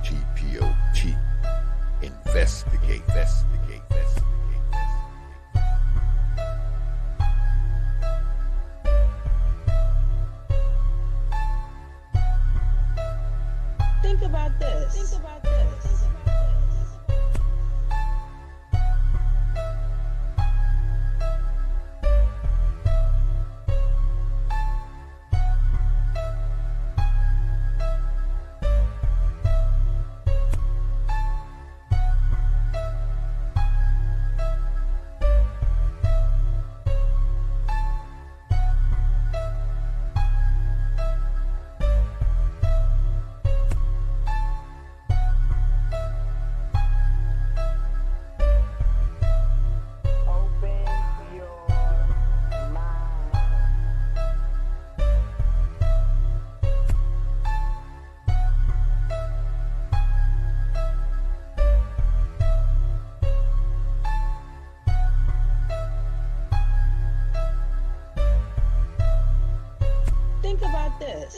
T.P.O.T. Investigate. Think about this. Think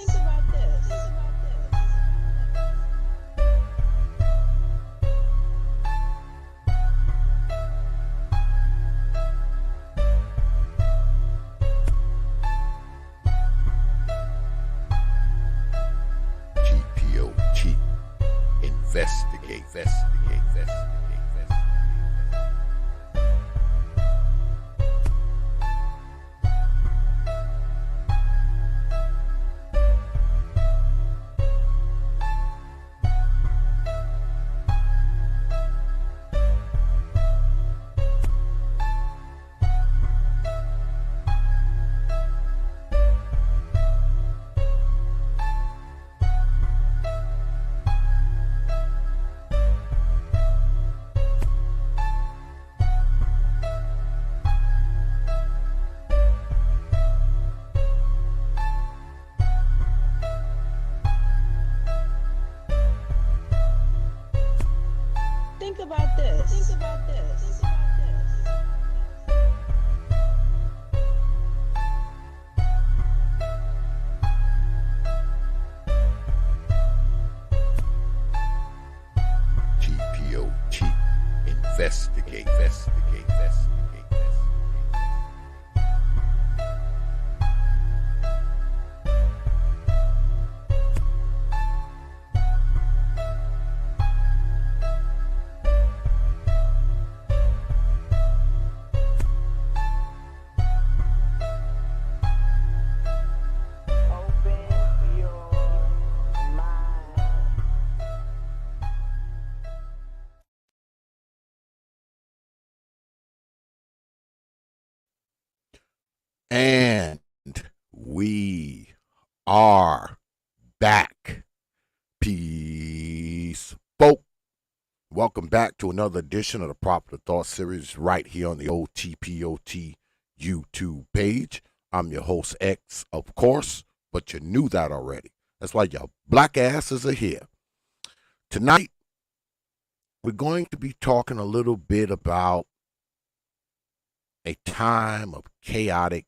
about this. T.P.O.T. Investigate. Think about this. T.P.O.T. Investigate. And we are back. Peace, folk. Welcome back to another edition of the Proper Thought Series right here on the old T.P.O.T. YouTube page. I'm your host, X, of course, but you knew that already. That's why your black asses are here. Tonight, we're going to be talking a little bit about a time of chaotic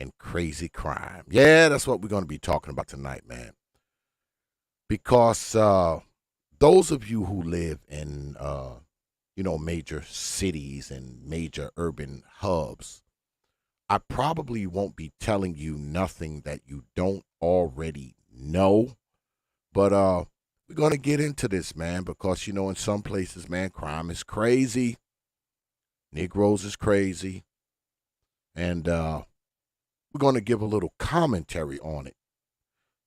and crazy crime. Yeah, that's what we're going to be talking about tonight, man. Because those of you who live in, major cities and major urban hubs, I probably won't be telling you nothing that you don't already know. But we're going to get into this, man, because, in some places, man, crime is crazy. Negroes is crazy. And we're going to give a little commentary on it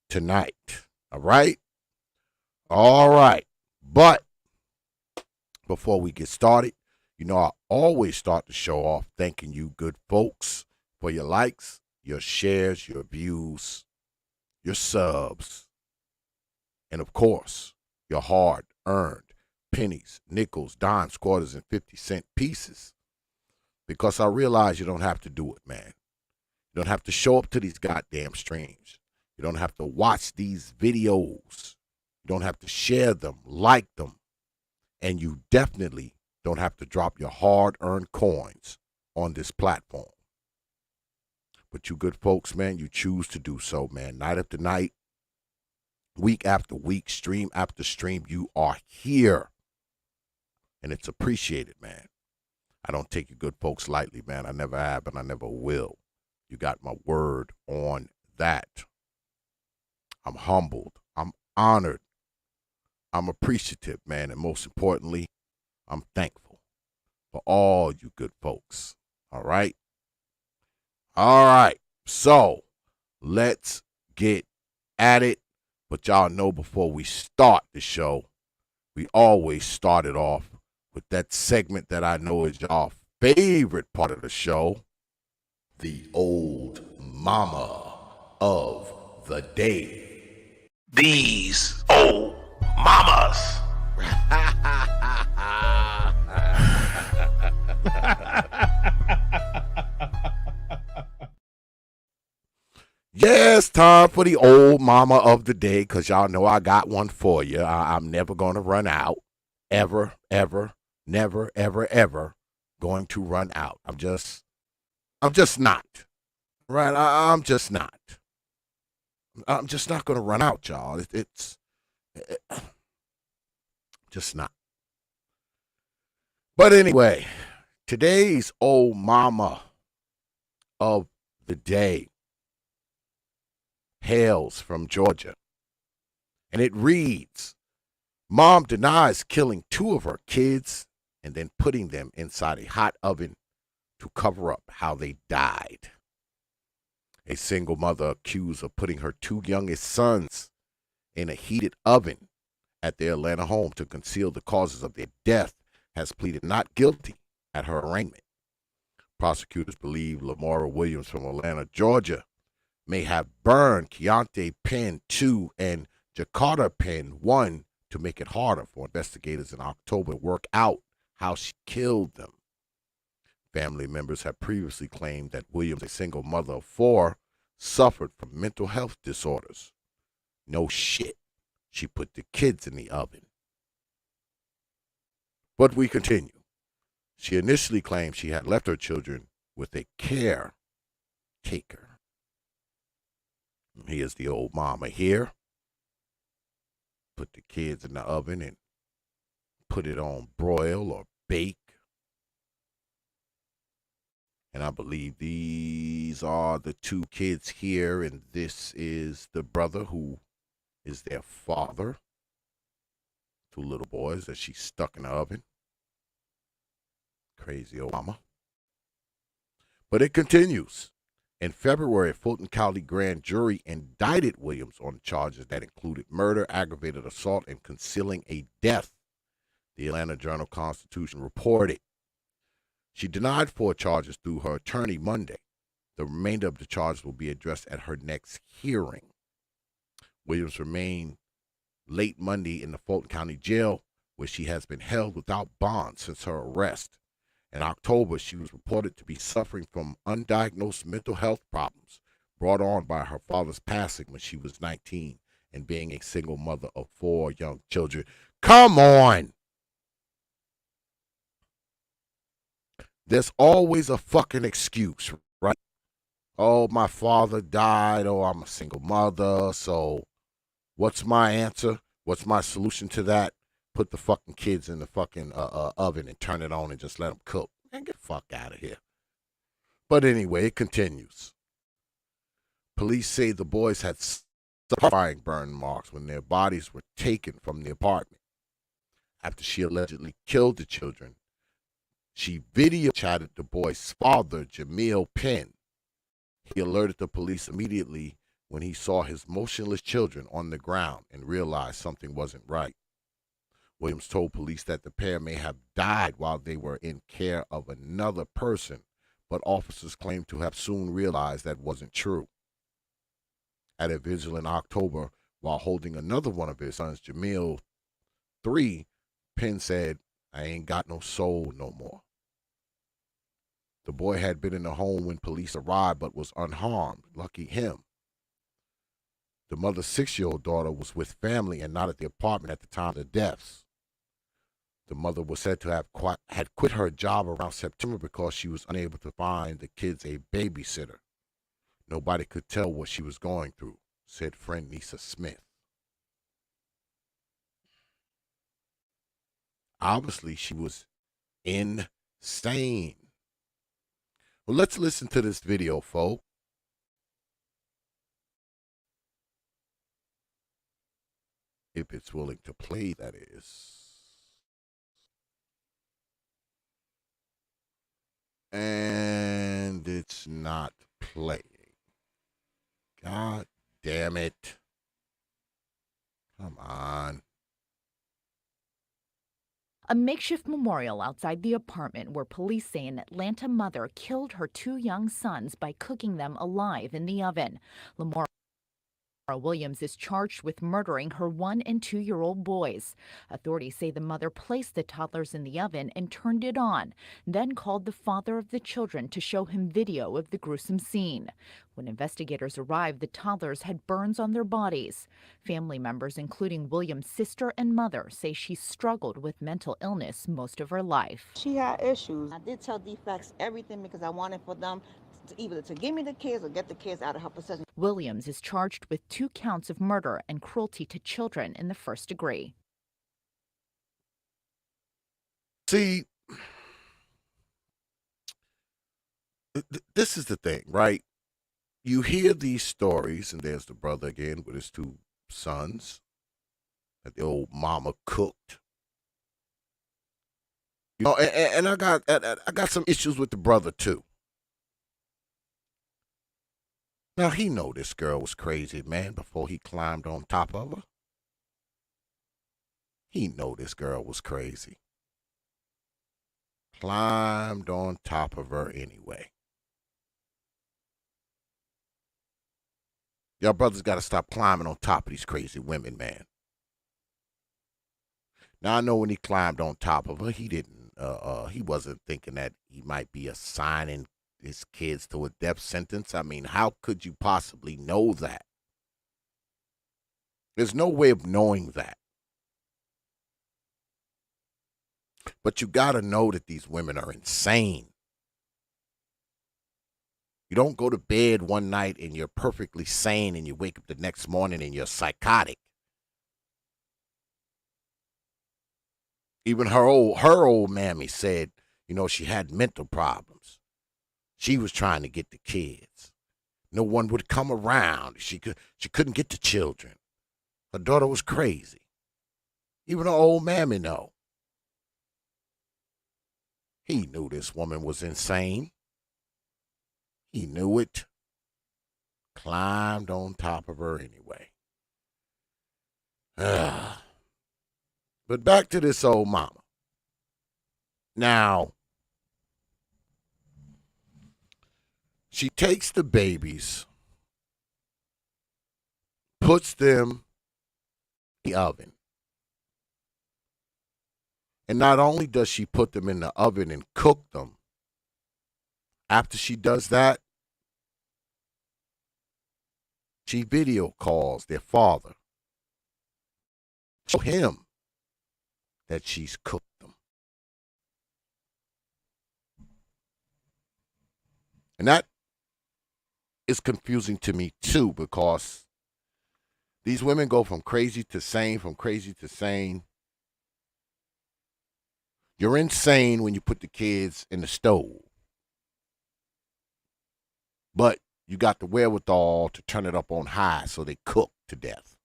tonight. All right? All right. But before we get started, I always start the show off thanking you good folks for your likes, your shares, your views, your subs, and of course, your hard-earned pennies, nickels, dimes, quarters, and 50-cent pieces. Because I realize you don't have to do it, man. You don't have to show up to these goddamn streams. You don't have to watch these videos. You don't have to share them, like them. And you definitely don't have to drop your hard-earned coins on this platform. But you good folks, man, you choose to do so, man. Night after night, week after week, stream after stream, you are here. And it's appreciated, man. I don't take you good folks lightly, man. I never have and I never will. You got my word on that. I'm humbled. I'm honored. I'm appreciative, man. And most importantly, I'm thankful for all you good folks. All right? All right. So let's get at it. But y'all know before we start the show, we always start it off with that segment that I know is y'all favorite part of the show, the old mama of the day. These old mamas. Yes, time for the old mama of the day, because y'all know I got one for you. I'm never going to run out. Ever, ever, never, ever, ever going to run out. I'm just not. Right? I'm just not. I'm just not going to run out, y'all. It's just not. But anyway, today's old mama of the day hails from Georgia. And it reads, Mom denies killing 2 of her kids and then putting them inside a hot oven to cover up how they died. A single mother accused of putting her 2 youngest sons in a heated oven at their Atlanta home to conceal the causes of their death has pleaded not guilty at her arraignment. Prosecutors believe Lamora Williams from Atlanta, Georgia, may have burned Keontae Penn 2 and Jakarta Penn 1 to make it harder for investigators in October to work out how she killed them. Family members have previously claimed that Williams, a single mother of 4, suffered from mental health disorders. No shit. She put the kids in the oven. But we continue. She initially claimed she had left her children with a caretaker. Here's the old mama here. Put the kids in the oven and put it on broil or bake. And I believe these are the 2 kids here, and this is the brother who is their father. 2 little boys that she stuck in the oven. Crazy old mama. But it continues. In February, a Fulton County grand jury indicted Williams on charges that included murder, aggravated assault, and concealing a death, the Atlanta Journal-Constitution reported. She denied 4 charges through her attorney Monday. The remainder of the charges will be addressed at her next hearing. Williams remained late Monday in the Fulton County Jail, where she has been held without bond since her arrest. In October, she was reported to be suffering from undiagnosed mental health problems brought on by her father's passing when she was 19 and being a single mother of 4 young children. Come on! There's always a fucking excuse, right? Oh, my father died. Oh, I'm a single mother. So what's my answer? What's my solution to that? Put the fucking kids in the fucking oven and turn it on and just let them cook. Man, get the fuck out of here. But anyway, it continues. Police say the boys had frying burn marks when their bodies were taken from the apartment. After she allegedly killed the children, she video chatted the boy's father, Jamil Penn. He alerted the police immediately when he saw his motionless children on the ground and realized something wasn't right. Williams told police that the pair may have died while they were in care of another person, but officers claimed to have soon realized that wasn't true. At a vigil in October, while holding another one of his sons, Jamil 3, Penn said, "I ain't got no soul no more." The boy had been in the home when police arrived but was unharmed. Lucky him. The mother's 6-year-old daughter was with family and not at the apartment at the time of the deaths. The mother was said to have had quit her job around September because she was unable to find the kids a babysitter. Nobody could tell what she was going through, said friend Nisa Smith. Obviously, she was insane. Well, let's listen to this video, folks. If it's willing to play, that is. And it's not playing. God damn it. Come on. A makeshift memorial outside the apartment where police say an Atlanta mother killed her 2 young sons by cooking them alive in the oven. Lamora Williams is charged with murdering her 1- and 2-year-old boys. Authorities say the mother placed the toddlers in the oven and turned it on, then called the father of the children to show him video of the gruesome scene. When investigators arrived, the toddlers had burns on their bodies. Family members, including Williams' sister and mother, say she struggled with mental illness most of her life. She had issues. I did tell defects everything because I wanted for them either to give me the kids or get the kids out of her possession. Williams is charged with 2 counts of murder and cruelty to children in the first degree. See, this is the thing, right? You hear these stories, and there's the brother again with his 2 sons that the old mama cooked. You know, and I got some issues with the brother too. Now, he know this girl was crazy, man, before he climbed on top of her. He know this girl was crazy. Climbed on top of her anyway. Y'all brothers got to stop climbing on top of these crazy women, man. Now, I know when he climbed on top of her, he wasn't thinking that he might be assigning his kids to a death sentence. I mean, how could you possibly know that? There's no way of knowing that. But you got to know that these women are insane. You don't go to bed one night and you're perfectly sane and you wake up the next morning and you're psychotic. Even her old mammy said, you know, she had mental problems. She was trying to get the kids. No one would come around. She couldn't get the children. Her daughter was crazy. Even her old mammy know. He knew this woman was insane. He knew it. Climbed on top of her anyway. But back to this old mama. Now, she takes the babies, puts them in the oven. And not only does she put them in the oven and cook them, after she does that, she video calls their father. Show him that she's cooked them. And that is confusing to me too, because these women go from crazy to sane, from crazy to sane. You're insane when you put the kids in the stove. But you got the wherewithal to turn it up on high so they cook to death.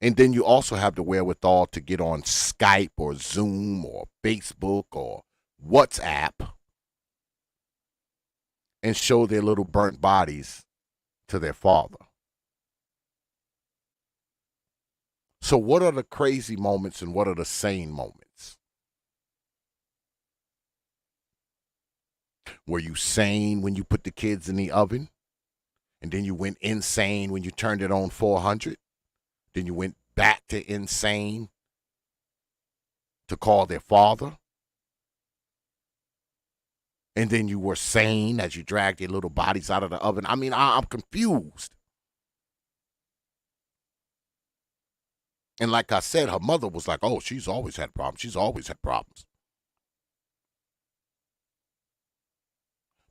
And then you also have the wherewithal to get on Skype or Zoom or Facebook or WhatsApp and show their little burnt bodies to their father. So what are the crazy moments and what are the sane moments? Were you sane when you put the kids in the oven? And then you went insane when you turned it on 400? Then you went back to insane to call their father? And then you were sane as you dragged their little bodies out of the oven? I mean, I'm confused. And like I said, her mother was like, oh, she's always had problems. She's always had problems.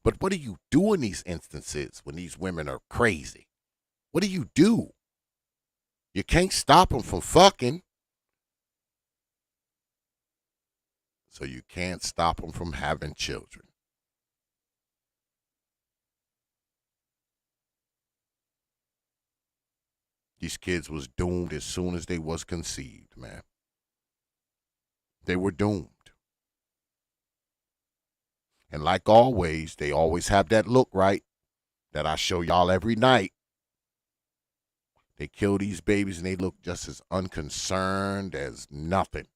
But what do you do in these instances when these women are crazy? What do you do? You can't stop them from fucking. So you can't stop them from having children. These kids was doomed as soon as they was conceived, man. They were doomed. And like always, they always have that look, right, that I show y'all every night. They kill these babies and they look just as unconcerned as nothing.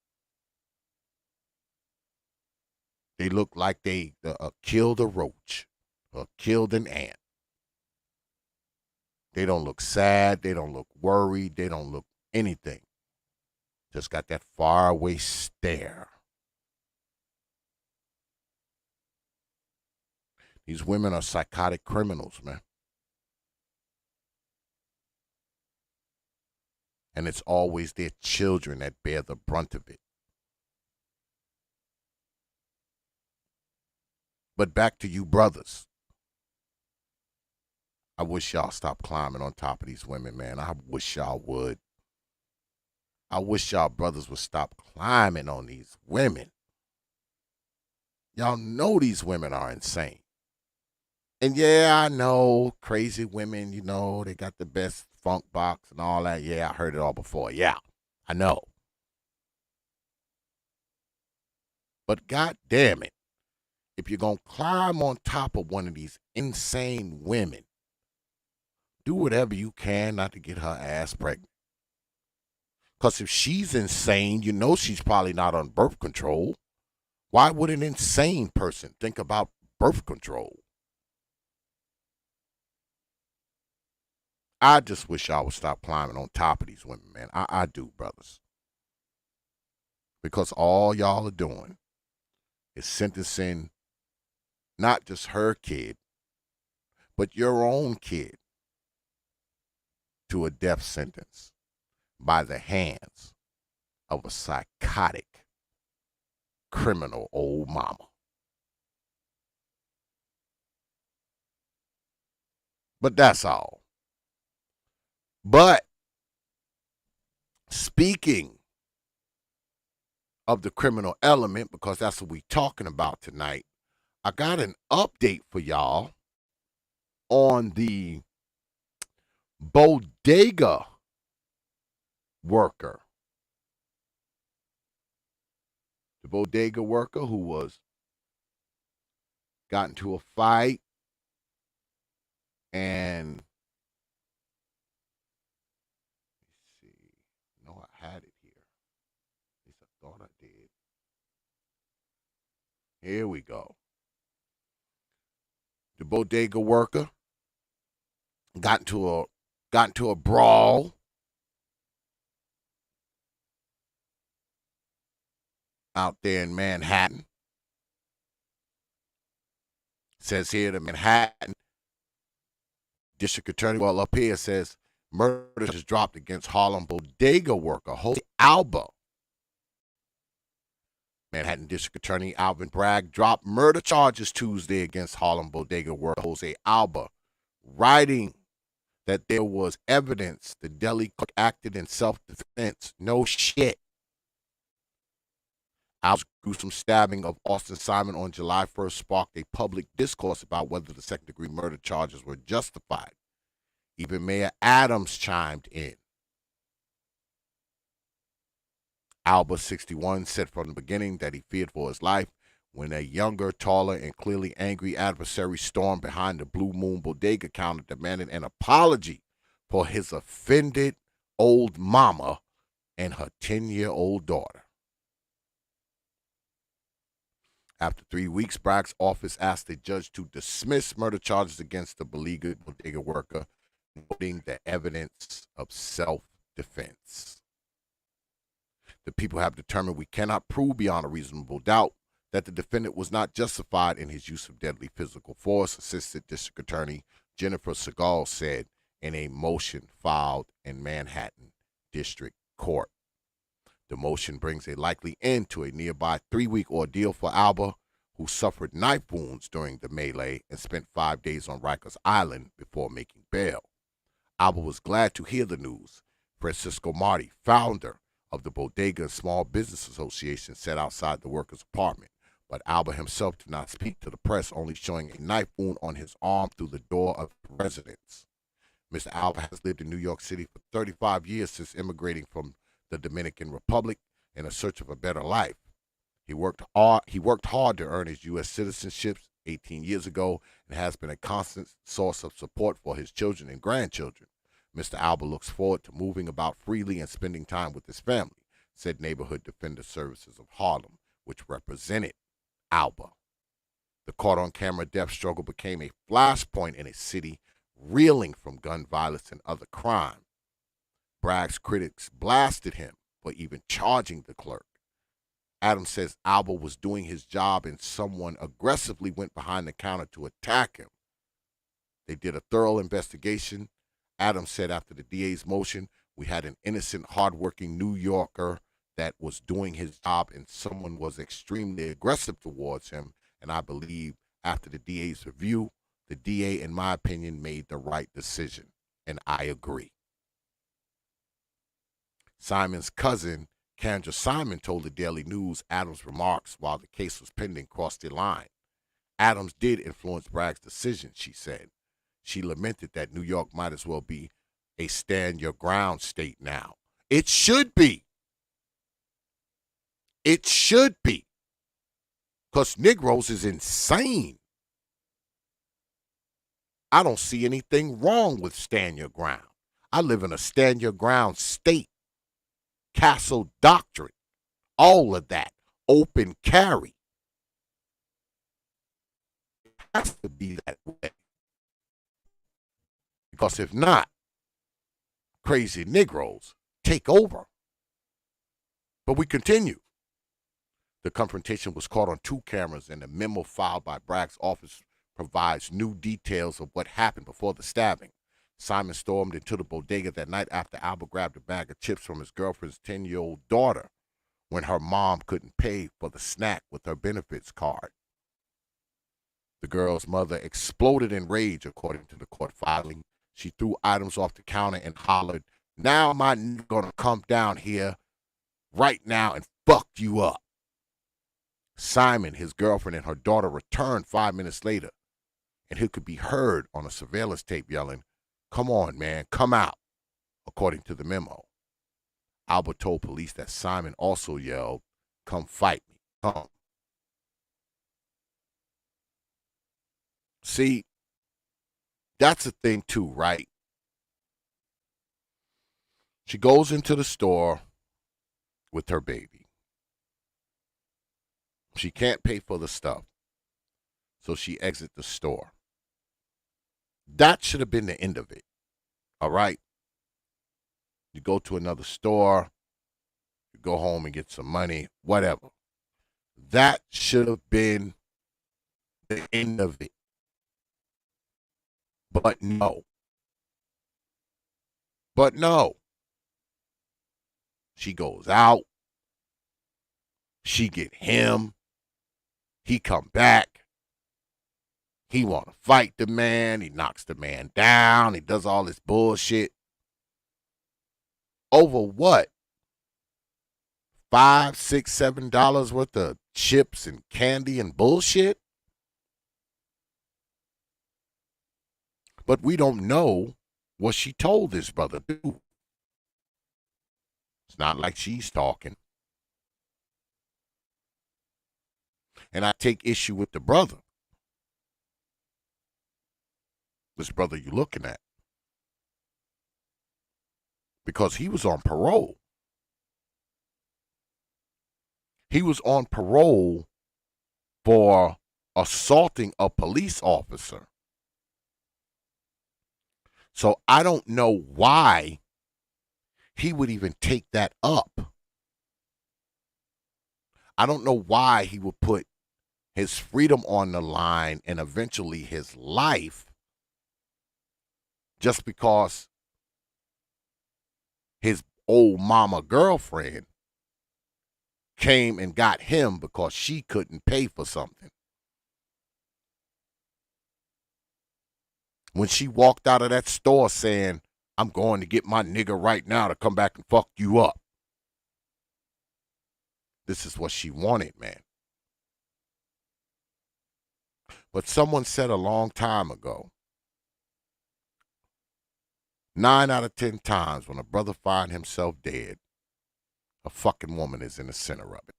They look like they killed a roach or killed an ant. They don't look sad. They don't look worried. They don't look anything. Just got that faraway stare. These women are psychotic criminals, man. And it's always their children that bear the brunt of it. But back to you brothers. I wish y'all stop climbing on top of these women, man. I wish y'all would. I wish y'all brothers would stop climbing on these women. Y'all know these women are insane. And yeah, I know crazy women, you know, they got the best funk box and all that. Yeah, I heard it all before. Yeah, I know. But God damn it, if you're going to climb on top of one of these insane women, do whatever you can not to get her ass pregnant. Because if she's insane, you know she's probably not on birth control. Why would an insane person think about birth control? I just wish I would stop climbing on top of these women, man. I do, brothers. Because all y'all are doing is sentencing not just her kid, but your own kid to a death sentence by the hands of a psychotic, criminal old mama. But that's all. But speaking of the criminal element, because that's what we're talking about tonight, I got an update for y'all on the bodega worker. The bodega worker who got into a fight and had it here. At least I thought I did. Here we go. The bodega worker got into a brawl out there in Manhattan. It says here the Manhattan District Attorney, well, up here says murder is dropped against Harlem bodega worker Jose Alba. Manhattan District Attorney Alvin Bragg dropped murder charges Tuesday against Harlem bodega worker Jose Alba, writing that there was evidence the deli cook acted in self-defense. No shit. Alba's gruesome stabbing of Austin Simon on July 1st sparked a public discourse about whether the second-degree murder charges were justified. Even Mayor Adams chimed in. Alba, 61, said from the beginning that he feared for his life when a younger, taller, and clearly angry adversary stormed behind the Blue Moon bodega counter demanding an apology for his offended old mama and her 10-year-old daughter. After 3 weeks, Bragg's office asked the judge to dismiss murder charges against the beleaguered bodega worker, noting the evidence of self-defense. The people have determined we cannot prove beyond a reasonable doubt that the defendant was not justified in his use of deadly physical force, Assistant District Attorney Jennifer Segal said in a motion filed in Manhattan District Court The motion brings a likely end to a nearby 3-week ordeal for Alba, who suffered knife wounds during the melee and spent 5 days on Rikers Island before making bail. Alba was glad to hear the news. Francisco Marti, founder of the Bodega and Small Business Association, sat outside the worker's apartment, but Alba himself did not speak to the press, only showing a knife wound on his arm through the door of the residence. Mr. Alba has lived in New York City for 35 years since immigrating from the Dominican Republic in a search of a better life. He worked hard to earn his U.S. citizenship 18 years ago and has been a constant source of support for his children and grandchildren. Mr. Alba looks forward to moving about freely and spending time with his family, said Neighborhood Defender Services of Harlem, which represented Alba. The caught-on-camera death struggle became a flashpoint in a city reeling from gun violence and other crime. Bragg's critics blasted him for even charging the clerk. Adams says Alba was doing his job and someone aggressively went behind the counter to attack him. They did a thorough investigation. Adams said after the DA's motion, we had an innocent, hardworking New Yorker that was doing his job and someone was extremely aggressive towards him. And I believe after the DA's review, the DA, in my opinion, made the right decision. And I agree. Simon's cousin, Kendra Simon, told the Daily News Adams' remarks while the case was pending crossed the line. Adams did influence Bragg's decision, she said. She lamented that New York might as well be a stand-your-ground state now. It should be. It should be. Because Negroes is insane. I don't see anything wrong with stand your ground. I live in a stand your ground state. Castle doctrine. All of that. Open carry. It has to be that way. Because if not, crazy Negroes take over. But we continue. The confrontation was caught on 2 cameras, and the memo filed by Bragg's office provides new details of what happened before the stabbing. Simon stormed into the bodega that night after Alba grabbed a bag of chips from his girlfriend's 10-year-old daughter when her mom couldn't pay for the snack with her benefits card. The girl's mother exploded in rage, according to the court filing. She threw items off the counter and hollered, "Now my nigga gonna come down here right now and fuck you up." Simon, his girlfriend, and her daughter returned 5 minutes later, and he could be heard on a surveillance tape yelling, "Come on, man, come out," according to the memo. Alba told police that Simon also yelled, "Come fight me, come." See, that's a thing too, right? She goes into the store with her baby. She can't pay for the stuff, so she exits the store. That should have been the end of it, all right? You go to another store, you go home and get some money, whatever. That should have been the end of it. But no. But no. She goes out. She get him. He come back. He want to fight the man. He knocks the man down. He does all this bullshit. Over what? $5, $6, $7 worth of chips and candy and bullshit? But we don't know what she told this brother to do. It's not like she's talking. And I take issue with the brother. This brother you're looking at. Because he was on parole. He was on parole for assaulting a police officer. So I don't know why he would even take that up. I don't know why he would put his freedom on the line and eventually his life just because his old mama girlfriend came and got him because she couldn't pay for something. When she walked out of that store saying, I'm going to get my nigga right now to come back and fuck you up. This is what she wanted, man. But someone said a long time ago, 9 out of 10 times when a brother finds himself dead, a fucking woman is in the center of it.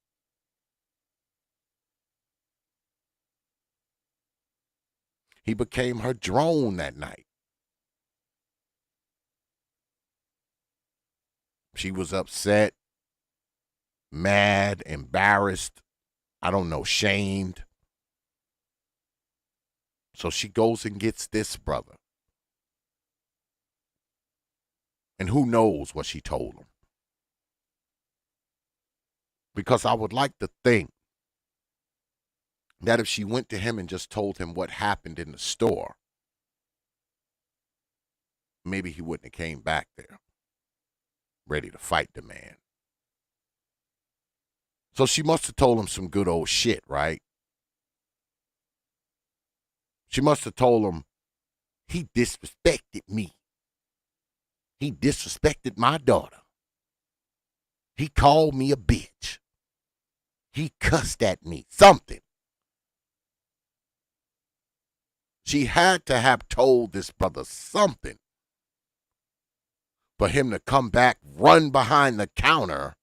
He became her drone that night. She was upset, mad, embarrassed, I don't know, shamed. So she goes and gets this brother. And who knows what she told him. Because I would like to think that if she went to him and just told him what happened in the store, maybe he wouldn't have came back there ready to fight the man. So she must have told him some good old shit, right? She must have told him, he disrespected me. He disrespected my daughter. He called me a bitch. He cussed at me. Something. She had to have told this brother something for him to come back, run behind the counter,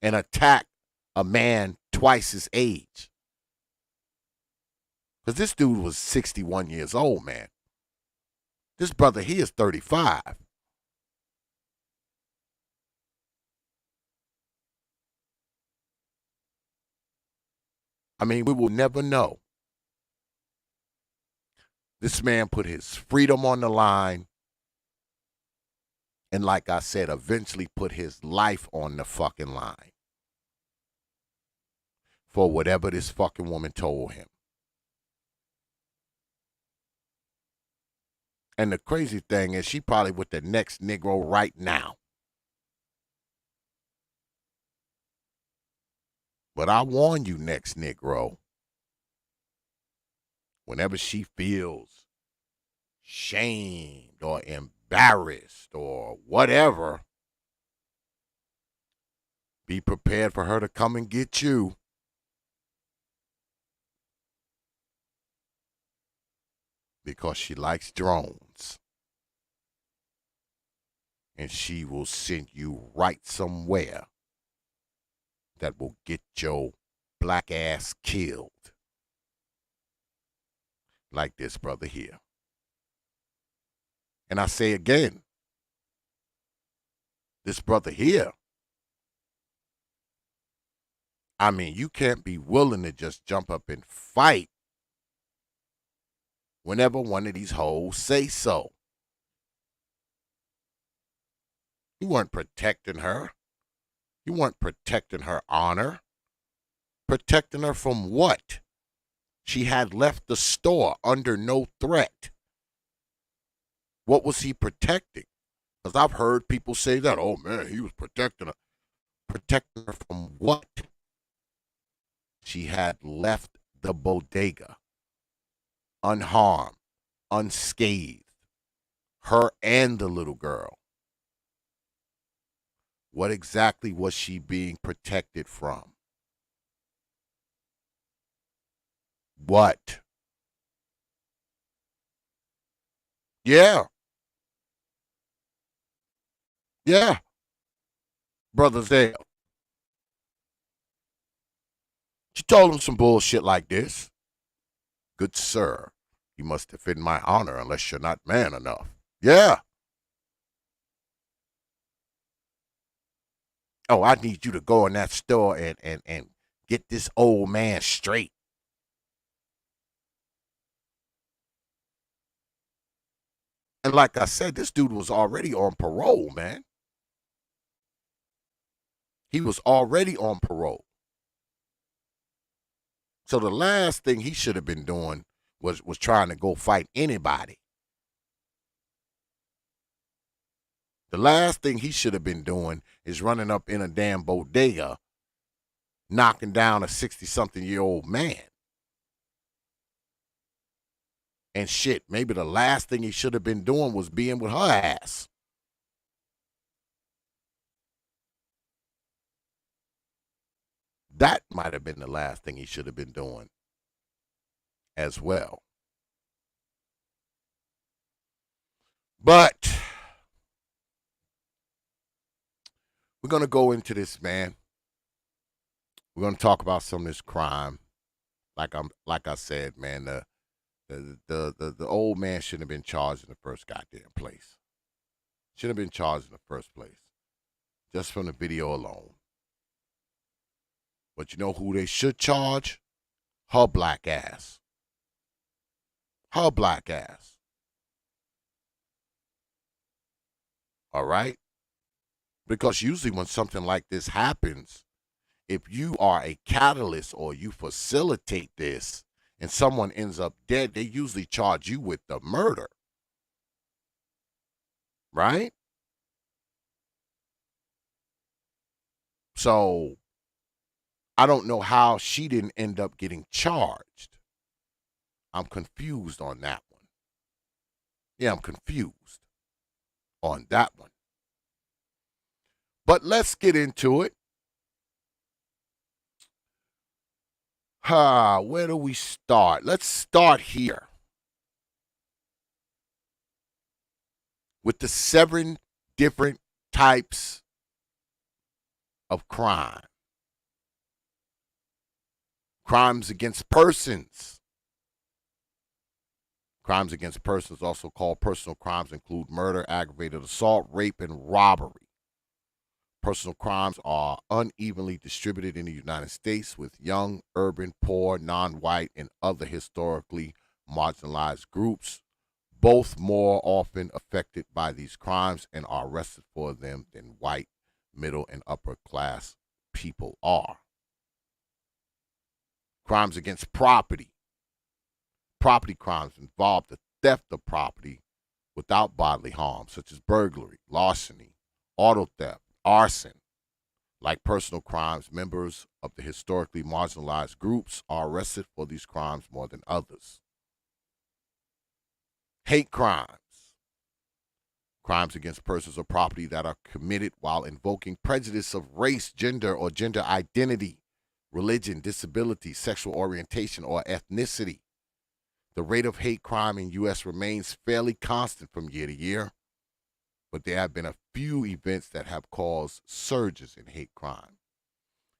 and attack a man twice his age. Because this dude was 61 years old, man. This brother, he is 35. I mean, we will never know. This man put his freedom on the line. And like I said, eventually put his life on the fucking line. For whatever this fucking woman told him. And the crazy thing is, she probably with the next Negro right now. But I warn you, next Negro, whenever she feels shamed or embarrassed or whatever, be prepared for her to come and get you. Because she likes drones. And she will send you right somewhere that will get your black ass killed. Like this brother here. And I say again, this brother here, I mean, you can't be willing to just jump up and fight whenever one of these hoes say so. You weren't protecting her. You weren't protecting her honor. Protecting her from what? She had left the store under no threat. What was he protecting? Because I've heard people say that, oh man, he was protecting her. Protecting her from what? She had left the bodega unharmed, unscathed. Her and the little girl. What exactly was she being protected from? What? Yeah. Yeah. Brother Zale. She told him some bullshit like this. Good sir, you must defend my honor unless you're not man enough. Yeah. Oh, I need you to go in that store and get this old man straight. And like I said, this dude was already on parole, man. He was already on parole. So the last thing he should have been doing was trying to go fight anybody. The last thing he should have been doing is running up in a damn bodega knocking down a 60-something-year-old man. And shit, maybe the last thing he should have been doing was being with her ass. That might have been the last thing he should have been doing as well. But we're going to go into this, man. We're going to talk about some of this crime. Like I said, man, the old man shouldn't have been charged in the first goddamn place. Shouldn't have been charged in the first place. Just from the video alone. But you know who they should charge? Her black ass. Her black ass. All right? Because usually when something like this happens, if you are a catalyst or you facilitate this and someone ends up dead, they usually charge you with the murder. Right? So I don't know how she didn't end up getting charged. I'm confused on that one. Yeah, I'm confused on that one. But let's get into it. Where do we start? Let's start here with the 7 different types of crime. Crimes against persons. Crimes against persons, also called personal crimes, include murder, aggravated assault, rape, and robbery. Personal crimes are unevenly distributed in the United States, with young, urban, poor, non-white, and other historically marginalized groups, both more often affected by these crimes and are arrested for them than white, middle, and upper class people are. Crimes against property. Property crimes involve the theft of property without bodily harm, such as burglary, larceny, auto theft, arson. Like personal crimes, members of the historically marginalized groups are arrested for these crimes more than others. Hate crimes. Crimes against persons or property that are committed while invoking prejudice of race, gender, or gender identity, religion, disability, sexual orientation, or ethnicity. The rate of hate crime in U.S. remains fairly constant from year to year, but there have been a few events that have caused surges in hate crime.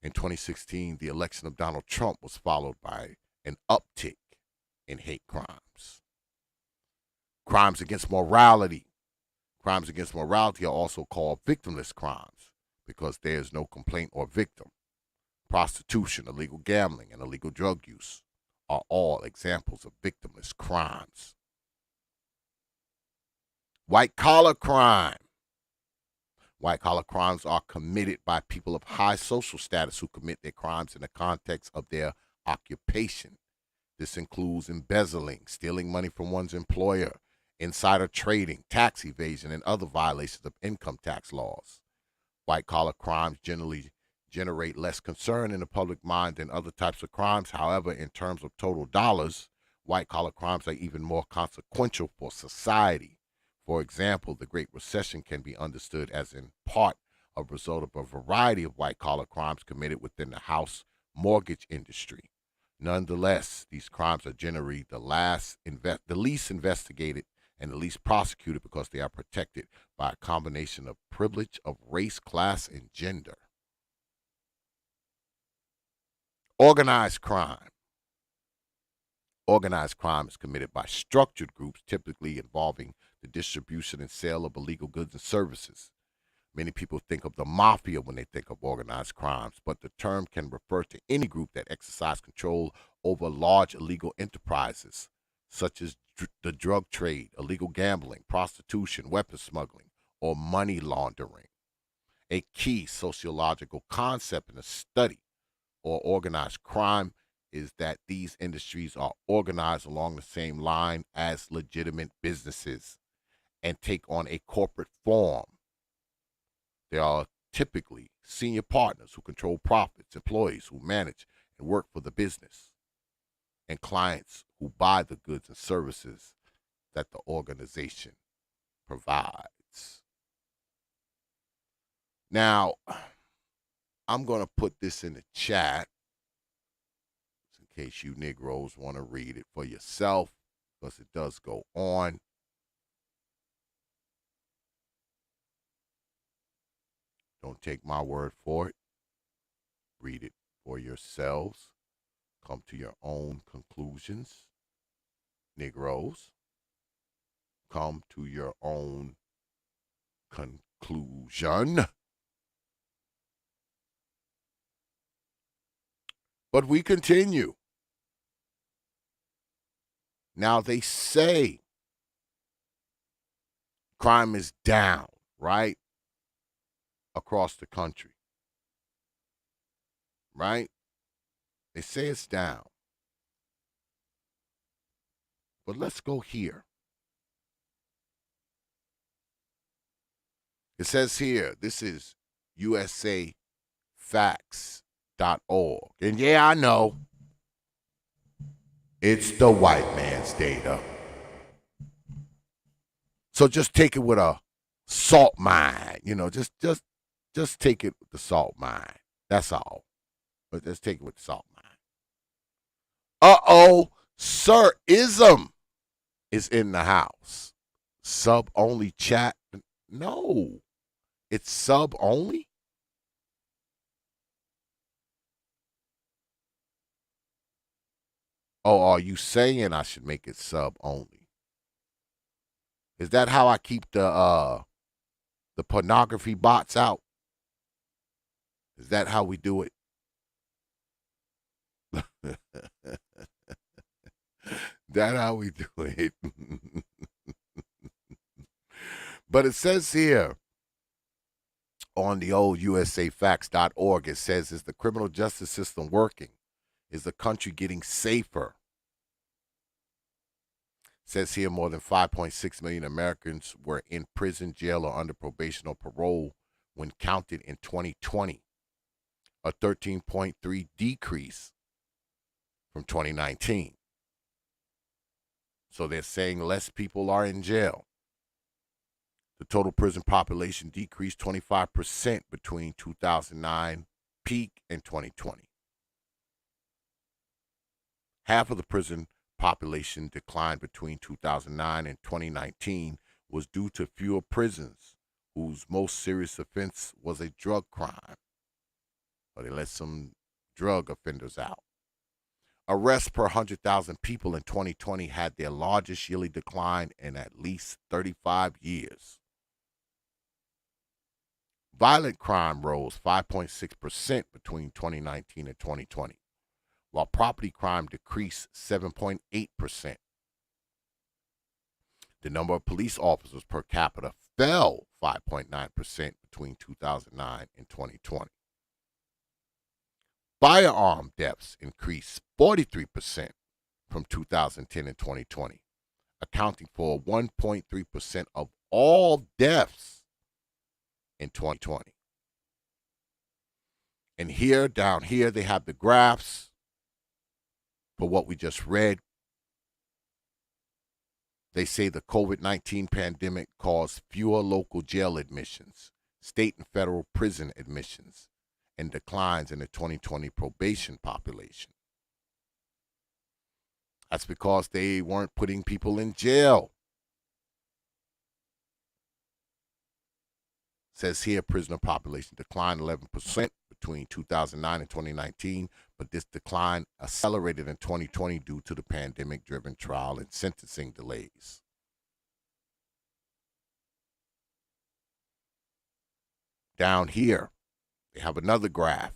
In 2016, the election of Donald Trump was followed by an uptick in hate crimes. Crimes against morality. Crimes against morality are also called victimless crimes because there is no complaint or victim. Prostitution, illegal gambling, and illegal drug use are all examples of victimless crimes. White-collar crime. White-collar crimes are committed by people of high social status who commit their crimes in the context of their occupation. This includes embezzling, stealing money from one's employer, insider trading, tax evasion, and other violations of income tax laws. White-collar crimes generally generate less concern in the public mind than other types of crimes. However, in terms of total dollars, white-collar crimes are even more consequential for society. For example, the Great Recession can be understood as in part a result of a variety of white-collar crimes committed within the house mortgage industry. Nonetheless, these crimes are generally the least investigated and the least prosecuted because they are protected by a combination of privilege of race, class, and gender. Organized crime. Organized crime is committed by structured groups, typically involving the distribution and sale of illegal goods and services. Many people think of the mafia when they think of organized crimes, but the term can refer to any group that exercises control over large illegal enterprises, such as the drug trade, illegal gambling, prostitution, weapons smuggling, or money laundering. A key sociological concept in the study or organized crime is that these industries are organized along the same line as legitimate businesses and take on a corporate form. There are typically senior partners who control profits, employees who manage and work for the business, and clients who buy the goods and services that the organization provides. Now, I'm going to put this in the chat in case you Negroes want to read it for yourself, because it does go on. Don't take my word for it. Read it for yourselves. Come to your own conclusions. Negroes, come to your own conclusion. But we continue. Now they say crime is down, right? Across the country. Right? They say it's down. But let's go here. It says here, this is USAFacts.org. And yeah, I know. It's the white man's data. So just take it with a salt mine. You know, just take it with the salt mine. That's all. But let's take it with the salt mine. Uh-oh, Sir Ism is in the house. Sub-only chat? No. It's sub-only? Oh, are you saying I should make it sub-only? Is that how I keep the pornography bots out? Is that how we do it? That how we do it. But it says here on the old USAFacts.org, it says, is the criminal justice system working? Is the country getting safer? It says here more than 5.6 million Americans were in prison, jail, or under probation or parole when counted in 2020, a 13.3 decrease from 2019. So they're saying less people are in jail. The total prison population decreased 25% between 2009 peak and 2020. Half of the prison population decline between 2009 and 2019 was due to fewer prisons whose most serious offense was a drug crime. Or they let some drug offenders out. Arrests per 100,000 people in 2020 had their largest yearly decline in at least 35 years. Violent crime rose 5.6% between 2019 and 2020, while property crime decreased 7.8%. The number of police officers per capita fell 5.9% between 2009 and 2020. Firearm deaths increased 43% from 2010 and 2020, accounting for 1.3% of all deaths in 2020. And here, down here, they have the graphs for what we just read. They say the COVID-19 pandemic caused fewer local jail admissions, state and federal prison admissions, and declines in the 2020 probation population. That's because they weren't putting people in jail. It says here prisoner population declined 11% between 2009 and 2019, but this decline accelerated in 2020 due to the pandemic-driven trial and sentencing delays. Down here, they have another graph.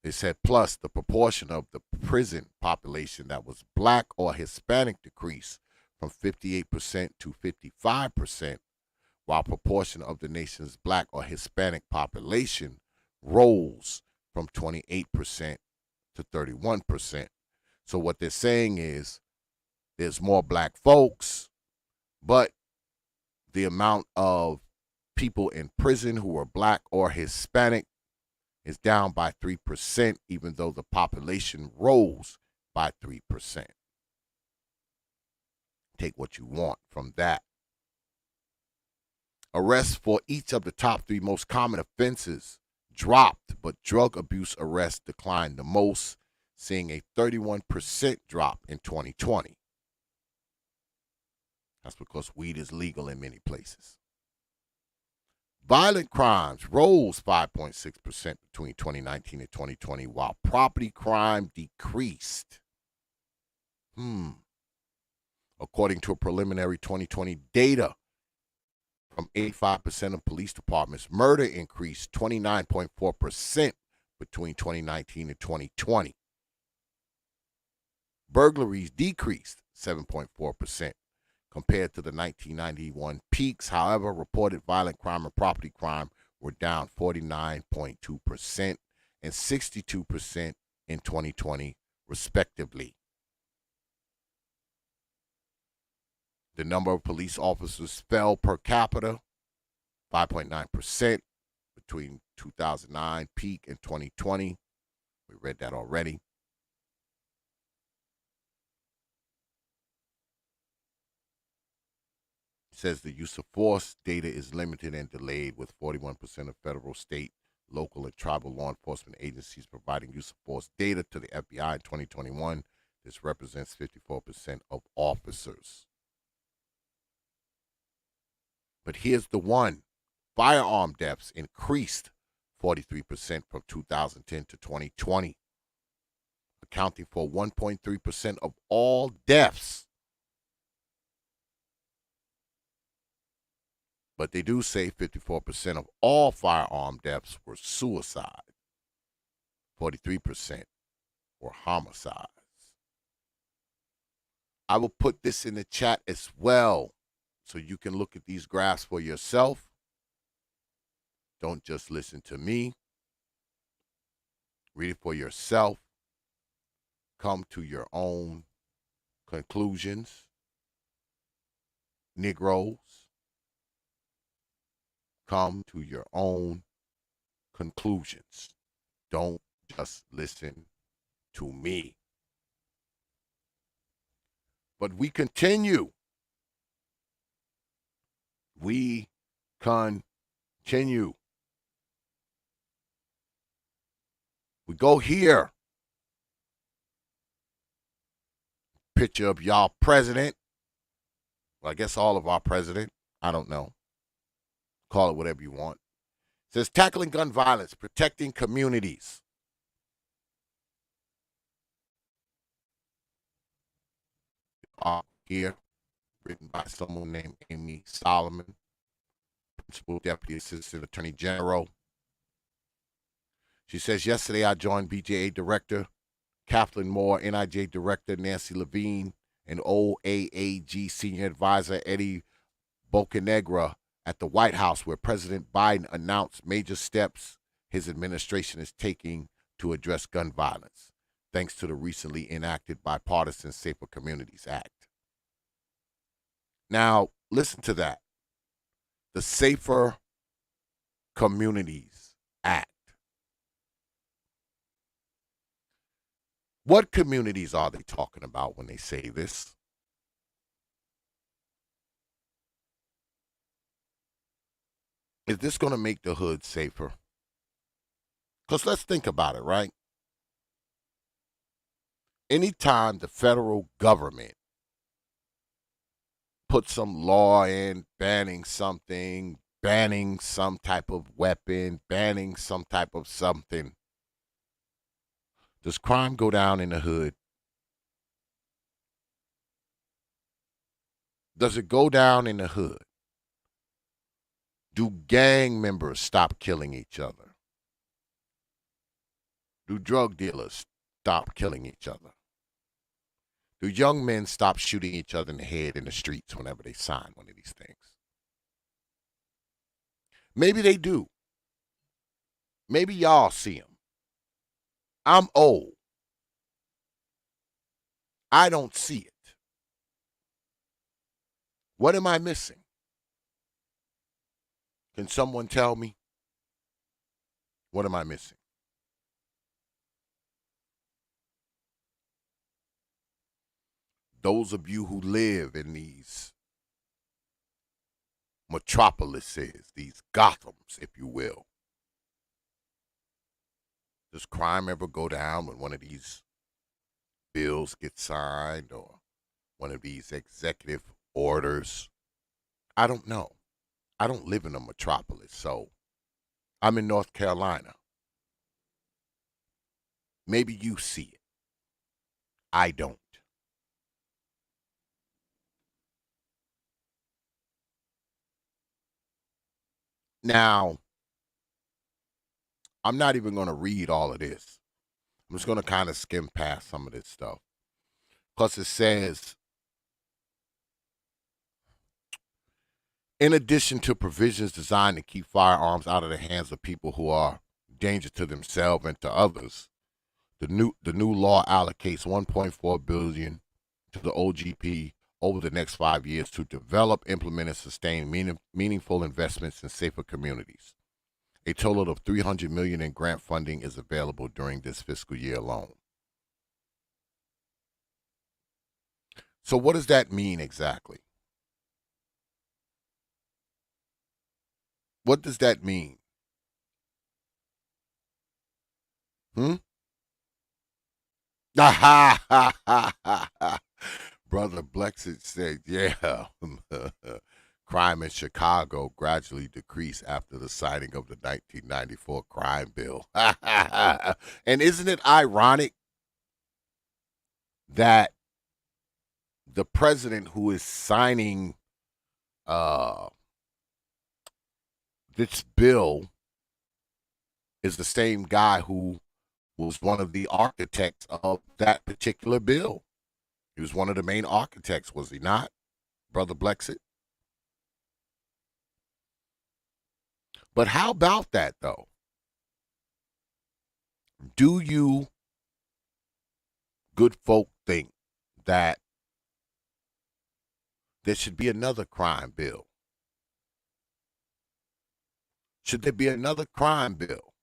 They said, plus the proportion of the prison population that was black or Hispanic decreased from 58% to 55%, while proportion of the nation's black or Hispanic population rose from 28% to 31%. So what they're saying is there's more black folks, but the amount of people in prison who are black or Hispanic is down by 3%, even though the population rose by 3%. Take what you want from that. Arrests for each of the top 3 most common offenses dropped, but drug abuse arrests declined the most, seeing a 31% drop in 2020. That's because weed is legal in many places. Violent crimes rose 5.6% between 2019 and 2020, while property crime decreased. According to a preliminary 2020 data from 85% of police departments, murder increased 29.4% between 2019 and 2020. Burglaries decreased 7.4% compared to the 1991 peaks. However, reported violent crime and property crime were down 49.2% and 62% in 2020, respectively. The number of police officers fell per capita 5.9% between 2009 peak and 2020. We read that already. Says the use of force data is limited and delayed, with 41% of federal, state, local, and tribal law enforcement agencies providing use of force data to the FBI in 2021. This represents 54% of officers. But here's the one. Firearm deaths increased 43% from 2010 to 2020, accounting for 1.3% of all deaths. But they do say 54% of all firearm deaths were suicide. 43% were homicides. I will put this in the chat as well so you can look at these graphs for yourself. Don't just listen to me. Read it for yourself. Come to your own conclusions. Negroes. Come to your own conclusions. Don't just listen to me. But we continue. We continue. We go here. Picture of y'all president. Well, I guess all of our president. I don't know. Call it whatever you want. It says tackling gun violence, protecting communities. Here, written by someone named Amy Solomon, Principal Deputy Assistant Attorney General. She says, yesterday I joined BJA Director Kathleen Moore, NIJ Director Nancy Levine, and OAAG Senior Advisor Eddie Bocanegra at the White House, where President Biden announced major steps his administration is taking to address gun violence, thanks to the recently enacted Bipartisan Safer Communities Act. Now, listen to that. The Safer Communities Act. What communities are they talking about when they say this? Is this going to make the hood safer? Because let's think about it, right? Anytime the federal government puts some law in, banning something, banning some type of weapon, banning some type of something, does crime go down in the hood? Does it go down in the hood? Do gang members stop killing each other? Do drug dealers stop killing each other? Do young men stop shooting each other in the head in the streets whenever they sign one of these things? Maybe they do. Maybe y'all see them. I'm old. I don't see it. What am I missing? Can someone tell me? What am I missing? Those of you who live in these metropolises, these Gothams, if you will, does crime ever go down when one of these bills gets signed or one of these executive orders? I don't know. I don't live in a metropolis, so I'm in North Carolina. Maybe you see it. I don't. Now, I'm not even going to read all of this. I'm just going to kind of skim past some of this stuff. Plus, it says, in addition to provisions designed to keep firearms out of the hands of people who are a danger to themselves and to others, the new law allocates $1.4 billion to the OGP over the next 5 years to develop, implement, and sustain meaningful investments in safer communities. A total of $300 million in grant funding is available during this fiscal year alone. So what does that mean exactly? What does that mean? Ha ha ha ha. Brother Blexit said, yeah, crime in Chicago gradually decreased after the signing of the 1994 crime bill. And isn't it ironic that the president who is signing this bill is the same guy who was one of the architects of that particular bill? He was one of the main architects, was he not, Brother Blexit? But how about that, though? Do you good folk think that there should be another crime bill? Should there be another crime bill?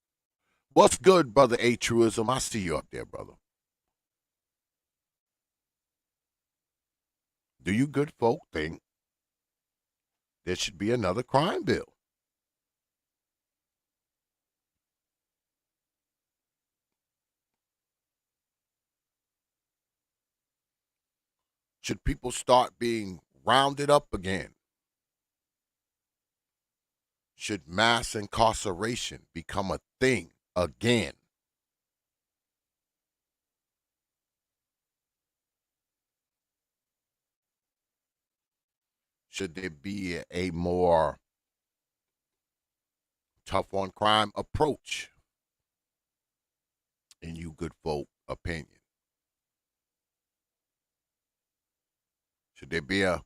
What's good, Brother A. Truism? I see you up there, brother. Do you good folk think there should be another crime bill? Should people start being rounded up again? Should mass incarceration become a thing again? Should there be a more tough on crime approach, in you good folk opinion? Should there be a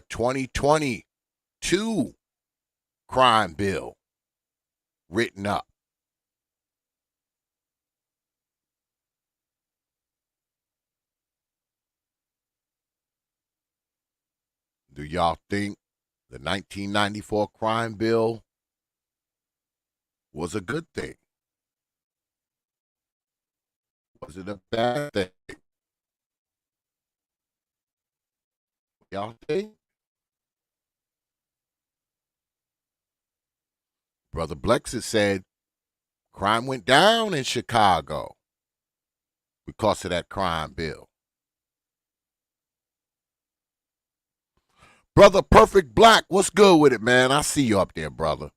2022 crime bill written up? Do y'all think the 1994 crime bill was a good thing? Was it a bad thing? Y'all think? Brother Blexit said crime went down in Chicago because of that crime bill. Brother Perfect Black, what's good with it, man? I see you up there, brother.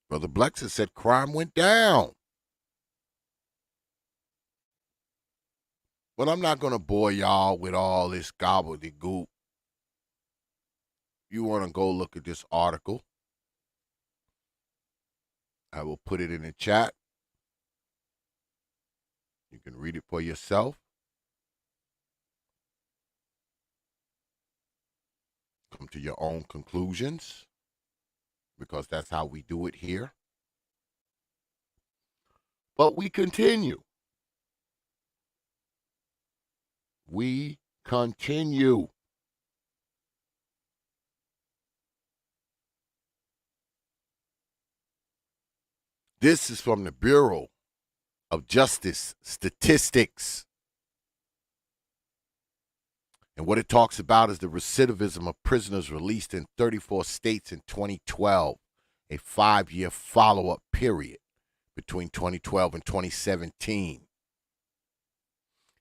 Brother Blexit said crime went down. But I'm not going to bore y'all with all this gobbledygook. You want to go look at this article, I will put it in the chat. You can read it for yourself. Come to your own conclusions, because that's how we do it here. But we continue. We continue. This is from the Bureau of Justice Statistics. And what it talks about is the recidivism of prisoners released in 34 states in 2012, a 5-year follow-up period between 2012 and 2017.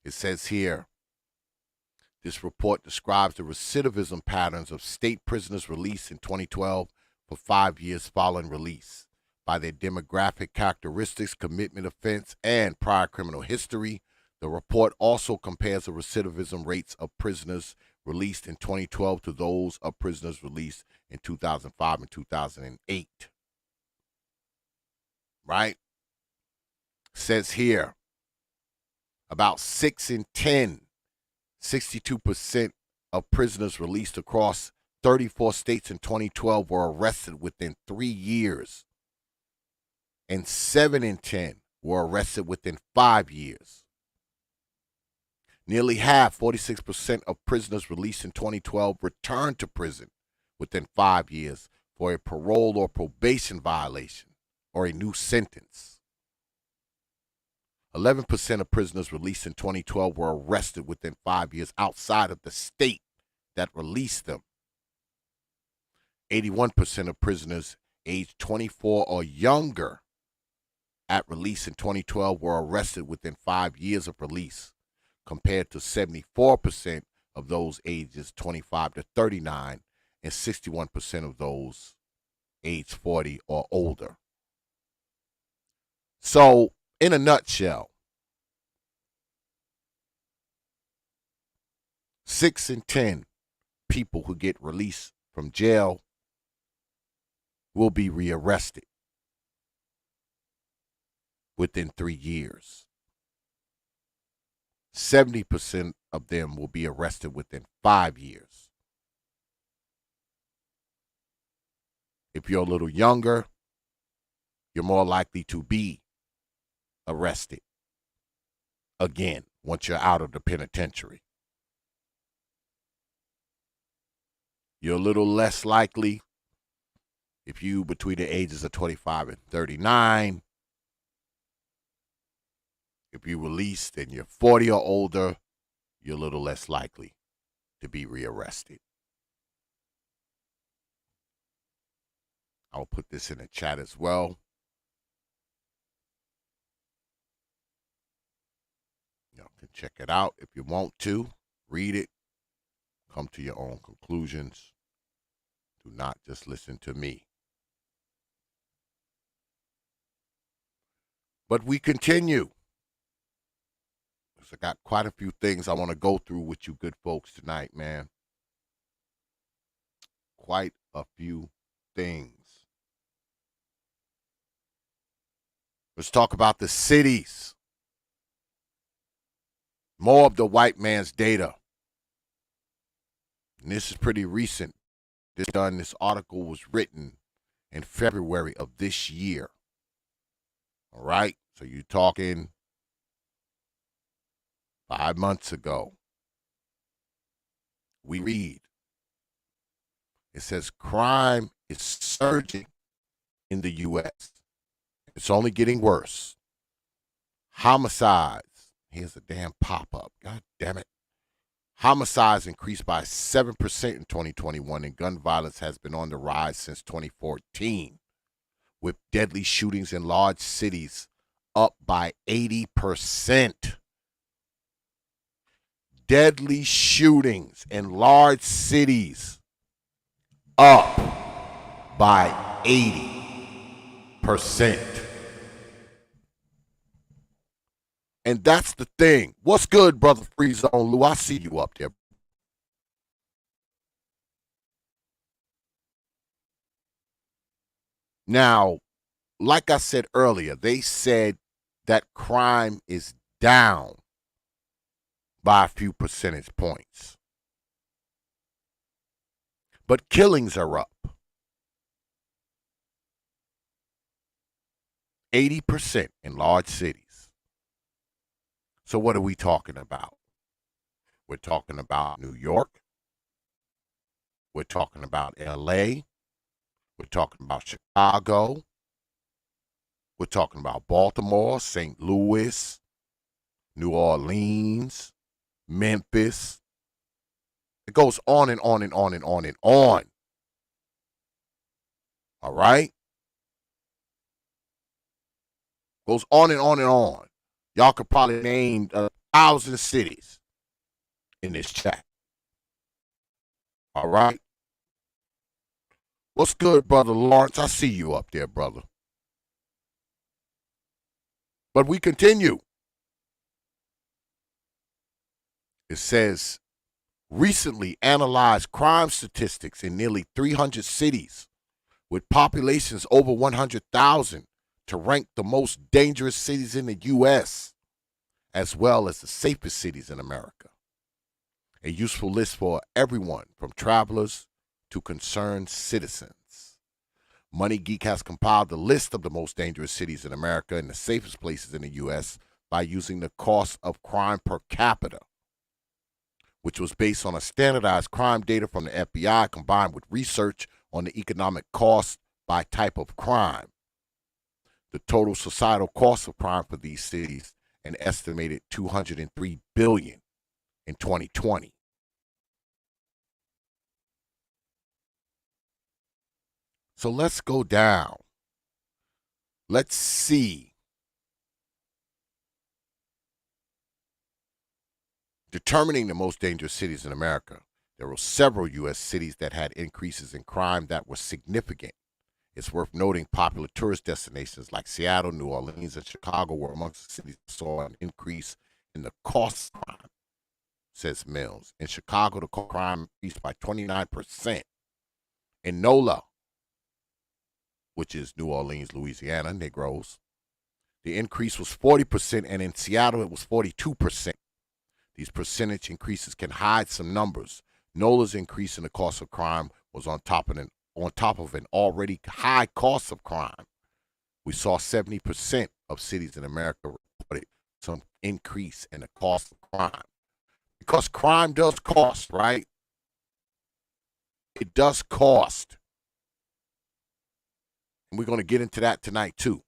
It says here, this report describes the recidivism patterns of state prisoners released in 2012 for 5 years following release by their demographic characteristics, commitment offense, and prior criminal history. The report also compares the recidivism rates of prisoners released in 2012 to those of prisoners released in 2005 and 2008. Right? Says here, about 6 in 10, 62% of prisoners released across 34 states in 2012 were arrested within 3 years, and 7 in 10 were arrested within 5 years. Nearly half, 46% of prisoners released in 2012 returned to prison within 5 years for a parole or probation violation or a new sentence. 11% of prisoners released in 2012 were arrested within 5 years outside of the state that released them. 81% of prisoners aged 24 or younger at release in 2012 were arrested within 5 years of release, compared to 74% of those ages 25 to 39 and 61% of those age 40 or older. So, in a nutshell, 6 in 10 people who get released from jail will be rearrested within 3 years. 70% of them will be arrested within 5 years. If you're a little younger, you're more likely to be arrested again once you're out of the penitentiary. You're a little less likely if you between the ages of 25 and 39. If you're released and you're 40 or older, you're a little less likely to be rearrested. I'll put this in the chat as well. Y'all can check it out if you want to. Read it. Come to your own conclusions. Do not just listen to me. But we continue. I got quite a few things I want to go through with you good folks tonight, man. Quite a few things. Let's talk about the cities. More of the white man's data. And this is pretty recent. This article was written in February of this year. All right? So you're talking 5 months ago. We read. It says crime is surging in the U.S. It's only getting worse. Homicides. Here's a damn pop-up. God damn it. Homicides increased by 7% in 2021, and gun violence has been on the rise since 2014, with deadly shootings in large cities up by 80%. Deadly shootings in large cities up by 80%. And that's the thing. What's good, brother Free Zone Lou? I see you up there. Now, like I said earlier, they said that crime is down by a few percentage points. But killings are up. 80% in large cities. So what are we talking about? We're talking about New York. We're talking about LA. We're talking about Chicago. We're talking about Baltimore, St. Louis, New Orleans, Memphis. It goes on and on and on and on and on. All right? Goes on and on and on. Y'all could probably name 1,000 cities in this chat. All right? What's good, Brother Lawrence? I see you up there, brother. But we continue. It says, recently analyzed crime statistics in nearly 300 cities with populations over 100,000 to rank the most dangerous cities in the U.S., as well as the safest cities in America. A useful list for everyone from travelers to concerned citizens. Money Geek has compiled the list of the most dangerous cities in America and the safest places in the U.S. by using the cost of crime per capita, which was based on a standardized crime data from the FBI combined with research on the economic cost by type of crime. The total societal cost of crime for these cities an estimated $203 billion in 2020. So let's go down. Let's see. Determining the most dangerous cities in America, there were several U.S. cities that had increases in crime that were significant. It's worth noting popular tourist destinations like Seattle, New Orleans, and Chicago were amongst the cities that saw an increase in the cost of crime, says Mills. In Chicago, the cost of crime increased by 29%. In NOLA, which is New Orleans, Louisiana, Negroes, the increase was 40%, and in Seattle, it was 42%. These percentage increases can hide some numbers. NOLA's increase in the cost of crime was on top of an already high cost of crime. We saw 70% of cities in America reported some increase in the cost of crime. Because crime does cost, right? It does cost. And we're going to get into that tonight, too.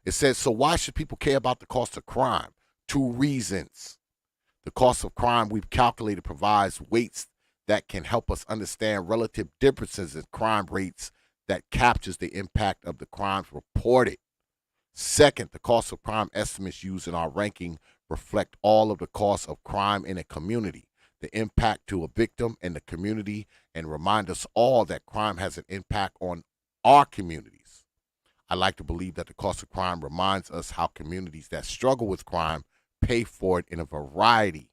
It says, so why should people care about the cost of crime? 2 reasons. The cost of crime we've calculated provides weights that can help us understand relative differences in crime rates that captures the impact of the crimes reported. Second, the cost of crime estimates used in our ranking reflect all of the costs of crime in a community, the impact to a victim and the community, and remind us all that crime has an impact on our communities. I like to believe that the cost of crime reminds us how communities that struggle with crime pay for it in a variety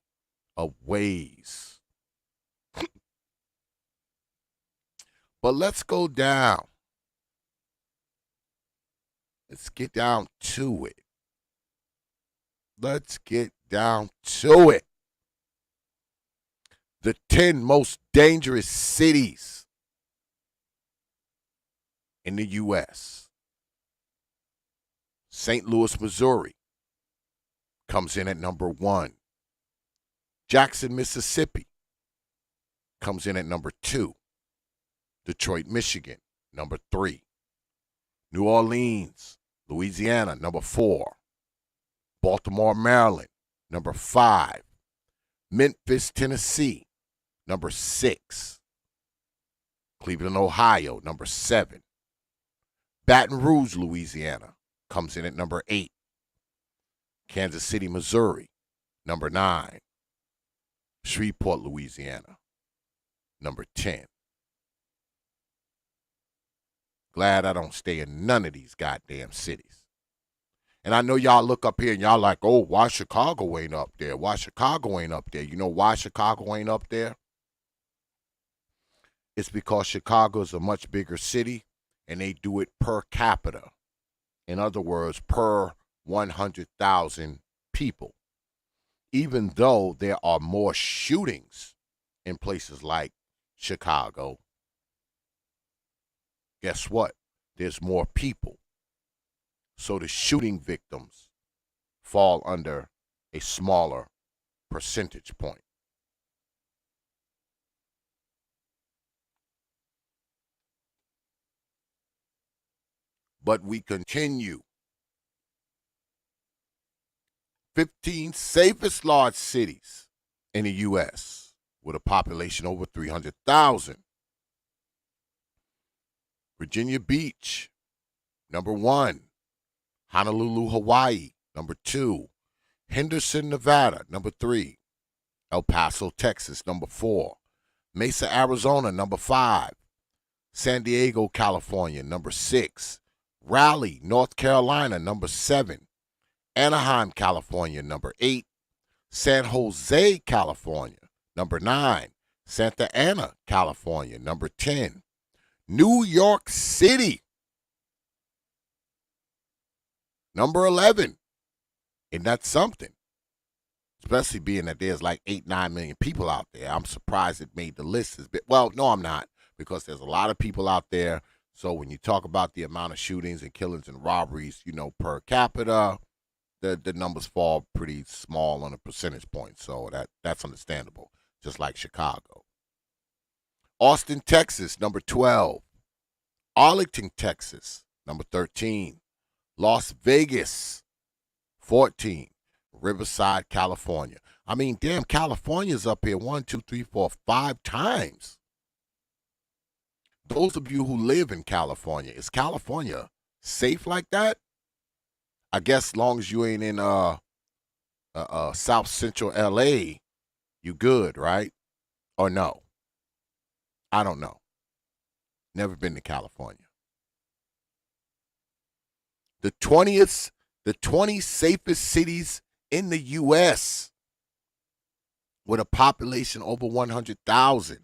of ways. But let's go down. Let's get down to it. Let's get down to it. The 10 most dangerous cities in the U.S. St. Louis, Missouri comes in at number 1. Jackson, Mississippi comes in at number 2. Detroit, Michigan, number 3. New Orleans, Louisiana, number 4. Baltimore, Maryland, number 5. Memphis, Tennessee, number 6. Cleveland, Ohio, number 7. Baton Rouge, Louisiana, comes in at number 8. Kansas City, Missouri, number 9. Shreveport, Louisiana, number 10. Glad I don't stay in none of these goddamn cities. And I know y'all look up here and y'all like, oh, why Chicago ain't up there? Why Chicago ain't up there? You know why Chicago ain't up there? It's because Chicago is a much bigger city and they do it per capita. In other words, per 100,000 people. Even though there are more shootings in places like Chicago, guess what? There's more people. So the shooting victims fall under a smaller percentage point. but we continue. 15 safest large cities in the U.S. with a population over 300,000. Virginia Beach, number 1. Honolulu, Hawaii, number 2. Henderson, Nevada, number 3. El Paso, Texas, number 4. Mesa, Arizona, number 5. San Diego, California, number 6. Raleigh, North Carolina, number 7. Anaheim, California, number 8. San Jose, California, number 9. Santa Ana, California, number 10. New York City, number 11. And that's something, especially being that there's like 8-9 million people out there. I'm surprised it made the list. Well, no, I'm not, because there's a lot of people out there. So when you talk about the amount of shootings and killings and robberies, per capita, the numbers fall pretty small on a percentage point. So that's understandable, just like Chicago. Austin, Texas, number 12. Arlington, Texas, number 13. Las Vegas, 14. Riverside, California. I mean, damn, California's up here 1, 2, 3, 4, 5 times. Those of you who live in California, is California safe like that? I guess as long as you ain't in South Central LA, you good, right? Or no? I don't know. Never been to California. The 20 safest cities in the U.S. with a population over 100,000.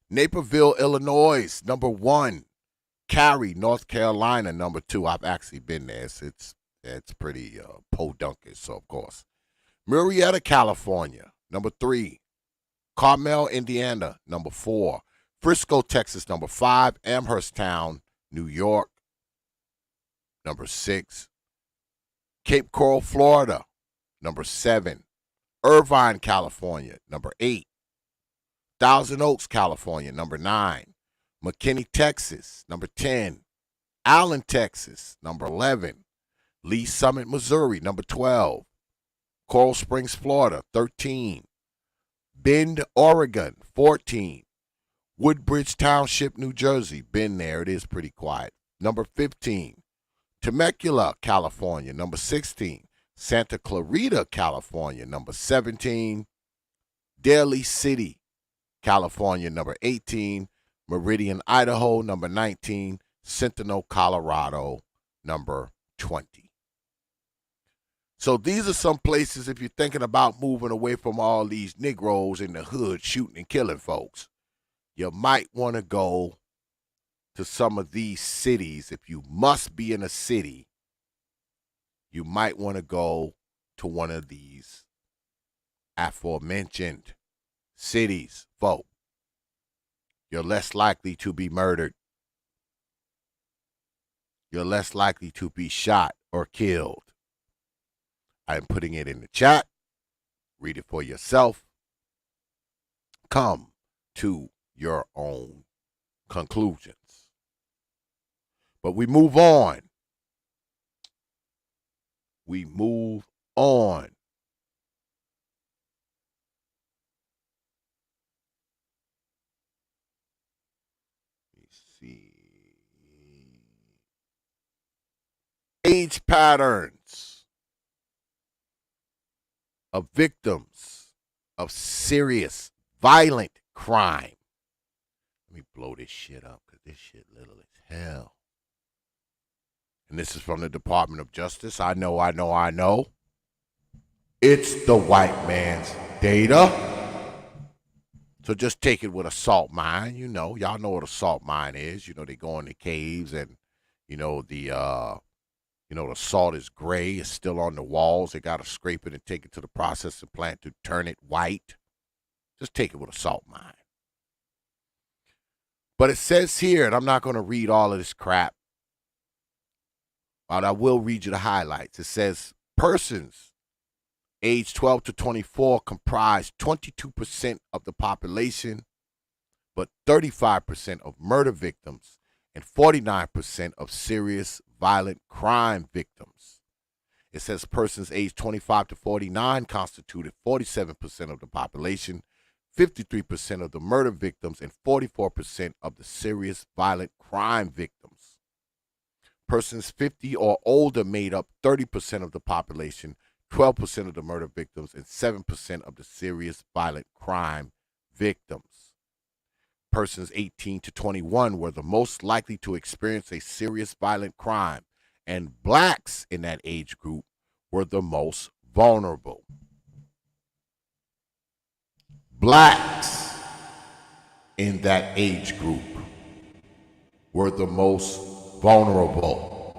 Naperville, Illinois, number 1. Cary, North Carolina, number 2. I've actually been there. It's pretty podunkish, so of course. Murrieta, California, number 3. Carmel, Indiana, number 4. Frisco, Texas, number 5. Amhersttown, New York, number 6. Cape Coral, Florida, number 7. Irvine, California, number 8. Thousand Oaks, California, number 9. McKinney, Texas, number 10. Allen, Texas, number 11. Lee Summit, Missouri, number 12. Coral Springs, Florida, 13. Bend, Oregon, 14. Woodbridge Township, New Jersey, been there, it is pretty quiet, number 15. Temecula, California, number 16. Santa Clarita, California, number 17. Daly City, California, number 18. Meridian, Idaho, number 19. Sentinel, Colorado, number 20. So these are some places, if you're thinking about moving away from all these Negroes in the hood shooting and killing folks, you might want to go to some of these cities. If you must be in a city, you might want to go to one of these aforementioned cities, folks. You're less likely to be murdered. You're less likely to be shot or killed. I'm putting it in the chat. Read it for yourself. Come to your own conclusions. But we move on. We move on. Let's see. Age patterns of victims of serious violent crime. Let me blow this shit up because this shit little as hell. And this is from the Department of Justice. I know. It's the white man's data. So just take it with a salt mine. Y'all know what a salt mine is. They go in the caves and, the salt is gray. It's still on the walls. They got to scrape it and take it to the processing plant to turn it white. Just take it with a salt mine. But it says here, and I'm not going to read all of this crap, but I will read you the highlights. It says persons aged 12 to 24 comprise 22% of the population, but 35% of murder victims and 49% of serious violent crime victims. It says persons aged 25 to 49 constituted 47% of the population, 53% of the murder victims, and 44% of the serious violent crime victims. Persons 50 or older made up 30% of the population, 12% of the murder victims, and 7% of the serious violent crime victims. Persons 18 to 21 were the most likely to experience a serious violent crime, and blacks in that age group were the most vulnerable. Blacks in that age group were the most vulnerable.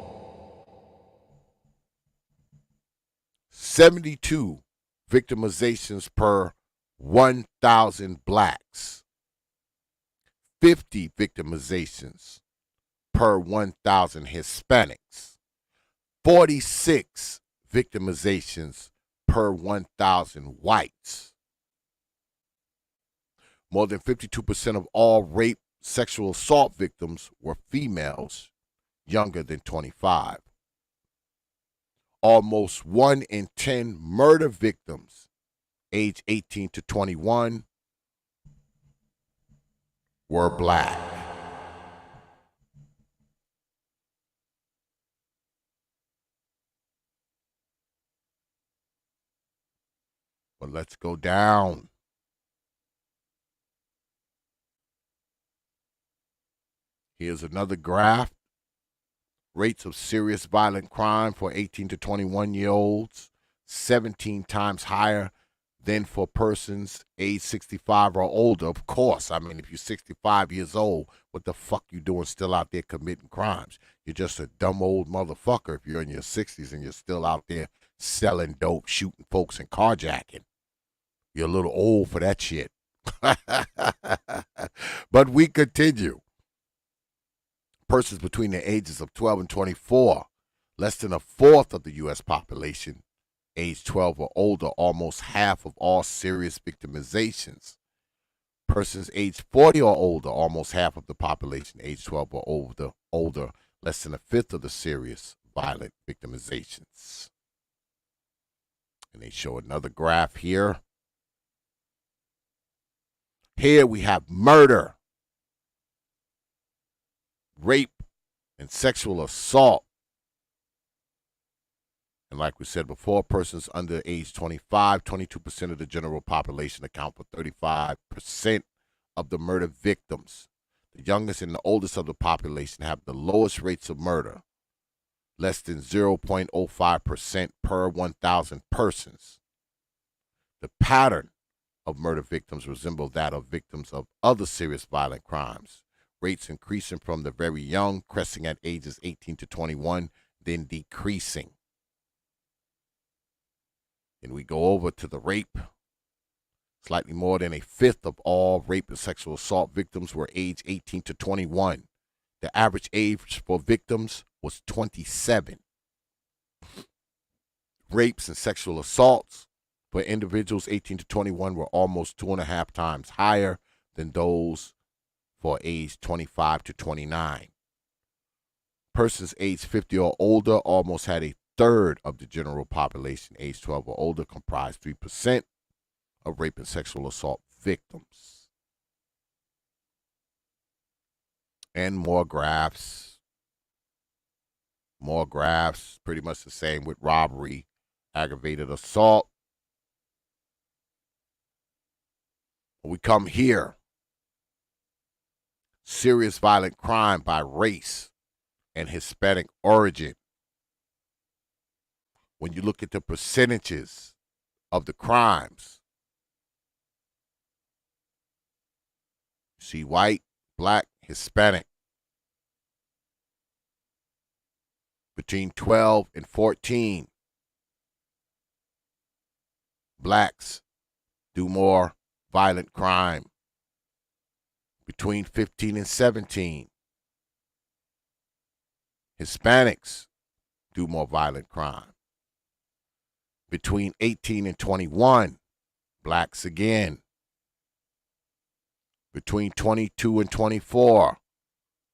72 victimizations per 1,000 blacks. 50 victimizations per 1,000 Hispanics. 46 victimizations per 1,000 whites. More than 52% of all rape, sexual assault victims were females younger than 25. Almost 1 in 10 murder victims age 18 to 21 were black. But let's go down. Here's another graph. Rates of serious violent crime for 18 to 21-year-olds, 17 times higher than for persons age 65 or older. Of course, I mean, if you're 65 years old, what the fuck you doing still out there committing crimes? You're just a dumb old motherfucker if you're in your 60s and you're still out there selling dope, shooting folks, and carjacking. You're a little old for that shit. But we continue. Persons between the ages of 12 and 24, less than a fourth of the U.S. population, age 12 or older, almost half of all serious victimizations. Persons age 40 or older, almost half of the population, age 12 or older, less than a fifth of the serious violent victimizations. And they show another graph here. Here we have murder, rape, and sexual assault. And like we said before, persons under age 25, 22% of the general population account for 35% of the murder victims. The youngest and the oldest of the population have the lowest rates of murder, less than 0.05% per 1,000 persons. The pattern of murder victims resemble that of victims of other serious violent crimes. Rates increasing from the very young, cresting at ages 18 to 21, then decreasing. And we go over to the rape. Slightly more than a fifth of all rape and sexual assault victims were age 18 to 21. The average age for victims was 27. Rapes and sexual assaults for individuals 18 to 21 were almost 2.5 times higher than those for age 25 to 29. Persons age 50 or older almost had a third of the general population, age 12 or older, comprised 3% of rape and sexual assault victims. And more graphs. More graphs, pretty much the same with robbery, aggravated assault. We come here. Serious violent crime by race and Hispanic origin. When you look at the percentages of the crimes, you see white, black, Hispanic. Between 12 and 14, blacks do more violent crime. Between 15 and 17, Hispanics do more violent crime. Between 18 and 21, blacks again. Between 22 and 24,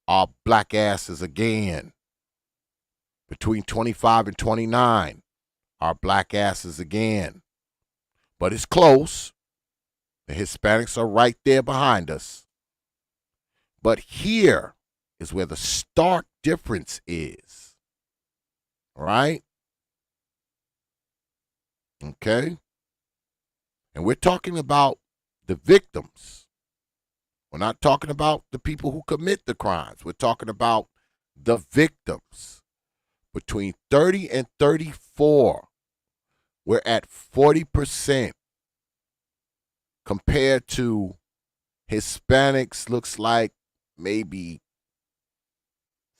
our black asses again. Between 25 and 29, our black asses again. But it's close. The Hispanics are right there behind us. But here is where the stark difference is. All right? Okay? And we're talking about the victims. We're not talking about the people who commit the crimes. We're talking about the victims. Between 30 and 34, we're at 40% compared to Hispanics, looks like maybe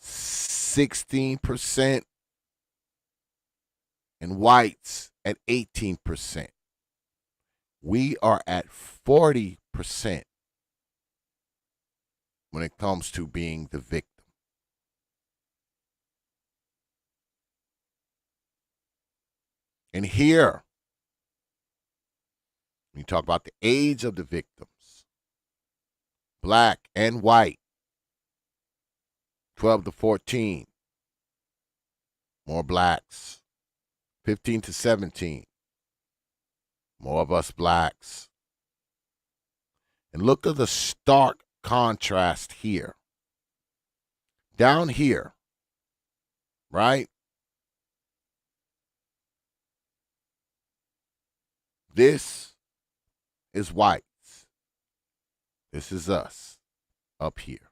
16%, and whites at 18%. We are at 40% when it comes to being the victim. And here, when you talk about the age of the victims, black and white, 12 to 14, more blacks. 15 to 17, more of us blacks. And look at the stark contrast here. Down here, right? This is whites. This is us up here.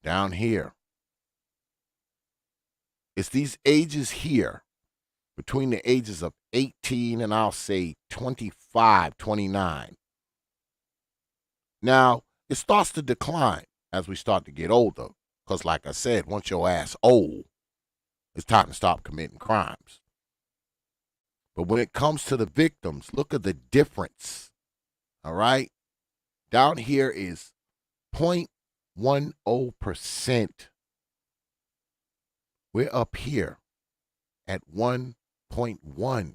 Down here, it's these ages here, between the ages of 18 and I'll say 25, 29. Now, it starts to decline as we start to get older. Because like I said, once your ass old, it's time to stop committing crimes. But when it comes to the victims, look at the difference. All right? Down here is 0.10%. We're up here at 1.1.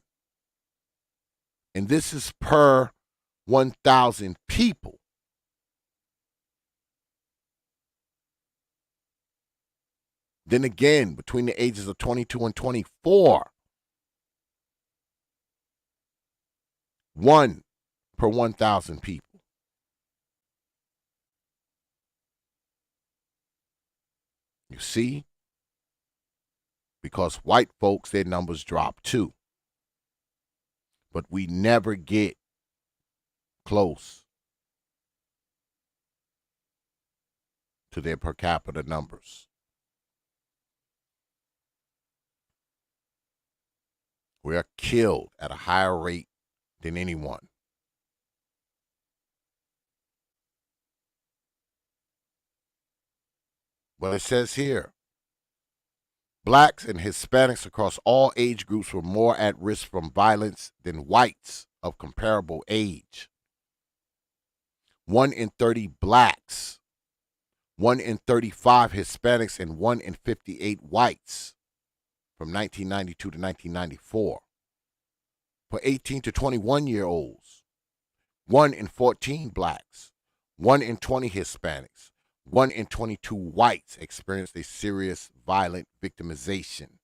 And this is per 1,000 people. Then again, between the ages of 22 and 24, 1 per 1,000 people. You see? Because white folks, their numbers drop too. But we never get close to their per capita numbers. We are killed at a higher rate than anyone. Well, it says here, blacks and Hispanics across all age groups were more at risk from violence than whites of comparable age. 1 in 30 blacks, 1 in 35 Hispanics, and 1 in 58 whites from 1992 to 1994. For 18 to 21-year-olds, 1 in 14 blacks, 1 in 20 Hispanics, 1 in 22 whites experienced a serious violent victimization.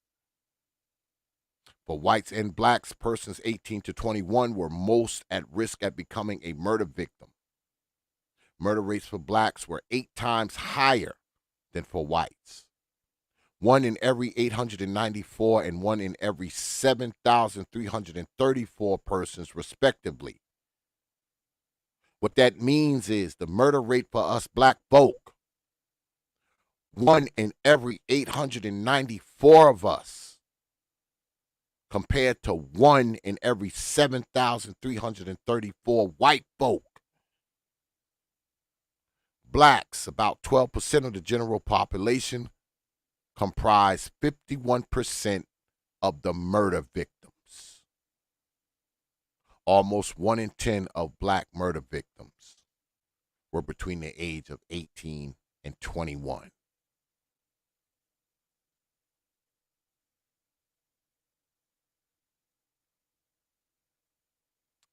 For whites and blacks, persons 18 to 21 were most at risk at becoming a murder victim. Murder rates for blacks were 8 times higher than for whites. 1 in every 894 and 1 in every 7,334 persons, respectively. What that means is the murder rate for us black folk, 1 in every 894 of us, compared to 1 in every 7,334 white folk. Blacks, about 12% of the general population, comprise 51% of the murder victims. Almost 1 in 10 of black murder victims were between the age of 18 and 21.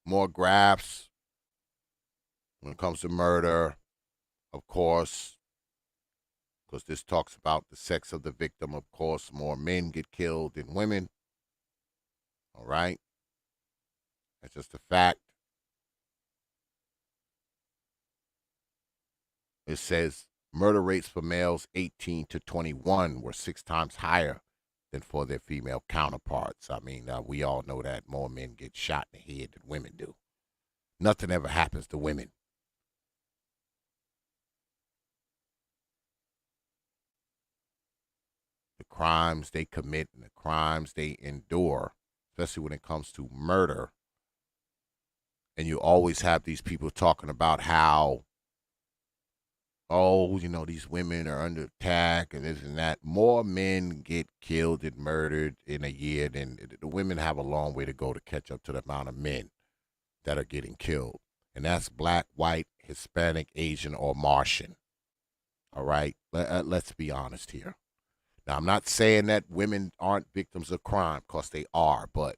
More graphs when it comes to murder of course, because this talks about the sex of the victim, of course, more men get killed than women. All right? That's just a fact. It says murder rates for males 18 to 21 were 6 times higher than for their female counterparts. I mean, we all know that more men get shot in the head than women do. Nothing ever happens to women. The crimes they commit and the crimes they endure, especially when it comes to murder. And you always have these people talking about how, oh, you know, these women are under attack and this and that. More men get killed and murdered in a year than the women have a long way to go to catch up to the amount of men that are getting killed. And that's black, white, Hispanic, Asian, or Martian. All right? Let's be honest here. Now, I'm not saying that women aren't victims of crime, because they are, but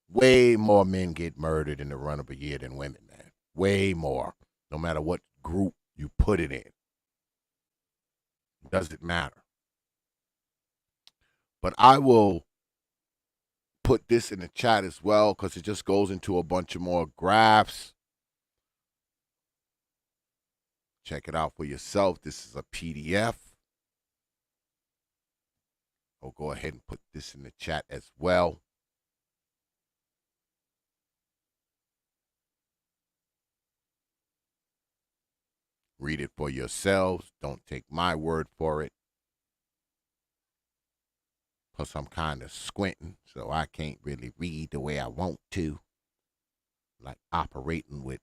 way more men get murdered in the run of a year than women, man. Way more. No matter what group you put it in. Doesn't matter. But I will put this in the chat as well, because it just goes into a bunch of more graphs. Check it out for yourself. This is a PDF. I'll go ahead and put this in the chat as well. Read it for yourselves. Don't take my word for it. Plus, I'm kind of squinting, so I can't really read the way I want to. Like operating with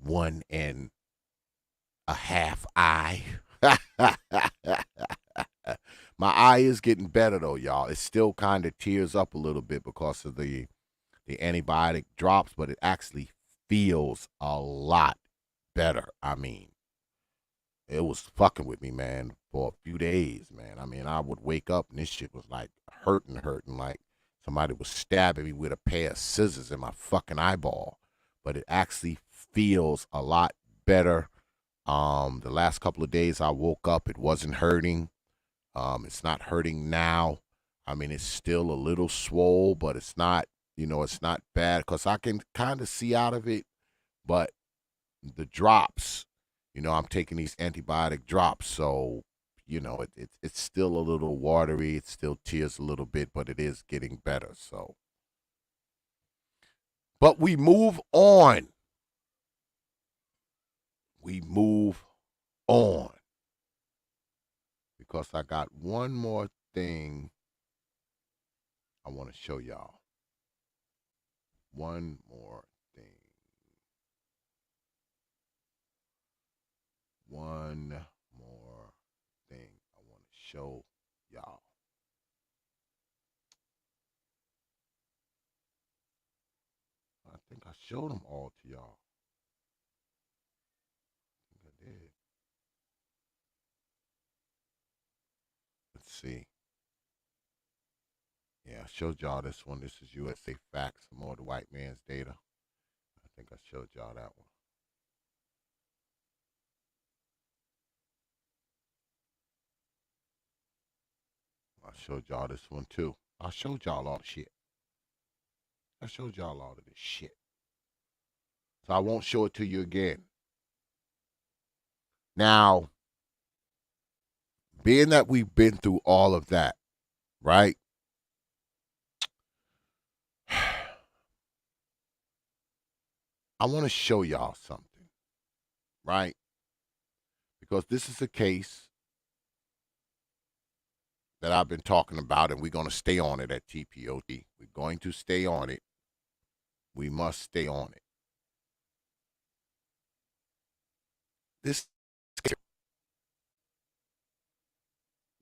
1.5 eye. My eye is getting better, though, y'all. It still kind of tears up a little bit because of the antibiotic drops, but it actually feels a lot better. I mean, it was fucking with me, man, for a few days, man. I mean, I would wake up and this shit was like hurting, like somebody was stabbing me with a pair of scissors in my fucking eyeball. But it actually feels a lot better. The last couple of days I woke up, it wasn't hurting. It's not hurting now. I mean, it's still a little swole, but it's not, it's not bad because I can kind of see out of it. But the drops, I'm taking these antibiotic drops, so, it's still a little watery. It still tears a little bit, but it is getting better, so. But we move on. We move on. Because I got one more thing I want to show y'all. One more thing. One more thing I want to show y'all. I think I showed them all to y'all. I think I did. Let's see. Yeah, I showed y'all this one. This is USA Facts, more of the white man's data. I think I showed y'all that one. I showed y'all this one too. I showed y'all all the shit. I showed y'all all of this shit. So I won't show it to you again. Now, being that we've been through all of that, right? I want to show y'all something, right? Because this is a case that I've been talking about, and we're going to stay on it at T.P.O.T. We're going to stay on it. We must stay on it. This,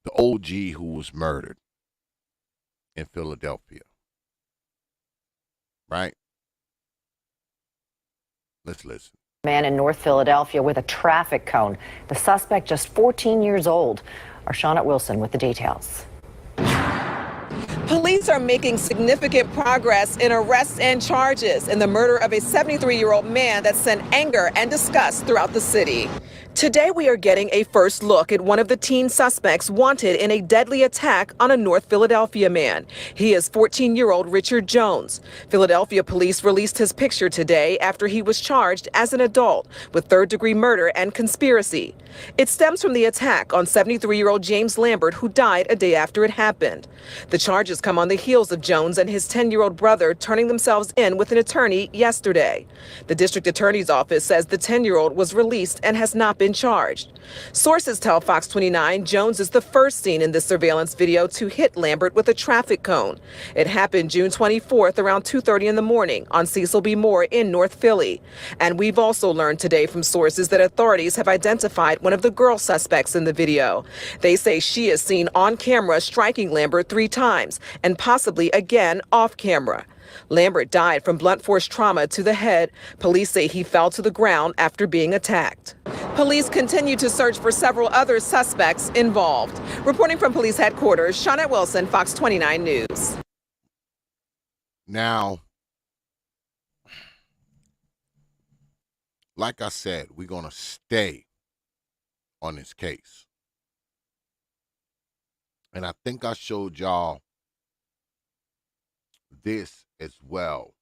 the OG who was murdered in Philadelphia, right? Let's listen. Man in North Philadelphia with a traffic cone. The suspect just 14 years old. Our Shawnette Wilson with the details. Police are making significant progress in arrests and charges in the murder of a 73-year-old man that sent anger and disgust throughout the city. Today, we are getting a first look at one of the teen suspects wanted in a deadly attack on a North Philadelphia man. He is 14-year-old Richard Jones. Philadelphia police released his picture today after he was charged as an adult with third-degree murder and conspiracy. It stems from the attack on 73-year-old James Lambert, who died a day after it happened. The charges come on the heels of Jones and his 10-year-old brother turning themselves in with an attorney yesterday. The district attorney's office says the 10-year-old was released and has not been charged. Sources tell Fox 29 Jones is the first seen in this surveillance video to hit Lambert with a traffic cone. It happened June 24th around 2:30 in the morning on Cecil B. Moore in North Philly. And we've also learned today from sources that authorities have identified one of the girl suspects in the video. They say she is seen on camera striking Lambert 3 times and possibly again off camera. Lambert died from blunt force trauma to the head. Police say he fell to the ground after being attacked. Police continue to search for several other suspects involved. Reporting from police headquarters, Shawnette Wilson, Fox 29 News. Now, like I said, we're going to stay on this case. And I think I showed y'all this as well.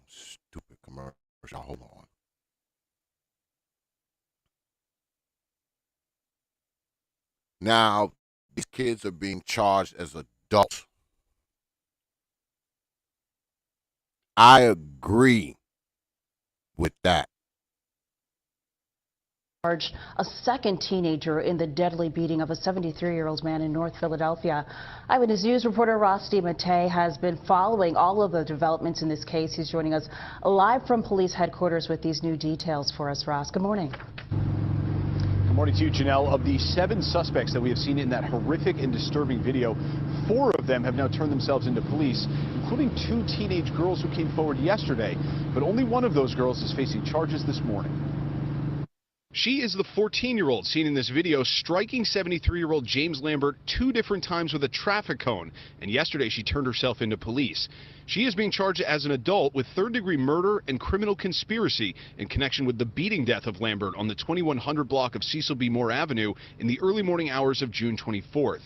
Stupid commercial. Hold on. Now, these kids are being charged as adults. I agree with that. Charged a second teenager in the deadly beating of a 73-year-old man in North Philadelphia. Eyewitness News reporter Ross DiMattei has been following all of the developments in this case. He's joining us live from police headquarters with these new details for us. Ross, good morning. Good morning to you, Janelle. Of the 7 suspects that we have seen in that horrific and disturbing video, 4 of them have now turned themselves into police, including 2 teenage girls who came forward yesterday. But only one of those girls is facing charges this morning. She is the 14-year-old seen in this video striking 73-year-old James Lambert 2 different times with a traffic cone, and yesterday she turned herself into police. She is being charged as an adult with third-degree murder and criminal conspiracy in connection with the beating death of Lambert on the 2100 block of Cecil B. Moore Avenue in the early morning hours of June 24th.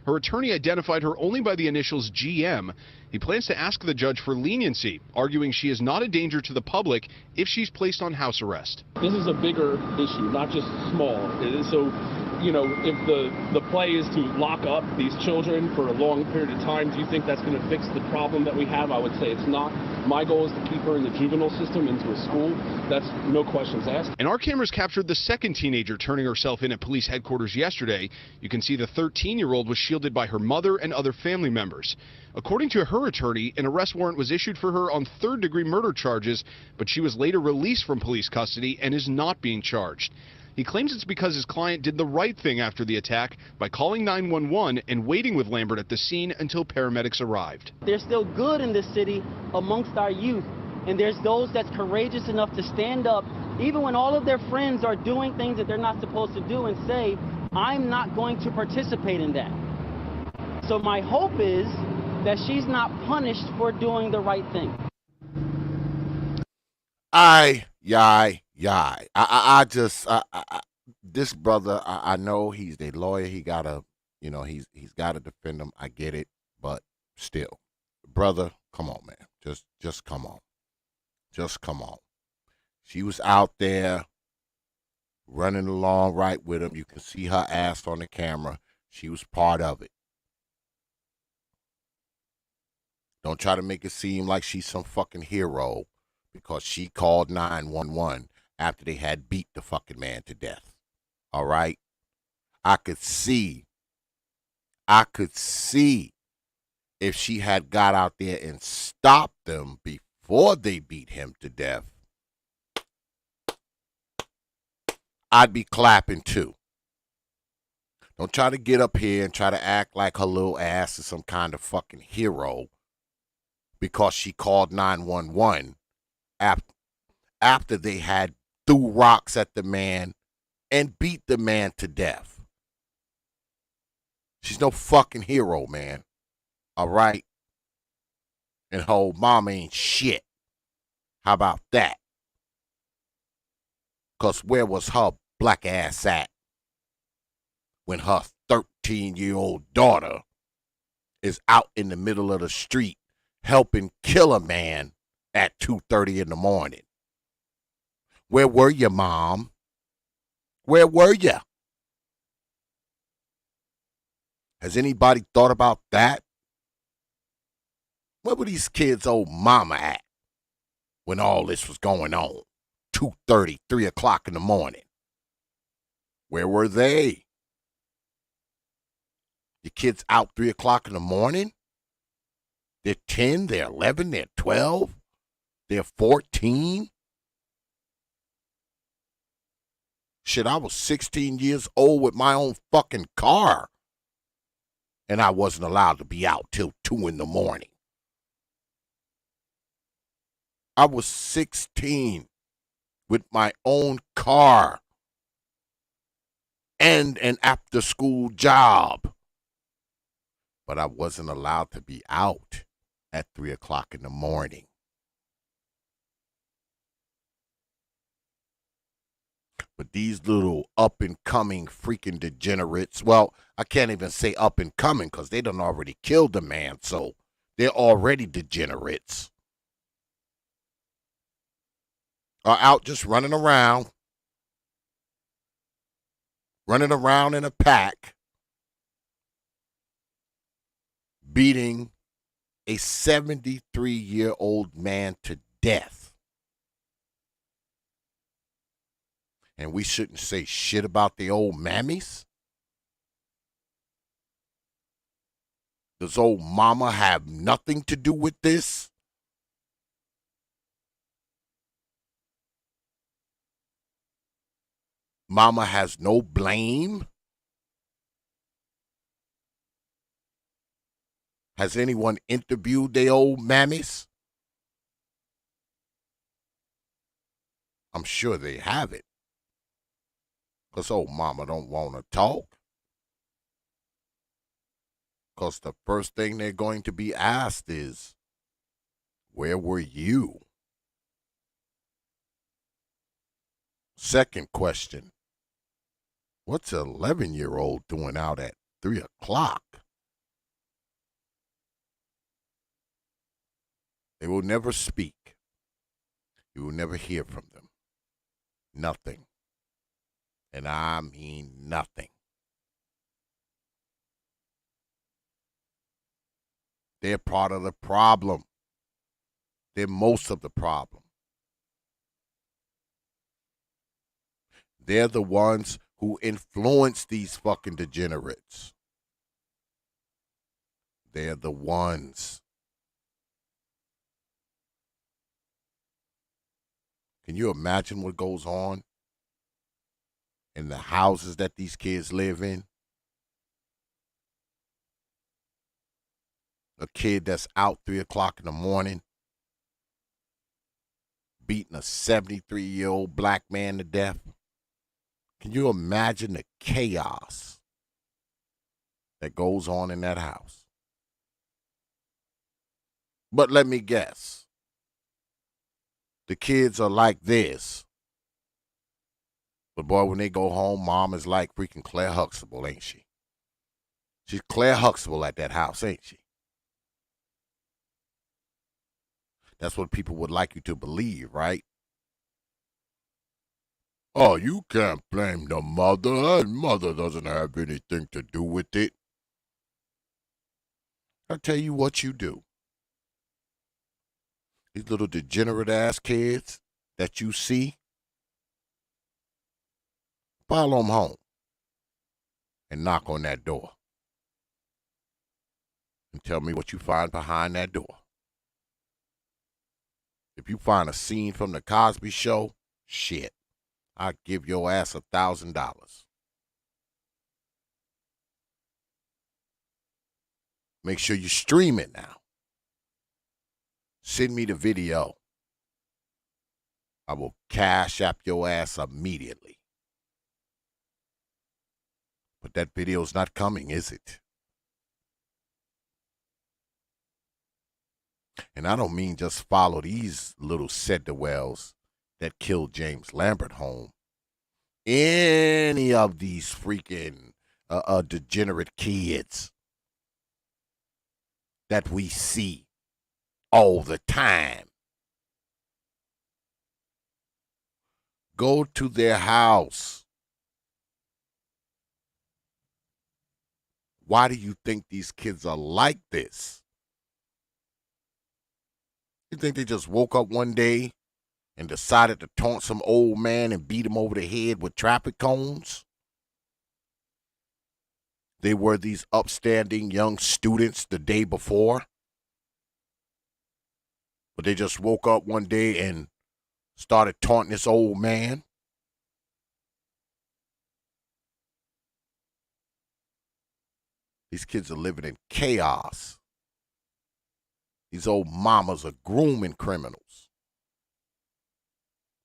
Her attorney identified her only by the initials GM. He plans to ask the judge for leniency, arguing she is not a danger to the public if she's placed on house arrest. This is a bigger issue, not just small. So, you know, if the play is to lock up these children for a long period of time, do you think that's going to fix the problem that we have? I would say it's not. My goal is to keep her in the juvenile system, into a school. That's no questions asked. And our cameras captured the second teenager turning herself in at police headquarters yesterday. You can see the 13-year-old was shielded by her mother and other family members. According to her attorney, an arrest warrant was issued for her on third-degree murder charges, but she was later released from police custody and is not being charged. He claims it's because his client did the right thing after the attack by calling 911 and waiting with Lambert at the scene until paramedics arrived. There's still good in this city amongst our youth, and there's those that's courageous enough to stand up even when all of their friends are doing things that they're not supposed to do and say, I'm not going to participate in that. So my hope is that she's not punished for doing the right thing. This brother, I know he's a lawyer. He gotta, you know, he's gotta defend him. I get it, but still, brother, come on, man. Just come on. Just come on. She was out there running along right with him. You can see her ass on the camera. She was part of it. Don't try to make it seem like she's some fucking hero because she called 911 after they had beat the fucking man to death. All right? I could see if she had got out there and stopped them before they beat him to death, I'd be clapping too. Don't try to get up here and try to act like her little ass is some kind of fucking hero because she called 911 after they had threw rocks at the man and beat the man to death. She's no fucking hero, man. All right? And her old mama ain't shit. How about that? Because where was her black ass at when her 13-year-old daughter is out in the middle of the street helping kill a man at 2:30 in the morning? Where were you, Mom? Where were you? Has anybody thought about that? Where were these kids' old mama at when all this was going on? 2:30, 3 o'clock in the morning. Where were they? Your kids out 3 o'clock in the morning? They're 10, they're 11, they're 12, they're 14. Shit, I was 16 years old with my own fucking car. And I wasn't allowed to be out till 2 in the morning. I was 16 with my own car and an after-school job. But I wasn't allowed to be out at 3 o'clock in the morning. But these little up-and-coming freaking degenerates, well, I can't even say up-and-coming because they done already killed the man, so they're already degenerates. Are out just running around in a pack, beating a 73-year-old man to death. And we shouldn't say shit about the old mammies? Does old mama have nothing to do with this? Mama has no blame? Has anyone interviewed the old mammies? I'm sure they haven't. Because old mama don't want to talk. Because the first thing they're going to be asked is, where were you? Second question, what's an 11-year-old doing out at 3 o'clock? They will never speak. You will never hear from them. Nothing. And I mean nothing. They're part of the problem. They're most of the problem. They're the ones who influence these fucking degenerates. They're the ones. Can you imagine what goes on in the houses that these kids live in? A kid that's out 3 o'clock in the morning beating a 73-year-old black man to death. Can you imagine the chaos that goes on in that house? But let me guess. The kids are like this. But boy, when they go home, mom is like freaking Claire Huxtable, ain't she? She's Claire Huxtable at that house, ain't she? That's what people would like you to believe, right? Oh, you can't blame the mother. Her mother doesn't have anything to do with it. I'll tell you what you do. These little degenerate-ass kids that you see, follow them home and knock on that door. And tell me what you find behind that door. If you find a scene from the Cosby Show, shit, I'll give your ass $1,000. Make sure you stream it now. Send me the video. I will cash app your ass immediately. But that video's not coming, is it? And I don't mean just follow these little set-the-wells that killed James Lambert home. Any of these freaking degenerate kids that we see all the time. Go to their house. Why do you think these kids are like this? You think they just woke up one day and decided to taunt some old man and beat him over the head with traffic cones? They were these upstanding young students the day before. But they just woke up one day and started taunting this old man. These kids are living in chaos. These old mamas are grooming criminals.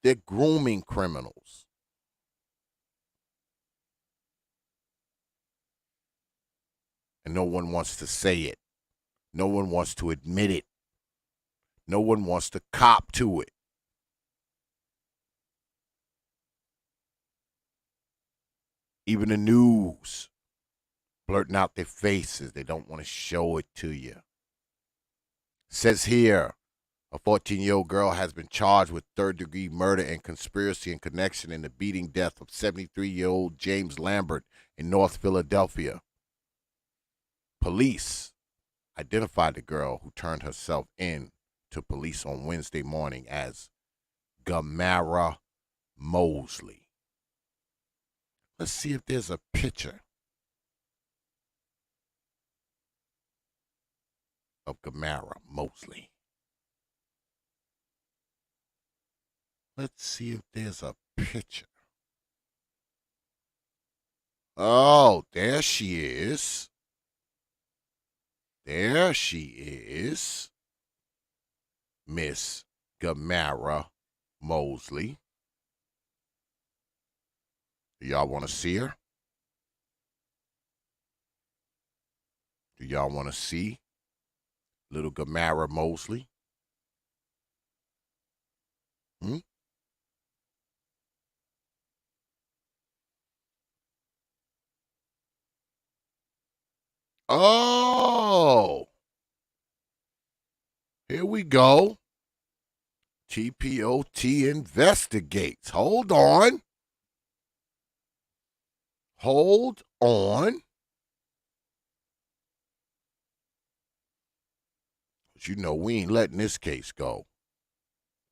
They're grooming criminals. And no one wants to say it. No one wants to admit it. No one wants to cop to it. Even the news blurting out their faces. They don't want to show it to you. Says here, a 14-year-old girl has been charged with third-degree murder and conspiracy in connection in the beating death of 73-year-old James Lambert in North Philadelphia. Police identified the girl who turned herself in to police on Wednesday morning as Gamara Mosley. Let's see if there's a picture of Gamara Mosley. Let's see if there's a picture. Oh, there she is. There she is. Miss Gamara Mosley. Do y'all want to see her? Do y'all want to see little Gamara Mosley? Oh, here we go. T.P.O.T. InveXtigates. Hold on. Hold on. But you know, we ain't letting this case go.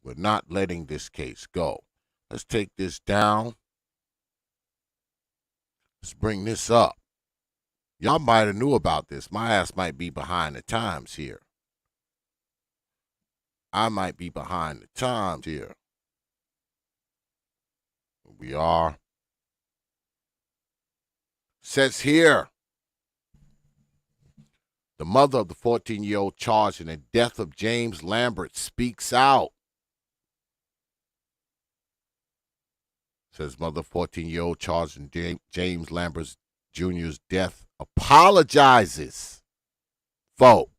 We're not letting this case go. Let's take this down. Let's bring this up. Y'all might have knew about this. My ass might be behind the times here. I might be behind the times here. We are. Says here, the mother of the 14-year-old charged in the death of James Lambert speaks out. Says mother 14-year-old charged in James Lambert Jr.'s death apologizes. Folk.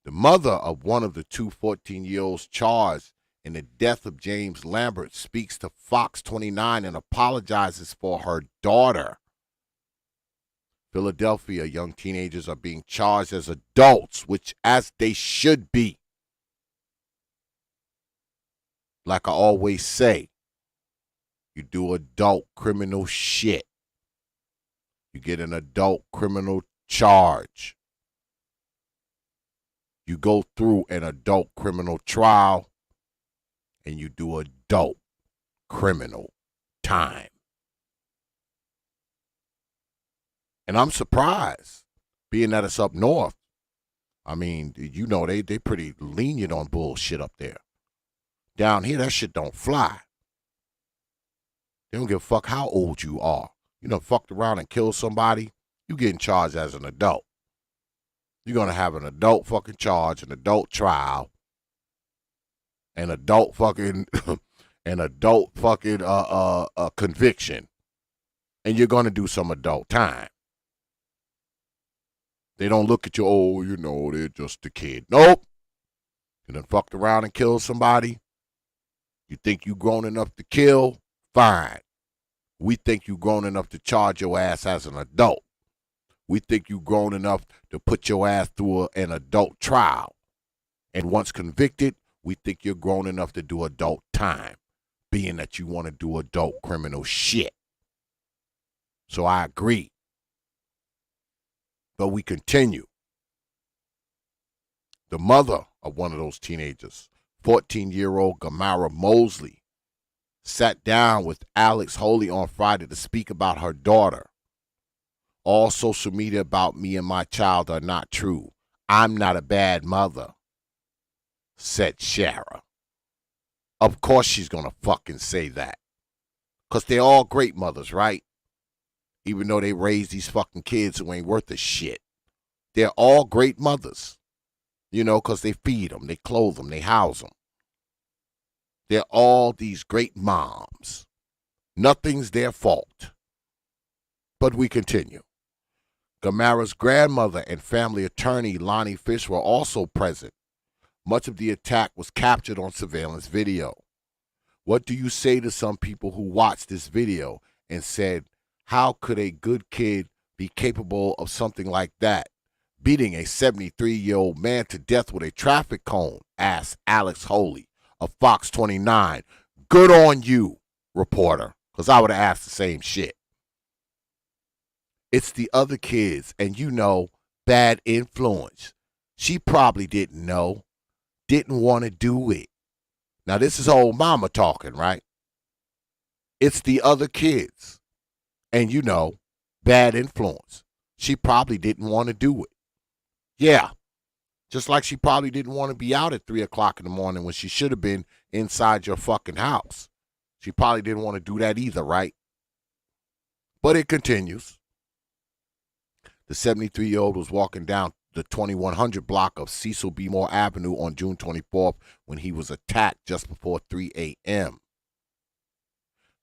The mother of one of the two 14-year-olds charged in the death of James Lambert speaks to Fox 29 and apologizes for her daughter. Philadelphia young teenagers are being charged as adults, which as they should be. Like I always say, you do adult criminal shit. You get an adult criminal charge. You go through an adult criminal trial and you do adult criminal time. And I'm surprised, being that it's up north. I mean, you know, they pretty lenient on bullshit up there. Down here, that shit don't fly. They don't give a fuck how old you are. You know, fucked around and killed somebody, you getting charged as an adult. You're going to have an adult fucking charge, an adult trial, an adult fucking, an adult fucking conviction. And you're going to do some adult time. They don't look at you, oh, you know, they're just a kid. Nope. You done fucked around and killed somebody. You think you grown enough to kill? Fine. We think you grown enough to charge your ass as an adult. We think you grown enough to put your ass through an adult trial. And once convicted, we think you're grown enough to do adult time, being that you want to do adult criminal shit. So I agree. But we continue. The mother of one of those teenagers, 14-year-old Gamara Mosley, sat down with Alex Holy on Friday to speak about her daughter. All social media about me and my child are not true. I'm not a bad mother, said Shara. Of course she's going to fucking say that. Because they're all great mothers, right? Even though they raise these fucking kids who ain't worth a shit. They're all great mothers. You know, because they feed them, they clothe them, they house them. They're all these great moms. Nothing's their fault. But we continue. Gamara's grandmother and family attorney Lonnie Fish were also present. Much of the attack was captured on surveillance video. What do you say to some people who watched this video and said, how could a good kid be capable of something like that? Beating a 73-year-old man to death with a traffic cone, asked Alex Holy of Fox 29. Good on you, reporter, because I would have asked the same shit. It's the other kids, and you know, bad influence. She probably didn't know, didn't want to do it. Now, this is old mama talking, right? It's the other kids, and you know, bad influence. She probably didn't want to do it. Yeah, just like she probably didn't want to be out at 3 o'clock in the morning when she should have been inside your fucking house. She probably didn't want to do that either, right? But it continues. The 73-year-old was walking down the 2100 block of Cecil B. Moore Avenue on June 24th when he was attacked just before 3 a.m.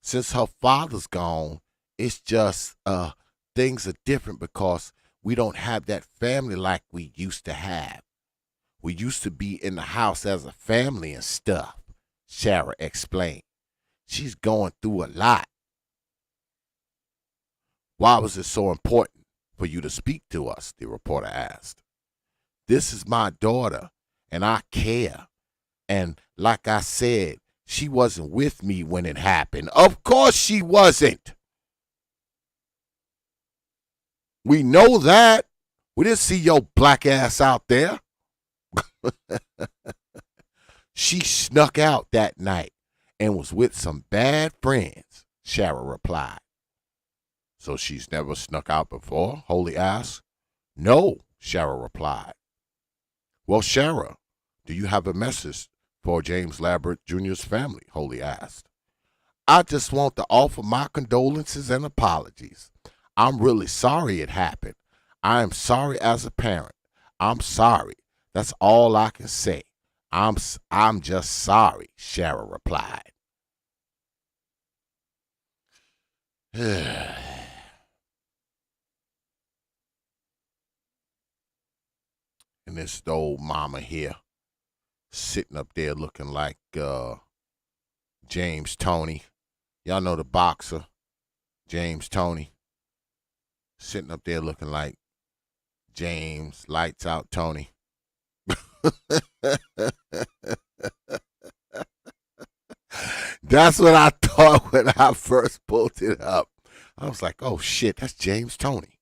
Since her father's gone, it's just things are different because we don't have that family like we used to have. We used to be in the house as a family and stuff, Shara explained. She's going through a lot. Why was it so important for you to speak to us? The reporter asked. This is my daughter, and I care. And like I said, she wasn't with me when it happened. Of course she wasn't. We know that. We didn't see your black ass out there. She snuck out that night and was with some bad friends, Shara replied. So she's never snuck out before? Holy asked. No, Shara replied. Well, Shara, do you have a message for James Lambert Jr.'s family? Holy asked. I just want to offer my condolences and apologies. I'm really sorry it happened. I am sorry as a parent. I'm sorry. That's all I can say. I'm just sorry, Shara replied. And this old mama here, sitting up there looking like James Toney. Y'all know the boxer, James Toney. Sitting up there looking like James Lights Out Tony. That's what I thought when I first pulled it up. I was like, oh shit, that's James Toney.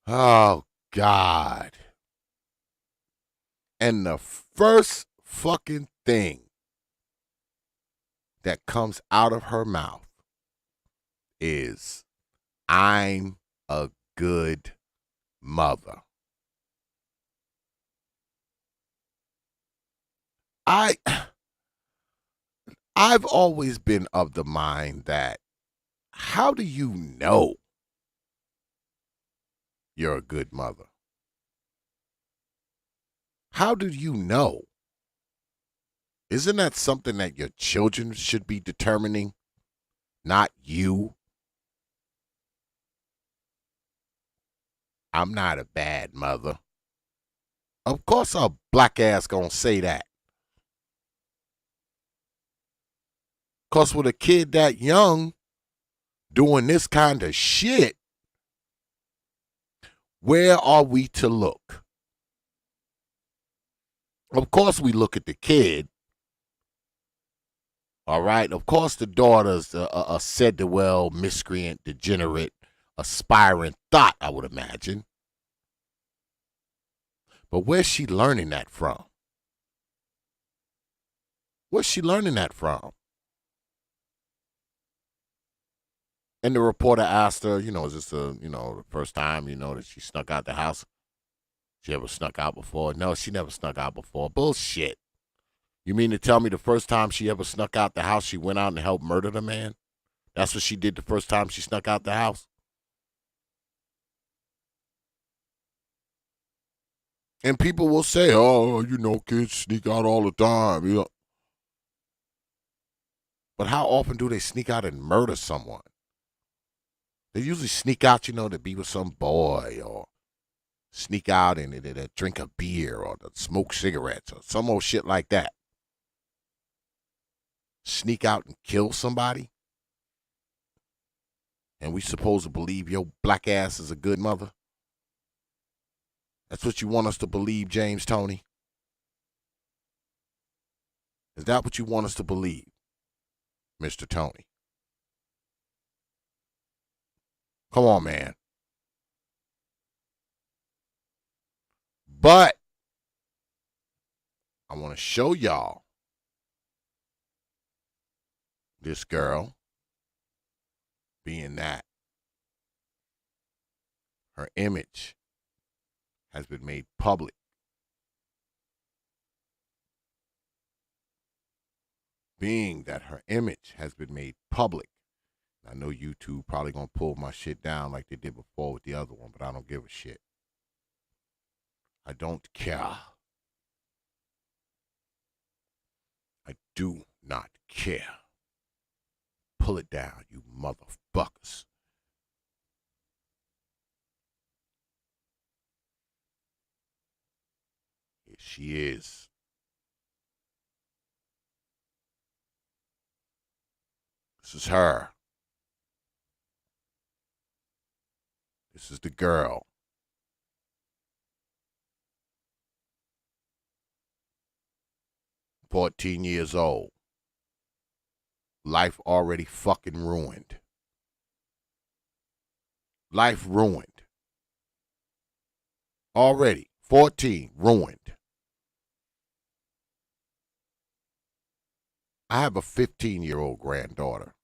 Oh God. And the first fucking thing that comes out of her mouth is, I'm a good mother. I've always been of the mind that how do you know you're a good mother? How do you know? Isn't that something that your children should be determining, not you? I'm not a bad mother. Of course a black ass gonna say that. Cause with a kid that young doing this kind of shit, where are we to look? Of course we look at the kid. All right. Of course the daughter's a said to well miscreant, degenerate, aspiring thought, I would imagine. But where's she learning that from? Where's she learning that from? And the reporter asked her, is this the first time, that she snuck out the house? She ever snuck out before? No, she never snuck out before. Bullshit. You mean to tell me the first time she ever snuck out the house, she went out and helped murder the man? That's what she did the first time she snuck out the house? And people will say, oh, kids sneak out all the time. But how often do they sneak out and murder someone? They usually sneak out, to be with some boy or sneak out and they drink a beer or to smoke cigarettes or some old shit like that. Sneak out and kill somebody? And we supposed to believe your black ass is a good mother? That's what you want us to believe, James Tony? Is that what you want us to believe, Mr. Tony? Come on, man. But I want to show y'all this girl being that her image has been made public. Being that her image has been made public. I know YouTube probably going to pull my shit down like they did before with the other one, but I don't give a shit. I don't care. I do not care. Pull it down, you motherfuckers. Here she is. This is her. This is the girl. "14 years old. Life already fucking ruined. Life ruined. Already. 14, ruined. I have a 15-year-old granddaughter.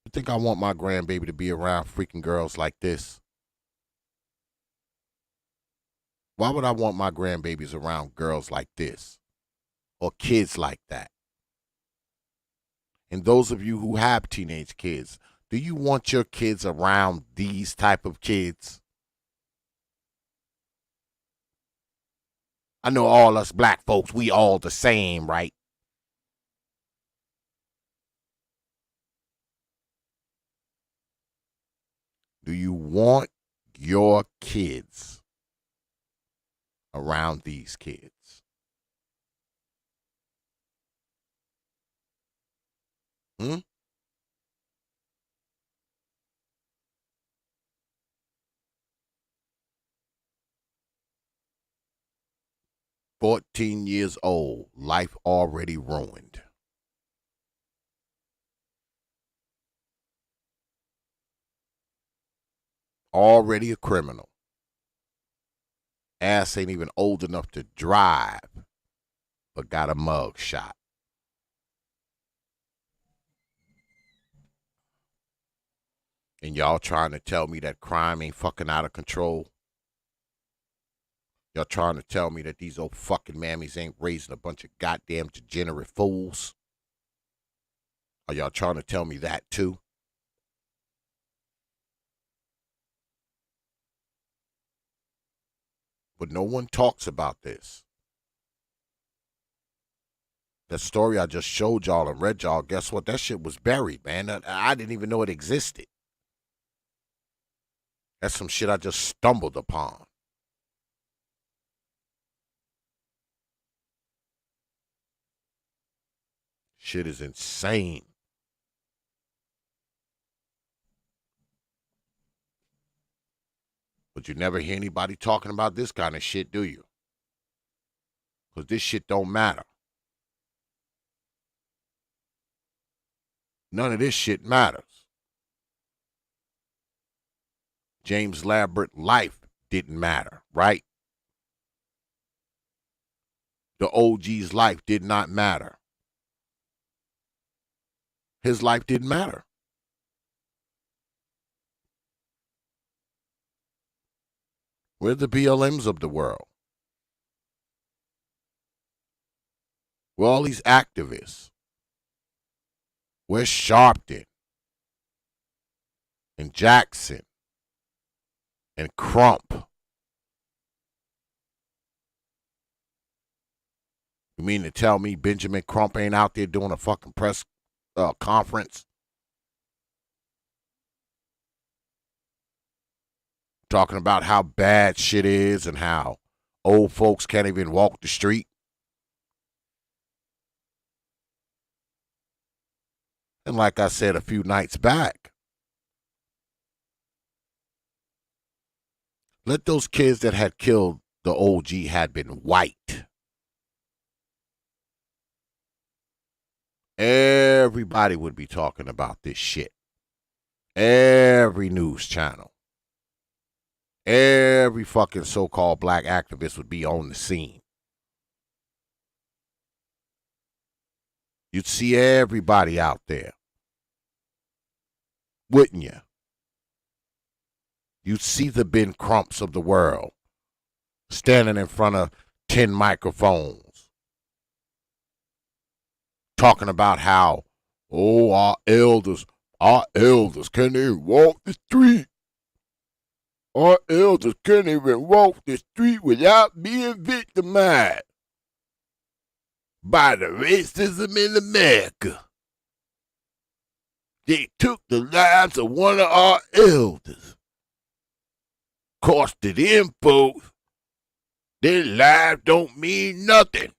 You think I want my grandbaby to be around freaking girls like this? Why would I want my grandbabies around girls like this? Or kids like that? And those of you who have teenage kids, do you want your kids around these type of kids? I know all us black folks, we all the same, right? Do you want your kids around these kids? Hmm? "14 years old, life already ruined." Already a criminal. Ass ain't even old enough to drive, but got a mug shot. And y'all trying to tell me that crime ain't fucking out of control? Y'all trying to tell me that these old fucking mammies ain't raising a bunch of goddamn degenerate fools? Are y'all trying to tell me that too? But no one talks about this. That story I just showed y'all and read y'all, guess what? That shit was buried, man. I didn't even know it existed. That's some shit I just stumbled upon. Shit is insane. But you never hear anybody talking about this kind of shit, do you? Because this shit don't matter. None of this shit matters. James Lambert's life didn't matter, right? The OG's life did not matter. His life didn't matter. We're the BLMs of the world. We're all these activists. We're Sharpton and Jackson and Crump. You mean to tell me Benjamin Crump ain't out there doing a fucking press conference? Talking about how bad shit is and how old folks can't even walk the street? And like I said a few nights back, let those kids that had killed the OG had been white. Everybody would be talking about this shit. Every news channel. Every fucking so-called black activist would be on the scene. You'd see everybody out there. Wouldn't you? You'd see the Ben Crumps of the world standing in front of 10 microphones talking about how, oh, our elders, can't even walk the street. Our elders can't even walk the street without being victimized by the racism in America. They took the lives of one of our elders. Cost to them folks, their lives don't mean nothing.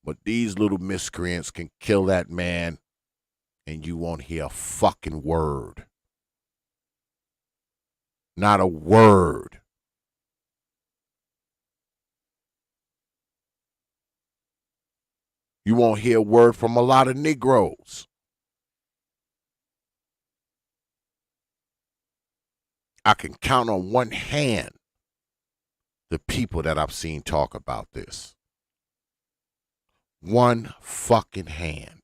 But these little miscreants can kill that man and you won't hear a fucking word. Not a word. You won't hear a word from a lot of Negroes. I can count on one hand the people that I've seen talk about this. One fucking hand.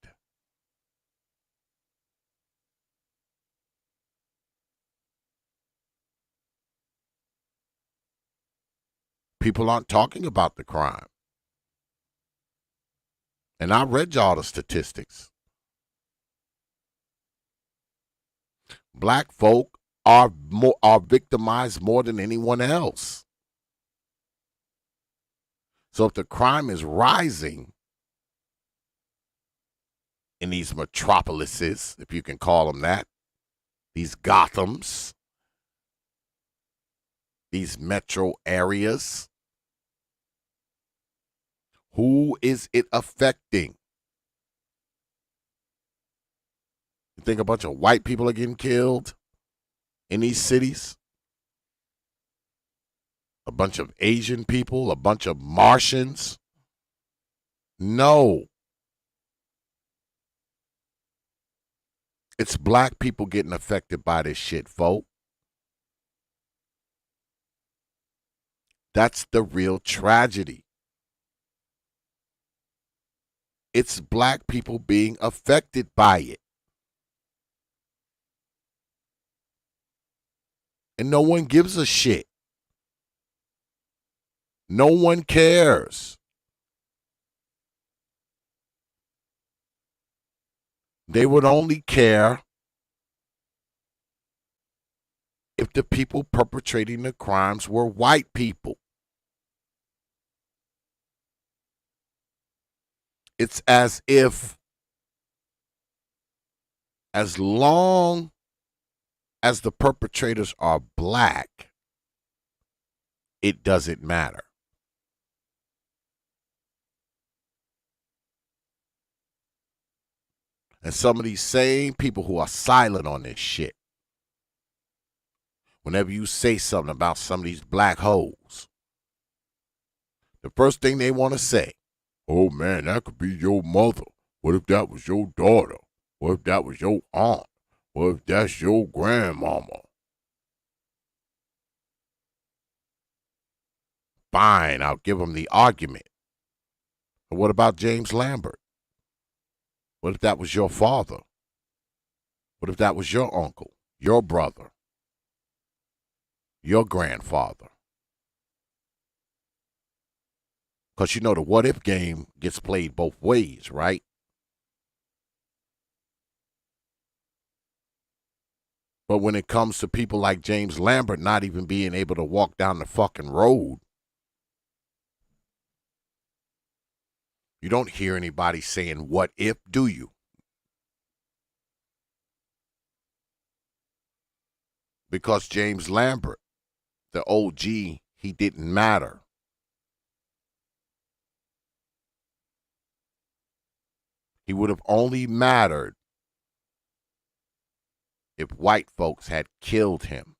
People aren't talking about the crime. And I read y'all the statistics. Black folk are victimized more than anyone else. So if the crime is rising in these metropolises, if you can call them that, these Gothams, these metro areas, who is it affecting? You think a bunch of white people are getting killed in these cities? A bunch of Asian people? A bunch of Martians? No. It's black people getting affected by this shit, folk. That's the real tragedy. It's black people being affected by it. And no one gives a shit. No one cares. They would only care if the people perpetrating the crimes were white people. It's as if, as long as the perpetrators are black, it doesn't matter. And some of these same people who are silent on this shit, whenever you say something about some of these black hoes, the first thing they want to say, oh man, that could be your mother. What if that was your daughter? What if that was your aunt? What if that's your grandmama? Fine, I'll give them the argument. But what about James Lambert? What if that was your father? What if that was your uncle, your brother, your grandfather? Because you know the what if game gets played both ways, right? But when it comes to people like James Lambert not even being able to walk down the fucking road, you don't hear anybody saying, what if, do you? Because James Lambert, the OG, he didn't matter. He would have only mattered if white folks had killed him.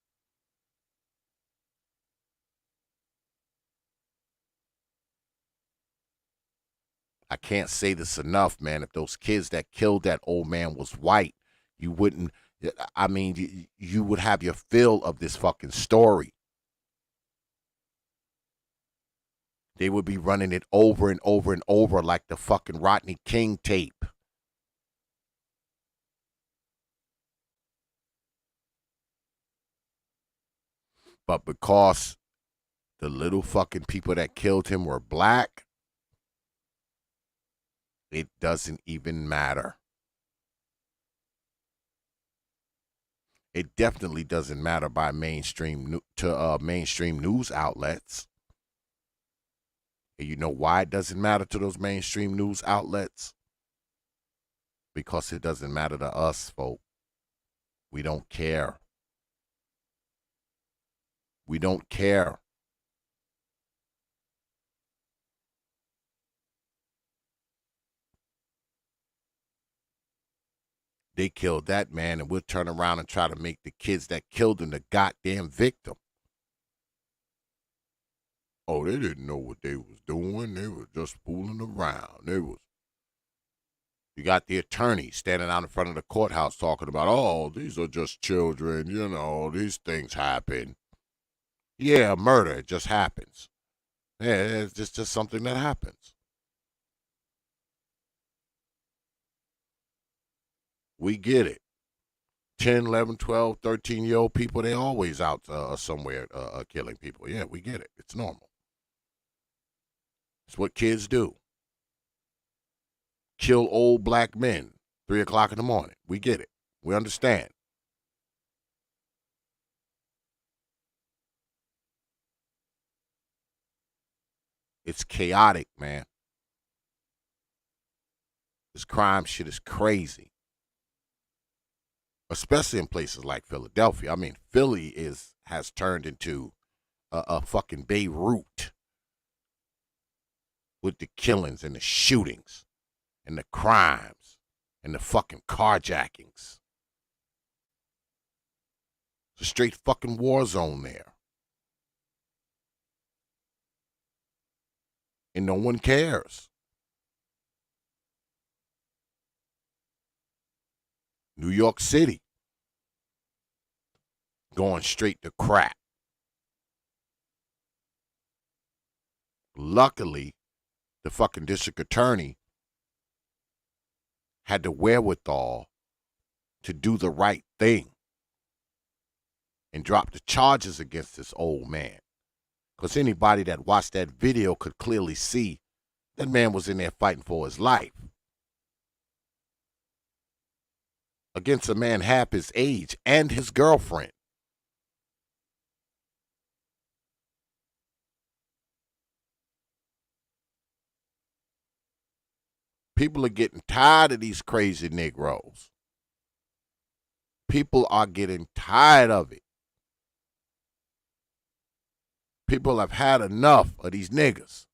I can't say this enough, man. If those kids that killed that old man was white, you wouldn't, I mean, you would have your fill of this fucking story. They would be running it over and over and over like the fucking Rodney King tape. But because the little fucking people that killed him were black, it doesn't even matter. It definitely doesn't matter by mainstream news outlets. And you know why it doesn't matter to those mainstream news outlets? Because it doesn't matter to us, folk. We don't care. We don't care. They killed that man, and we'll turn around and try to make the kids that killed him the goddamn victim. Oh, they didn't know what they was doing. They were just fooling around. You got the attorney standing out in front of the courthouse talking about, oh, these are just children, you know, these things happen. Yeah, murder, it just happens. Yeah, it's just something that happens. We get it. 10, 11, 12, 13-year-old people, they always out somewhere killing people. Yeah, we get it. It's normal. It's what kids do. Kill old black men, 3 o'clock in the morning. We get it. We understand. It's chaotic, man. This crime shit is crazy. Especially in places like Philadelphia. I mean, Philly has turned into a fucking Beirut with the killings and the shootings and the crimes and the fucking carjackings. It's a straight fucking war zone there. And no one cares. New York City, going straight to crap. Luckily, the fucking district attorney had the wherewithal to do the right thing and drop the charges against this old man. Because anybody that watched that video could clearly see that man was in there fighting for his life. against a man half his age and his girlfriend. People are getting tired of these crazy Negroes. People are getting tired of it. People have had enough of these niggas.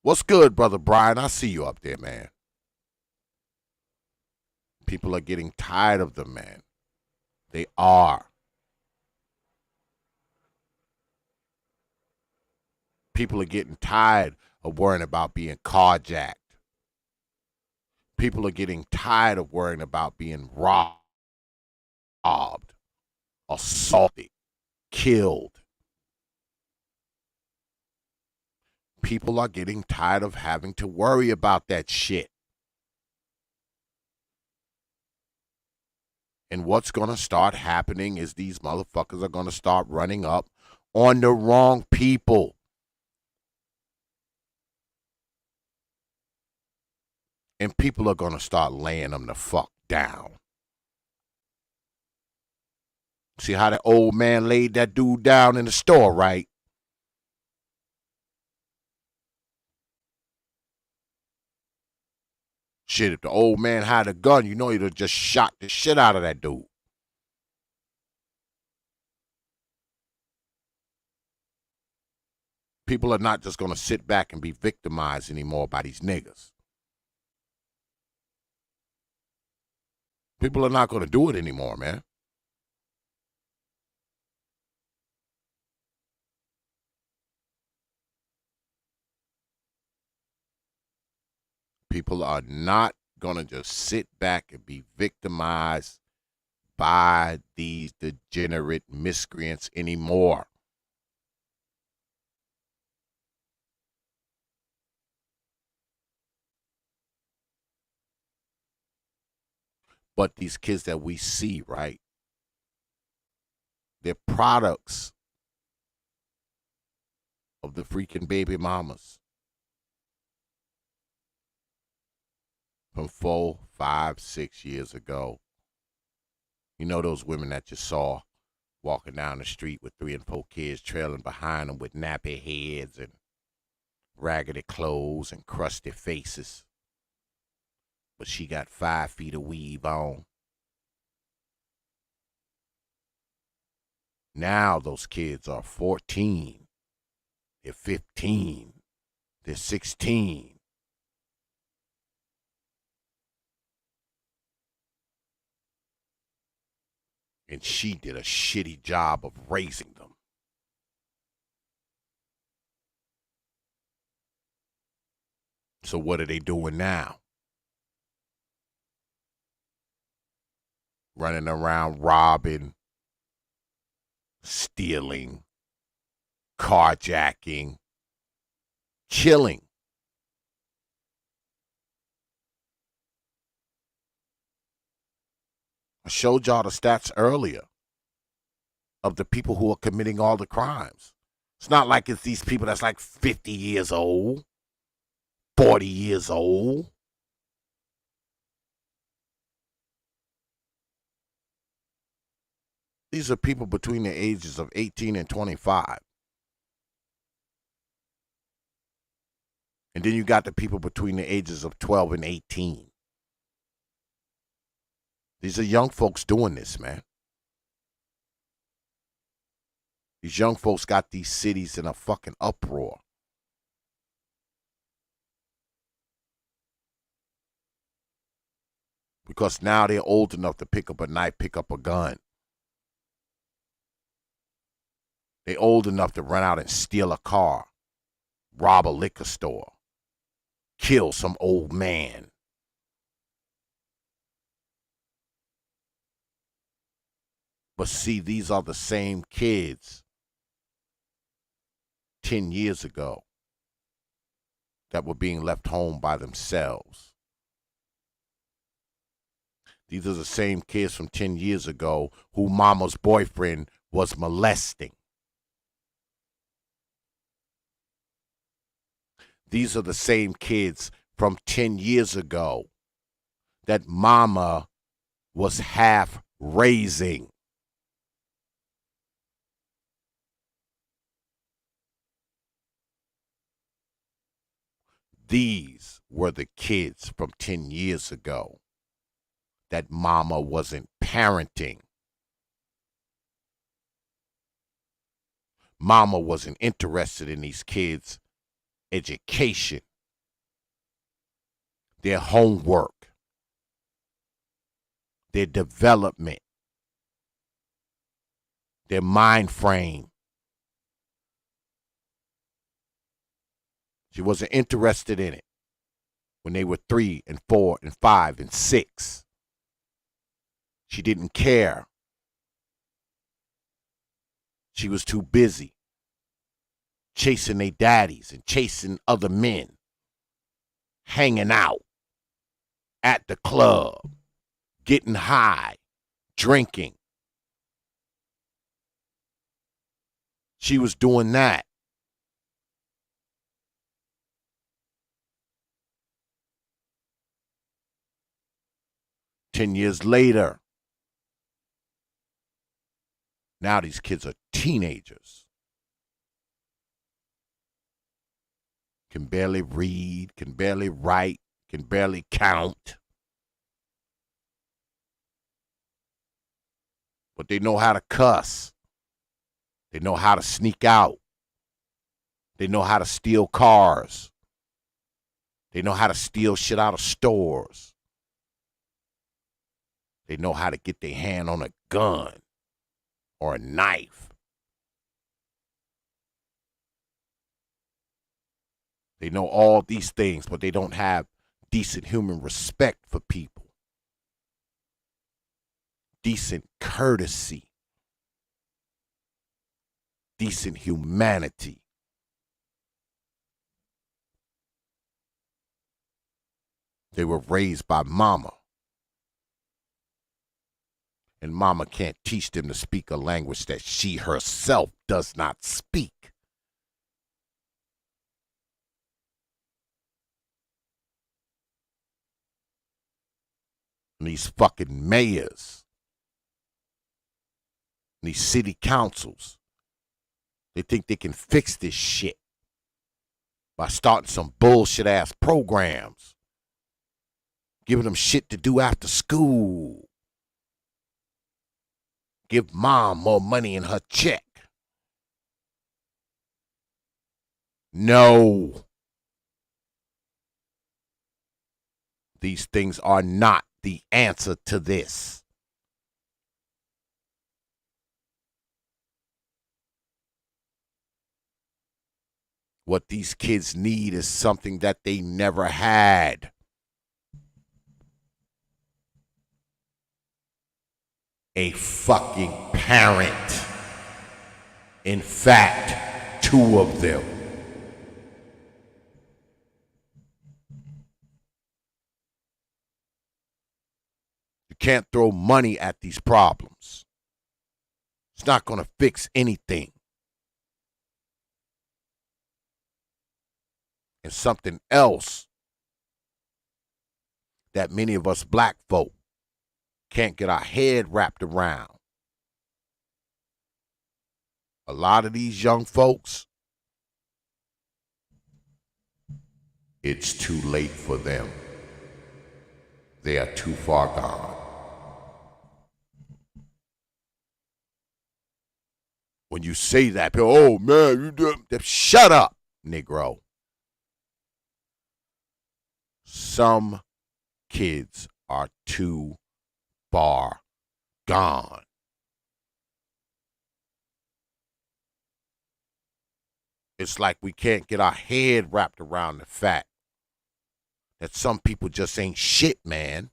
What's good, Brother Brian? I see you up there, man. People are getting tired of them, man. They are. People are getting tired of worrying about being carjacked. People are getting tired of worrying about being robbed, assaulted, killed. People are getting tired of having to worry about that shit. And what's going to start happening is these motherfuckers are going to start running up on the wrong people. And people are going to start laying them the fuck down. See how the old man laid that dude down in the store, right? Shit, if the old man had a gun, you know he'd have just shot the shit out of that dude. People are not just going to sit back and be victimized anymore by these niggas. People are not going to do it anymore, man. People are not going to just sit back and be victimized by these degenerate miscreants anymore. But these kids that we see, right, they're products of the freaking baby mamas from 4, 5, 6 years ago. You know those women that you saw walking down the street with 3 and 4 kids trailing behind them with nappy heads and raggedy clothes and crusty faces. But she got 5 feet of weave on. Now those kids are 14. They're 15. They're 16. And she did a shitty job of raising them. So what are they doing now? Running around robbing, stealing, carjacking, killing. I showed y'all the stats earlier of the people who are committing all the crimes. It's not like it's these people that's like 50 years old, 40 years old. These are people between the ages of 18 and 25. And then you got the people between the ages of 12 and 18. These are young folks doing this, man. These young folks got these cities in a fucking uproar. Because now they're old enough to pick up a knife, pick up a gun. They're old enough to run out and steal a car, rob a liquor store, kill some old man. But see, these are the same kids 10 years ago that were being left home by themselves. These are the same kids from 10 years ago who mama's boyfriend was molesting. These are the same kids from 10 years ago that mama was half raising. These were the kids from 10 years ago that mama wasn't parenting. Mama wasn't interested in these kids' education, their homework, their development, their mind frame. She wasn't interested in it when they were 3 and 4 and 5 and 6. She didn't care. She was too busy chasing their daddies and chasing other men, hanging out at the club, getting high, drinking. She was doing that. Ten years later, now these kids are teenagers. Can barely read, can barely write, can barely count. But they know how to cuss. They know how to sneak out. They know how to steal cars. They know how to steal shit out of stores. They know how to get their hand on a gun or a knife. They know all these things, but they don't have decent human respect for people. Decent courtesy. Decent humanity. They were raised by mama. And mama can't teach them to speak a language that she herself does not speak. And these fucking mayors, and these city councils, they think they can fix this shit by starting some bullshit ass programs, giving them shit to do after school. Give mom more money in her check. No. These things are not the answer to this. What these kids need is something that they never had. A fucking parent. In fact, 2 of them. You can't throw money at these problems. It's not going to fix anything. And something else that many of us black folk can't get our head wrapped around. A lot of these young folks, it's too late for them. They are too far gone. When you say that, people, oh man, you do, shut up, Negro. Some kids are too far gone. It's like we can't get our head wrapped around the fact that some people just ain't shit, man.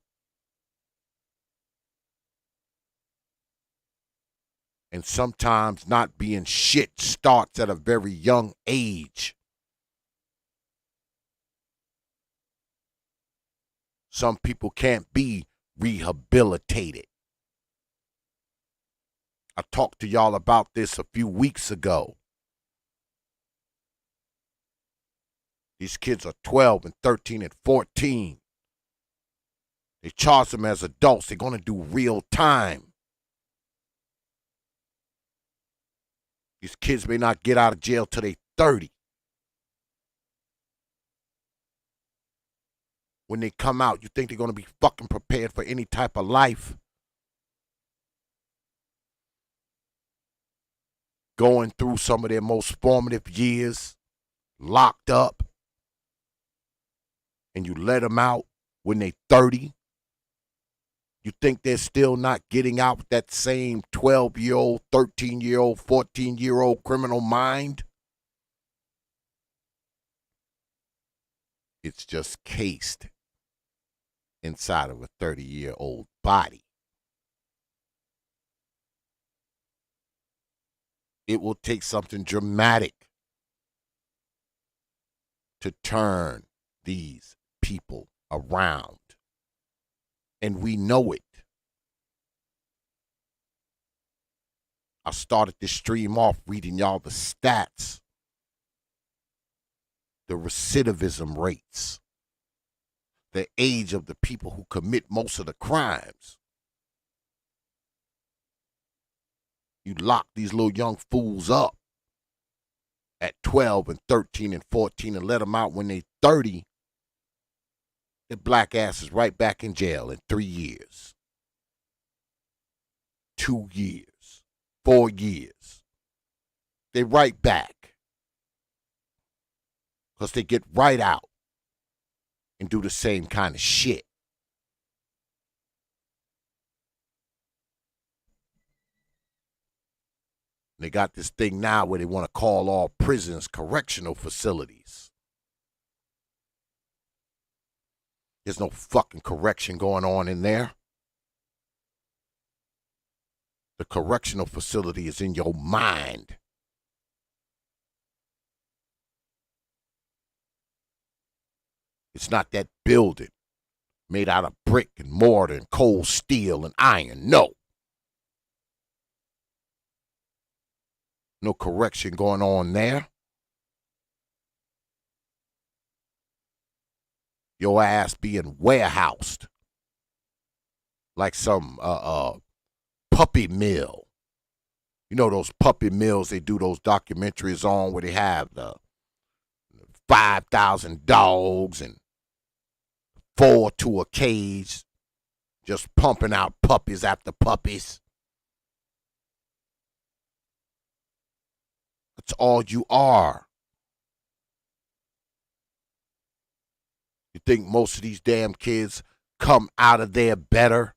And sometimes not being shit starts at a very young age. Some people can't be rehabilitated. I talked to y'all about this a few weeks ago. These kids are 12 and 13 and 14. They charge them as adults. They're going to do real time. These kids may not get out of jail till they 30. When they come out, you think they're going to be fucking prepared for any type of life? Going through some of their most formative years, locked up, and you let them out when they're 30? You think they're still not getting out with that same 12-year-old, 13-year-old, 14-year-old criminal mind? It's just cased inside of a 30-year-old body. It will take something dramatic to turn these people around. And we know it. I started this stream off reading y'all the stats, the recidivism rates, the age of the people who commit most of the crimes. You lock these little young fools up at 12 and 13 and 14 and let them out when they're 30. The black ass is right back in jail in 3 years, 2 years, 4 years. They right back because they get right out and do the same kind of shit. They got this thing now where they want to call all prisons correctional facilities. There's no fucking correction going on in there. The correctional facility is in your mind. It's not that building made out of brick and mortar and cold steel and iron. No. No correction going on there. Your ass being warehoused like some puppy mill. You know those puppy mills they do those documentaries on where they have the 5,000 dogs and 4 to a cage just pumping out puppies after puppies. That's all you are. You think most of these damn kids come out of there better?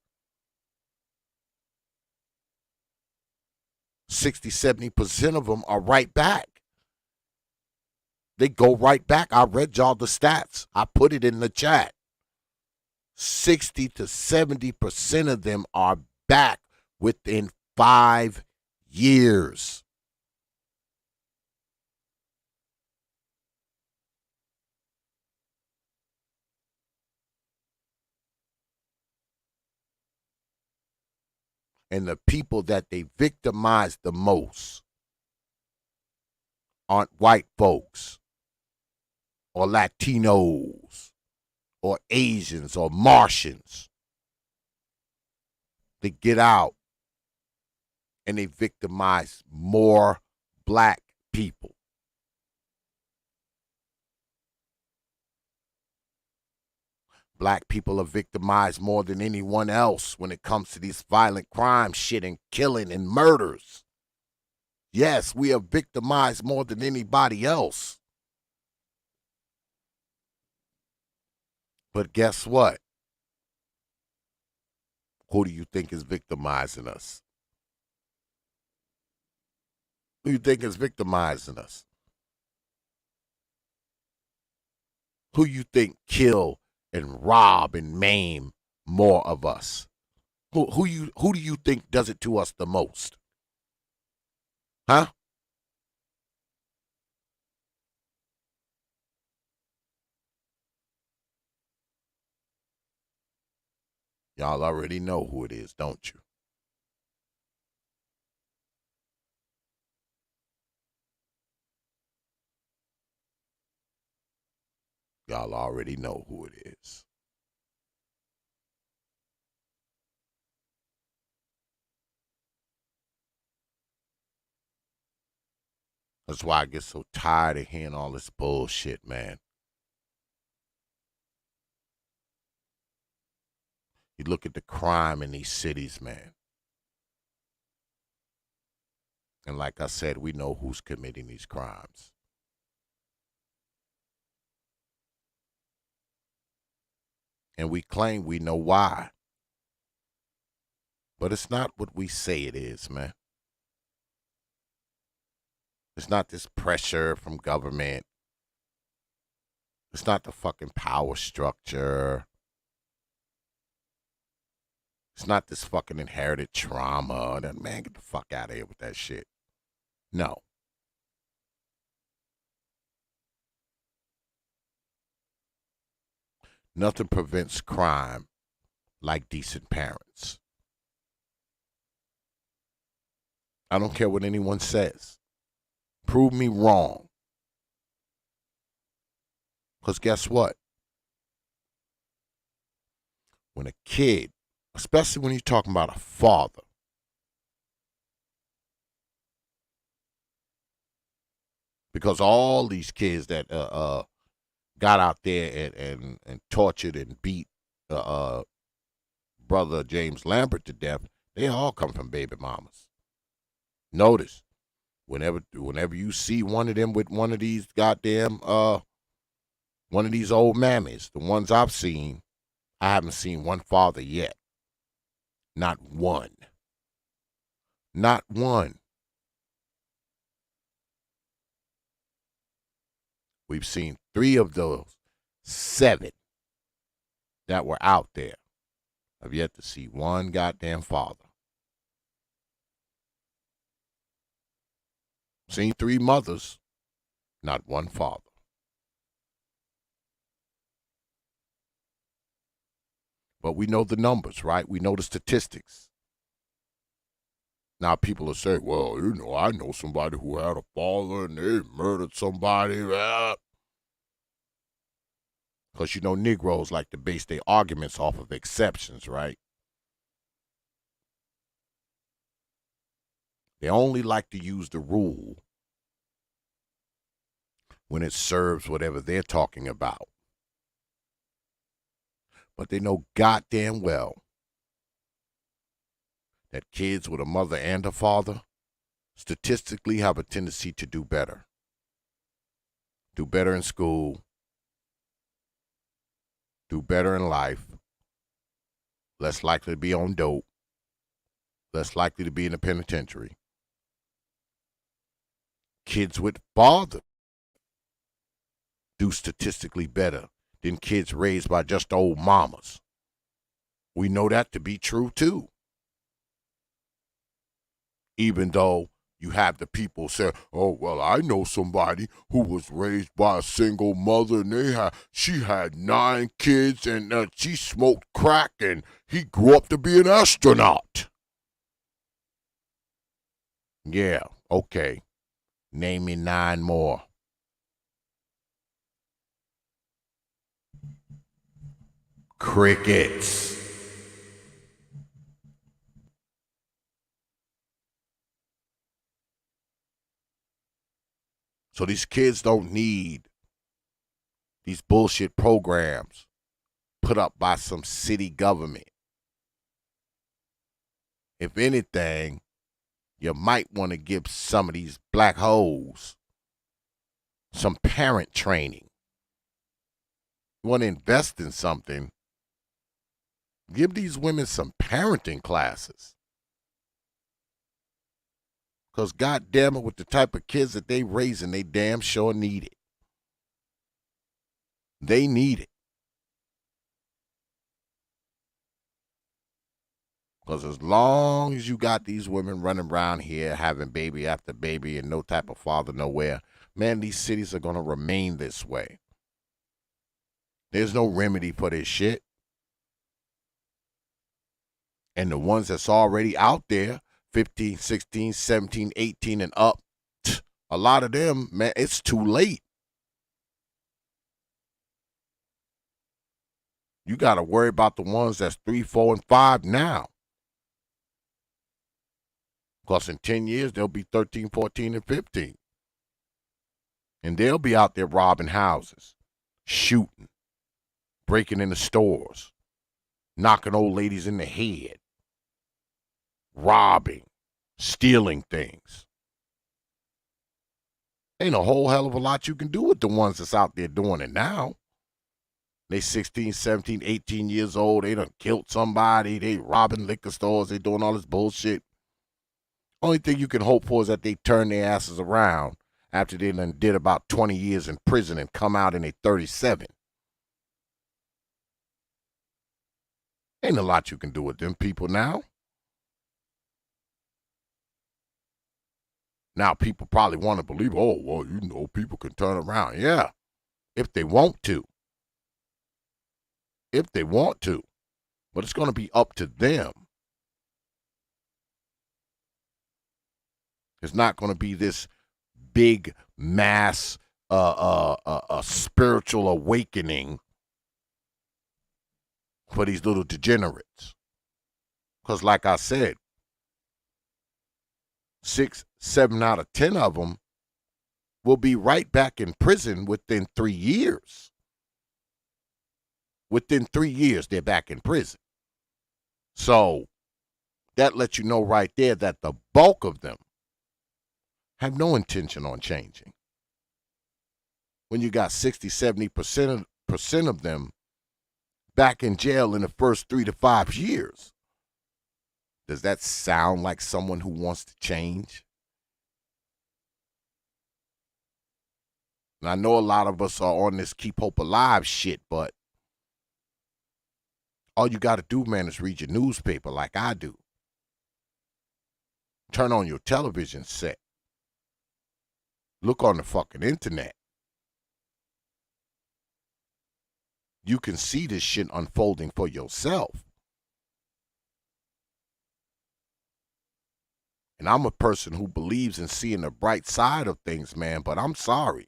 60, 70% of them are right back. They go right back. I read y'all the stats. I put it in the chat. 60 to 70% of them are back within 5 years. And the people that they victimize the most aren't white folks or Latinos or Asians or Martians. They get out and they victimize more black people. Black people are victimized more than anyone else when it comes to these violent crime shit and killing and murders. Yes, we are victimized more than anybody else. But guess what? Who do you think is victimizing us? Who do you think is victimizing us? Who you think kill and rob and maim more of us? Who do you think does it to us the most? Huh? Y'all already know who it is, don't you? Y'all already know who it is. That's why I get so tired of hearing all this bullshit, man. You look at the crime in these cities, man. And like I said, we know who's committing these crimes. And we claim we know why. But it's not what we say it is, man. It's not this pressure from government. It's not the fucking power structure. It's not this fucking inherited trauma. That man, get the fuck out of here with that shit. No. Nothing prevents crime like decent parents. I don't care what anyone says. Prove me wrong. Because guess what? When a kid, especially when you're talking about a father, because all these kids that got out there and tortured and beat brother James Lambert to death, they all come from baby mamas. Notice, whenever you see one of them with one of these goddamn one of these old mammies, the ones I've seen, I haven't seen one father yet. Not one. Not one. We've seen 3 of those 7 that were out there. I've yet to see one goddamn father. Seen 3 mothers, not one father. But we know the numbers, right? We know the statistics. Now people are saying, well, you know, I know somebody who had a father and they murdered somebody. Because, you know, Negroes like to base their arguments off of exceptions, right? They only like to use the rule when it serves whatever they're talking about. But they know goddamn well that kids with a mother and a father statistically have a tendency to do better. Do better in school. Do better in life. Less likely to be on dope. Less likely to be in the penitentiary. Kids with fathers do statistically better than kids raised by just old mamas. We know that to be true too. Even though you have the people say, oh, well, I know somebody who was raised by a single mother and she had 9 kids and she smoked crack and he grew up to be an astronaut. Yeah, okay. Name me 9 more. Crickets. So these kids don't need these bullshit programs put up by some city government. If anything, you might want to give some of these black hoes some parent training. You want to invest in something, give these women some parenting classes. Because goddamn it, with the type of kids that they raising, they damn sure need it. They need it. Because as long as you got these women running around here having baby after baby and no type of father nowhere, man, these cities are going to remain this way. There's no remedy for this shit. And the ones that's already out there, 15, 16, 17, 18 and up, a lot of them, man, it's too late. You got to worry about the ones that's 3, 4, and 5 now. Because in 10 years, they'll be 13, 14, and 15. And they'll be out there robbing houses, shooting, breaking into stores, knocking old ladies in the head, robbing, stealing things. Ain't a whole hell of a lot you can do with the ones that's out there doing it now. They 16, 17, 18 years old. They done killed somebody. They robbing liquor stores. They doing all this bullshit. Only thing you can hope for is that they turn their asses around after they done did about 20 years in prison and come out and they 37. Ain't a lot you can do with them people now. Now people probably want to believe, oh, well, you know, people can turn around. Yeah, if they want to. If they want to. But it's going to be up to them. It's not going to be this big mass spiritual awakening for these little degenerates. Because like I said, 6, 7 out of 10 of them will be right back in prison within 3 years. Within 3 years, they're back in prison. So that lets you know right there that the bulk of them have no intention on changing. When you got 60, 70% of them back in jail in the first 3 to 5 years, does that sound like someone who wants to change? And I know a lot of us are on this keep hope alive shit, but all you got to do, man, is read your newspaper like I do. Turn on your television set. Look on the fucking internet. You can see this shit unfolding for yourself. And I'm a person who believes in seeing the bright side of things, man, but I'm sorry.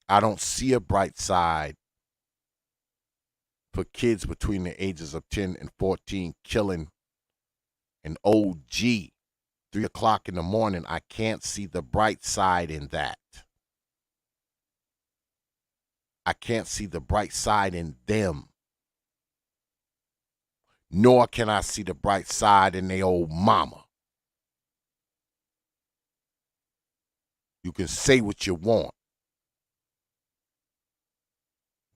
I don't see a bright side for kids between the ages of 10 and 14 killing an OG 3 o'clock in the morning. I can't see the bright side in that. I can't see the bright side in them. Nor can I see the bright side in their old mama. You can say what you want,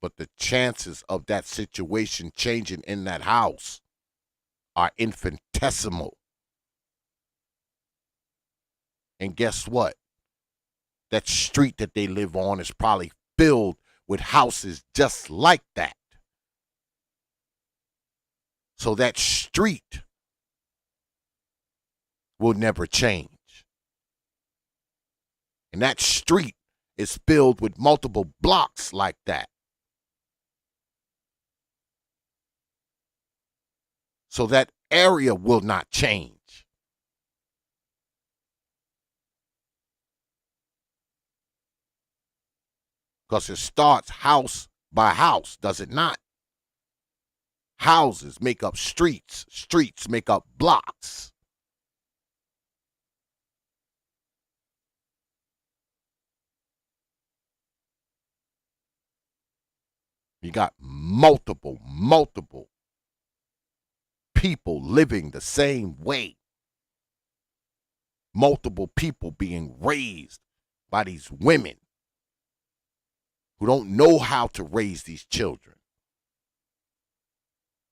but the chances of that situation changing in that house are infinitesimal. And guess what? That street that they live on is probably filled with houses just like that. So that street will never change. And that street is filled with multiple blocks like that. So that area will not change. Because it starts house by house, does it not? Houses make up streets. Streets make up blocks. You got multiple people living the same way. Multiple people being raised by these women who don't know how to raise these children.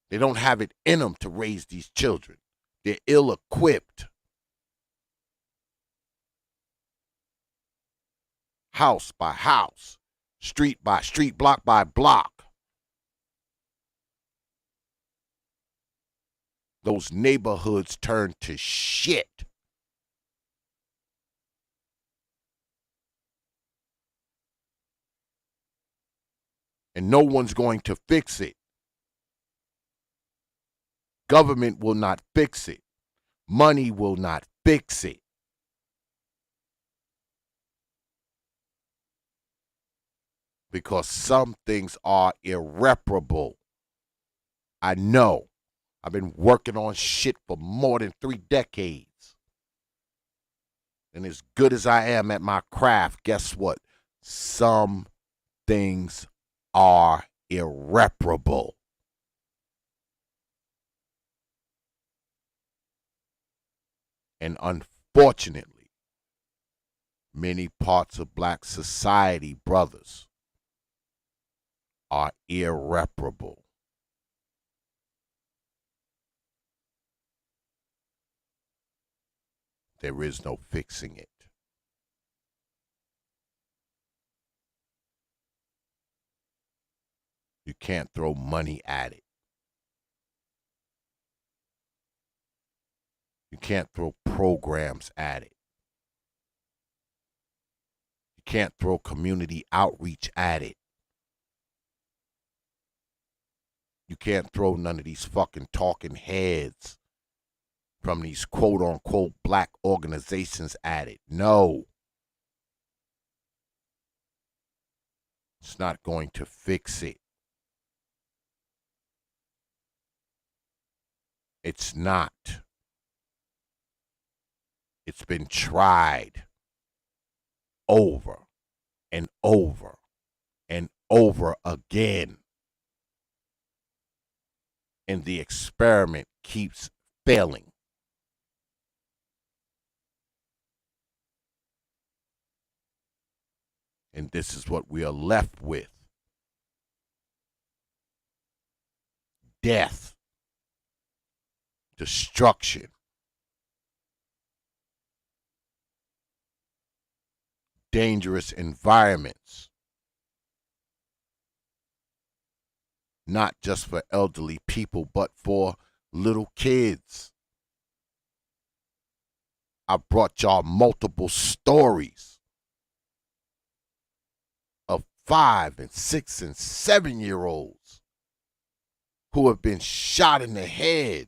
They don't have it in them to raise these children. They're ill-equipped. House by house, street by street, block by block. Those neighborhoods turn to shit. And no one's going to fix it. Government will not fix it. Money will not fix it. Because some things are irreparable. I know. I've been working on shit for more than 3 decades. And as good as I am at my craft, guess what? Some things are irreparable. And unfortunately, many parts of black society, brothers, are irreparable. There is no fixing it. You can't throw money at it. You can't throw programs at it. You can't throw community outreach at it. You can't throw none of these fucking talking heads from these quote unquote black organizations at it. No. It's not going to fix it. It's not. It's been tried over and over and over again. And the experiment keeps failing. And this is what we are left with. Death. Destruction. Dangerous environments. Not just for elderly people, but for little kids. I brought y'all multiple stories of 5 and 6 and 7-year-olds who have been shot in the head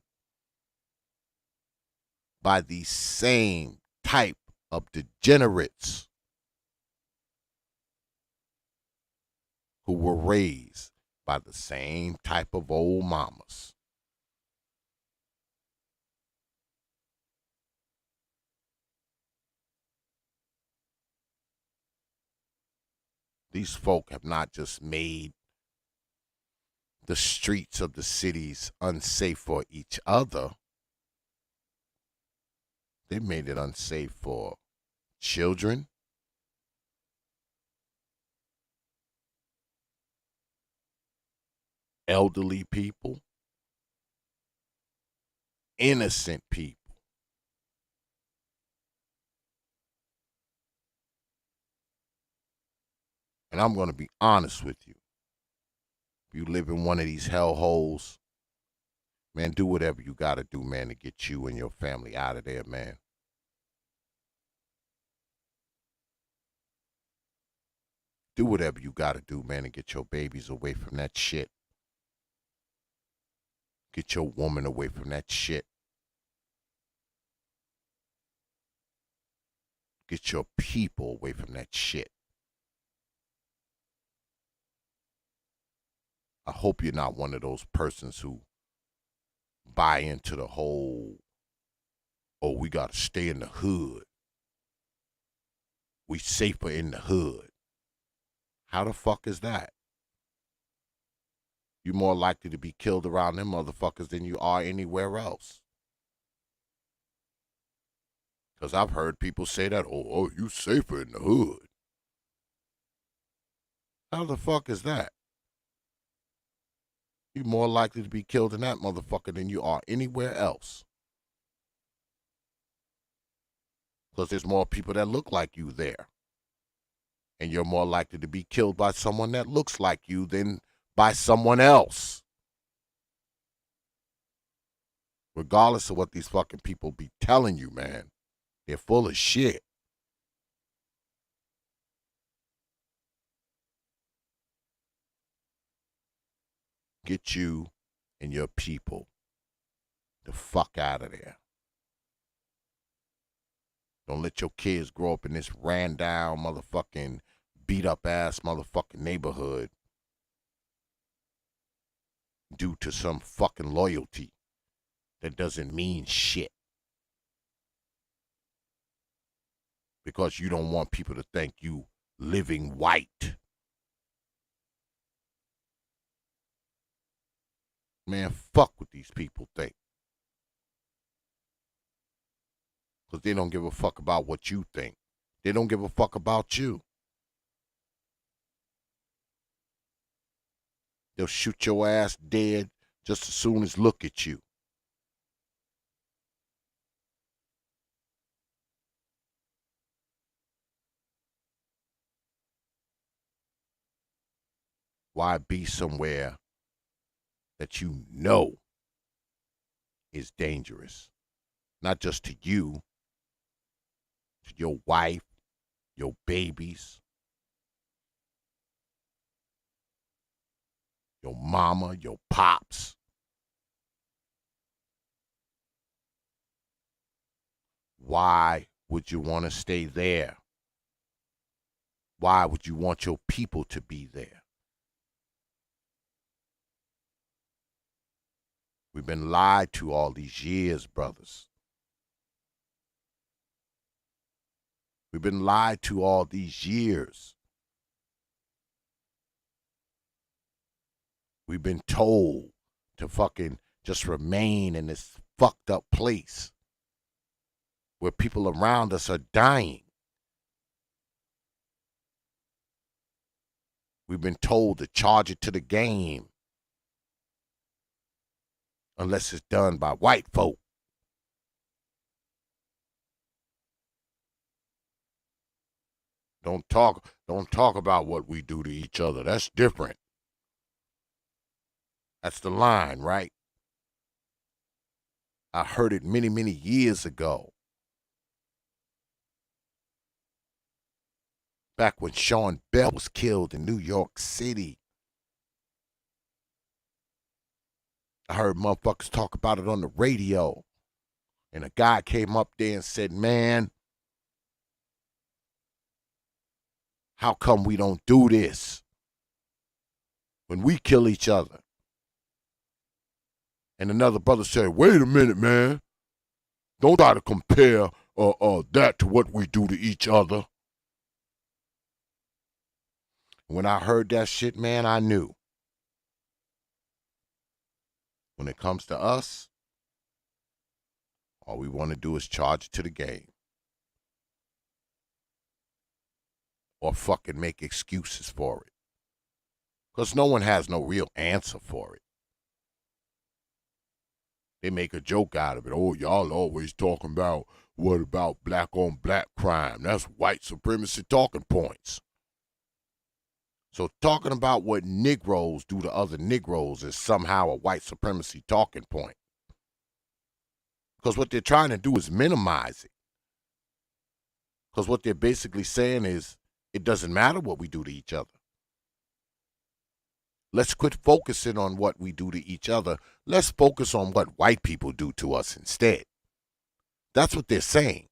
by these same type of degenerates who were raised by the same type of old mamas. These folk have not just made the streets of the cities unsafe for each other. They made it unsafe for children, elderly people, innocent people. And I'm going to be honest with you. If you live in one of these hellholes, man, do whatever you got to do, man, to get you and your family out of there, man. Do whatever you got to do, man, to get your babies away from that shit. Get your woman away from that shit. Get your people away from that shit. I hope you're not one of those persons who buy into the whole, oh, we got to stay in the hood. We safer in the hood. How the fuck is that? You're more likely to be killed around them motherfuckers than you are anywhere else. Because I've heard people say that, oh, you safer in the hood. How the fuck is that? You're more likely to be killed in that motherfucker than you are anywhere else. Because there's more people that look like you there. And you're more likely to be killed by someone that looks like you than by someone else. Regardless of what these fucking people be telling you, man. They're full of shit. Get you and your people the fuck out of there. Don't let your kids grow up in this ran down motherfucking beat up ass motherfucking neighborhood due to some fucking loyalty that doesn't mean shit. because you don't want people to think you living white. Man, fuck what these people think. Because they don't give a fuck about what you think. They don't give a fuck about you. They'll shoot your ass dead just as soon as look at you. Why be somewhere that you know is dangerous? Not just to you, to your wife, your babies, your mama, your pops. Why would you want to stay there? Why would you want your people to be there? We've been lied to all these years, brothers. We've been lied to all these years. We've been told to fucking just remain in this fucked up place where people around us are dying. We've been told to charge it to the game unless it's done by white folk. Don't talk about what we do to each other. That's different. That's the line, right? I heard it many, many years ago. Back when Sean Bell was killed in New York City. I heard motherfuckers talk about it on the radio. And a guy came up there and said, man, how come we don't do this when we kill each other? And another brother said, wait a minute, man. Don't try to compare that to what we do to each other. When I heard that shit, man, I knew. When it comes to us, all we want to do is charge it to the game. Or fucking make excuses for it. Because no one has no real answer for it. They make a joke out of it. Oh, y'all always talking about, what about black on black crime? That's white supremacy talking points. So talking about what Negroes do to other Negroes is somehow a white supremacy talking point. Because what they're trying to do is minimize it. Because what they're basically saying is, it doesn't matter what we do to each other. Let's quit focusing on what we do to each other. Let's focus on what white people do to us instead. That's what they're saying.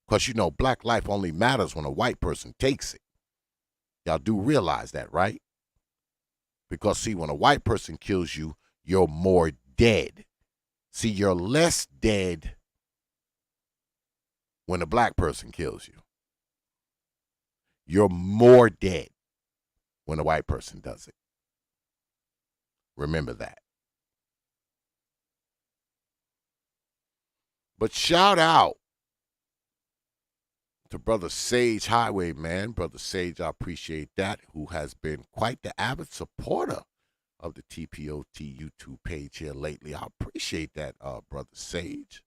Because, you know, black life only matters when a white person takes it. Y'all do realize that, right? Because, see, when a white person kills you, you're more dead. See, you're less dead when a black person kills you. You're more dead when a white person does it. Remember that. But shout out to Brother Sage Highwayman. Brother Sage, I appreciate that, who has been quite the avid supporter of the T.P.O.T YouTube page here lately. I appreciate that, Brother Sage.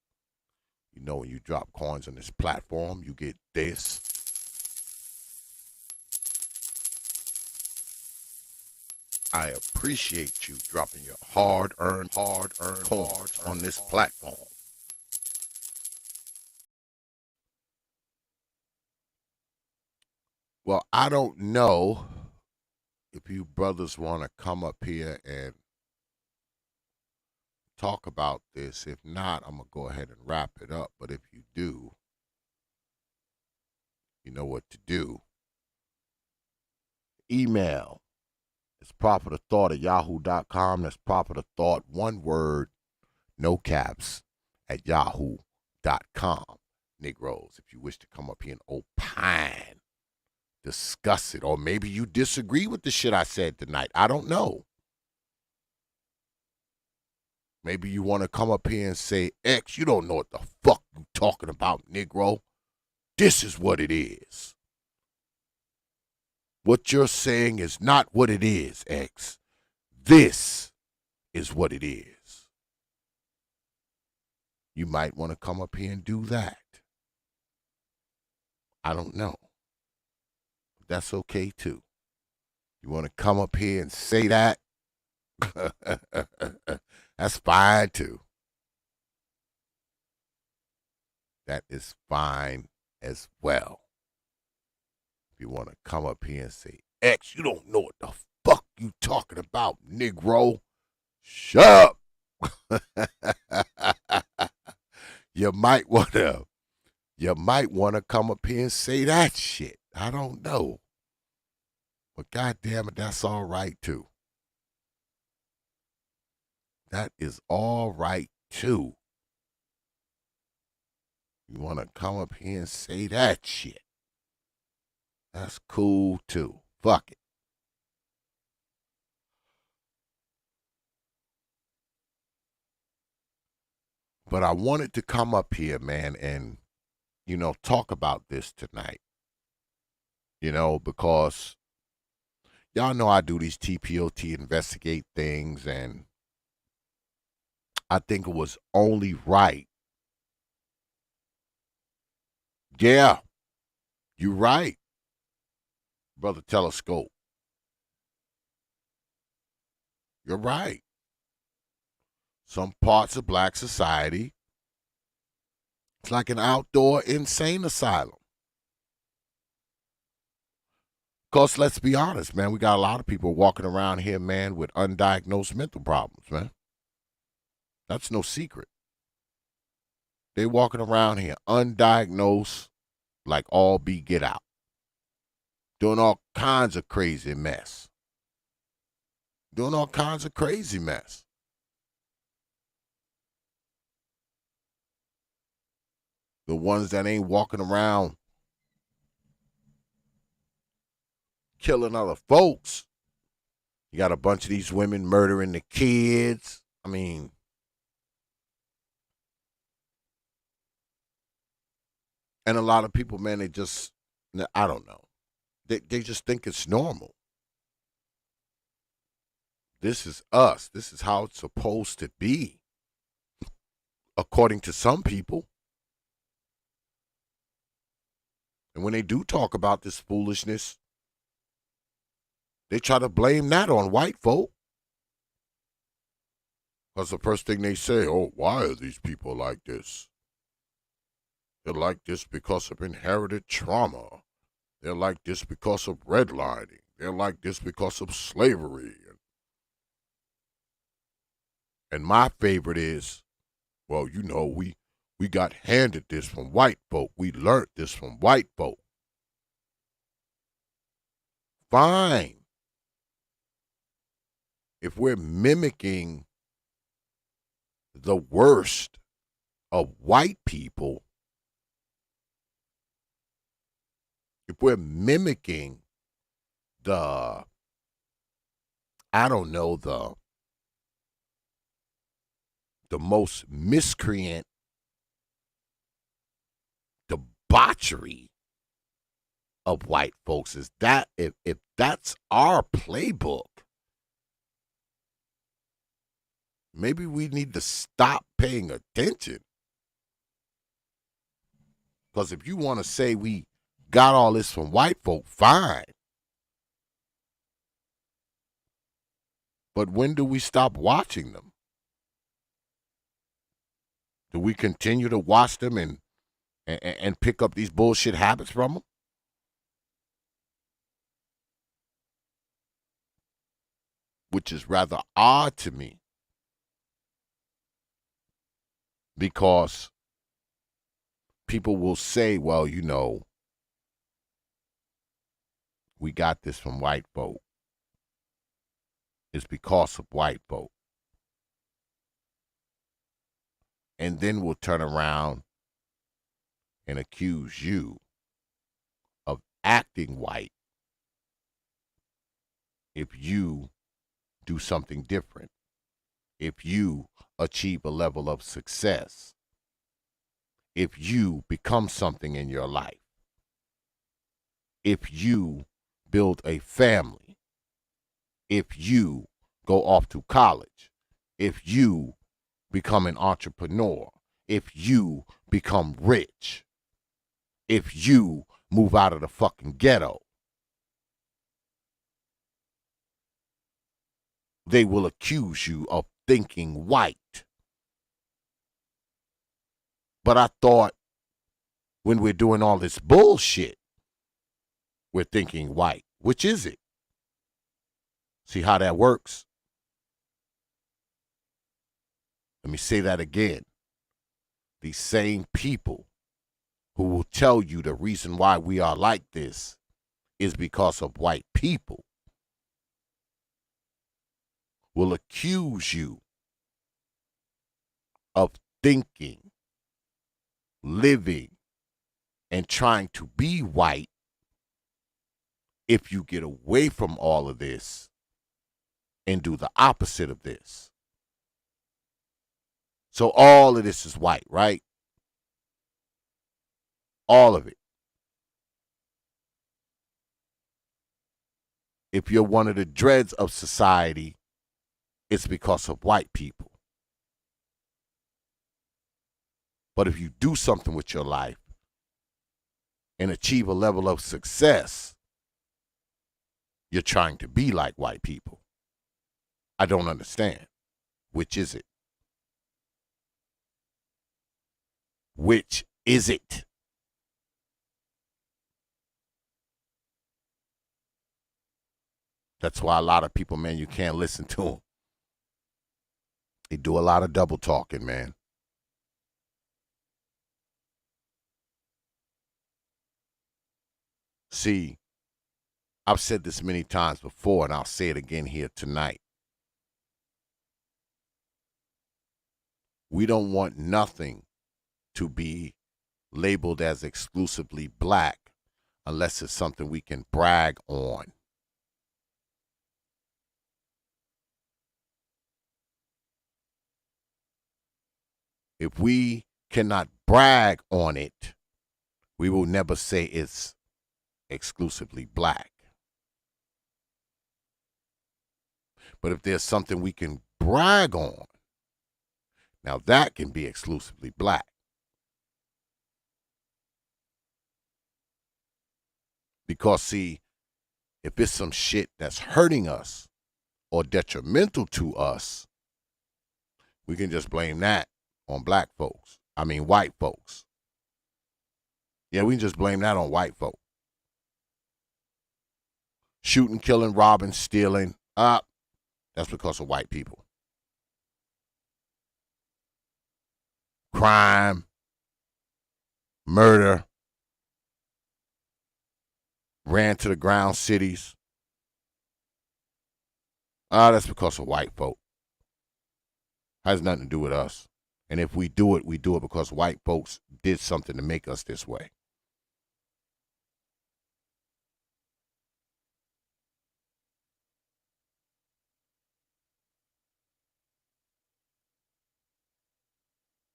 You know, when you drop coins on this platform, you get this. I appreciate you dropping your hard-earned coins on this platform. Well, I don't know if you brothers want to come up here and talk about this. If not, I'm going to go ahead and wrap it up. But if you do, you know what to do. Email. It's prophetofthought@yahoo.com. That's prophetofthought, one word, no caps, at yahoo.com. Negroes, if you wish to come up here and opine, discuss it, or maybe you disagree with the shit I said tonight. I don't know. Maybe you want to come up here and say, X, you don't know what the fuck you talking about, Negro. This is what it is. What you're saying is not what it is, X. This is what it is. You might want to come up here and do that. I don't know. That's okay, too. You want to come up here and say that? That's fine, too. That is fine as well. If you want to come up here and say, X, you don't know what the fuck you talking about, Negro. Shut up. You might want to come up here and say that shit. I don't know. But goddamn it, that's all right, too. That is all right, too. You want to come up here and say that shit. That's cool, too. Fuck it. But I wanted to come up here, man, and, talk about this tonight. Because y'all know I do these T.P.O.T. investigate things, and I think it was only right. Yeah, you're right, Brother Telescope. You're right. Some parts of black society, it's like an outdoor insane asylum. Because let's be honest, man, we got a lot of people walking around here, man, with undiagnosed mental problems, man. That's no secret. They walking around here undiagnosed, like all be get out. Doing all kinds of crazy mess. Doing all kinds of crazy mess. The ones that ain't walking around killing other folks. You got a bunch of these women murdering the kids. I mean, and a lot of people, man, they just, I don't know. They just think it's normal. This is us. This is how it's supposed to be, according to some people. And when they do talk about this foolishness, they try to blame that on white folk. Because the first thing they say, oh, why are these people like this? They're like this because of inherited trauma. They're like this because of redlining. They're like this because of slavery. And my favorite is, well, we got handed this from white folk. We learned this from white folk. Fine. If we're mimicking the worst of white people, if we're mimicking the most miscreant debauchery of white folks, is that if that's our playbook, maybe we need to stop paying attention. Because if you want to say we got all this from white folk, fine. But when do we stop watching them? Do we continue to watch them and pick up these bullshit habits from them? Which is rather odd to me. Because people will say, well, we got this from white folk. It's because of white folk. and then will turn around and accuse you of acting white if you do something different, if you achieve a level of success, if you become something in your life, if you build a family, if you go off to college, if you become an entrepreneur, if you become rich, if you move out of the fucking ghetto. They will accuse you of thinking white. But I thought when we're doing all this bullshit, we're thinking white. Which is it? See how that works? Let me say that again. These same people who will tell you the reason why we are like this is because of white people will accuse you of thinking, living, and trying to be white if you get away from all of this and do the opposite of this. So all of this is white, right? All of it. If you're one of the dregs of society, it's because of white people. But if you do something with your life and achieve a level of success, you're trying to be like white people. I don't understand. Which is it? Which is it? That's why a lot of people, man, you can't listen to them. They do a lot of double talking, man. See, I've said this many times before, and I'll say it again here tonight. We don't want nothing to be labeled as exclusively black unless it's something we can brag on. If we cannot brag on it, we will never say it's exclusively black. But if there's something we can brag on, now that can be exclusively black. Because, see, if it's some shit that's hurting us or detrimental to us, we can just blame that on black folks. I mean, white folks. Yeah, we can just blame that on white folk. Shooting, killing, robbing, stealing, that's because of white people. Crime, murder, ran to the ground cities. That's because of white folk. Has nothing to do with us. And if we do it because white folks did something to make us this way.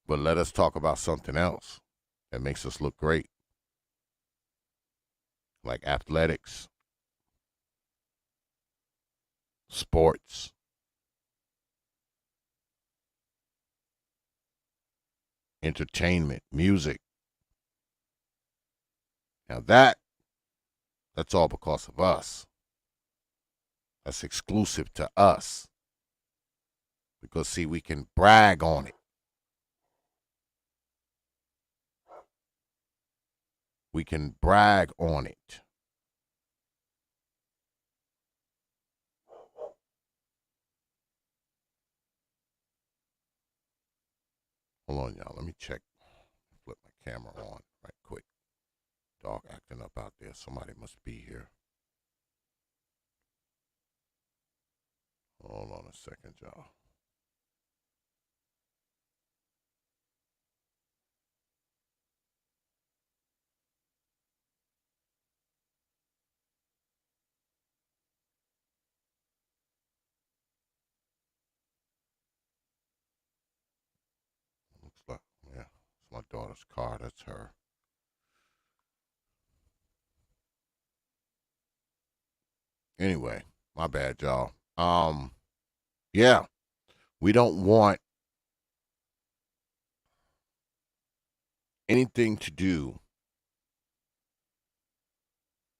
But let us talk about something else that makes us look great. Like athletics, sports, entertainment, music. Now that's all because of us. That's exclusive to us. Because, see, we can brag on it. We can brag on it. Hold on, y'all. Let me check. Flip my camera on right quick. Dog acting up out there. Somebody must be here. Hold on a second, y'all. my daughter's car. That's her. Anyway, my bad, y'all. Yeah, we don't want anything to do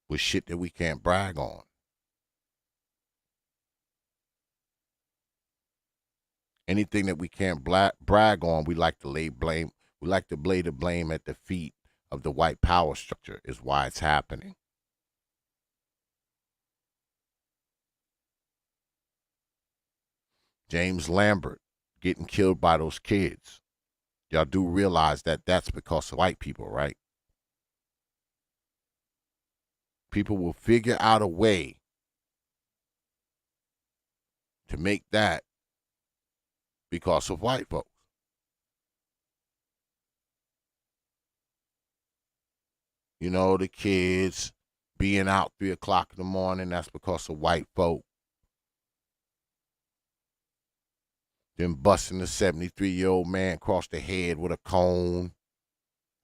with shit that we can't brag on. Anything that we can't brag on, we like to lay blame. We like to lay the blame at the feet of the white power structure. Is why it's happening. James Lambert getting killed by those kids. Y'all do realize that that's because of white people, right? People will figure out a way to make that because of white folks. You know, the kids being out 3 o'clock in the morning, that's because of white folk. Then busting the 73-year-old man across the head with a cone.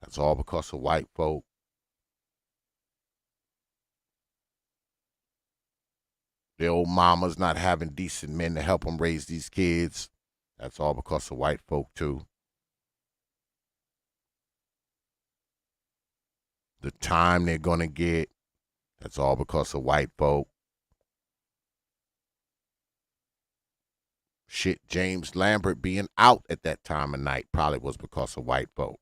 That's all because of white folk. Their old mamas not having decent men to help them raise these kids. That's all because of white folk, too. The time they're going to get, that's all because of white folk. Shit, James Lambert being out at that time of night probably was because of white folk.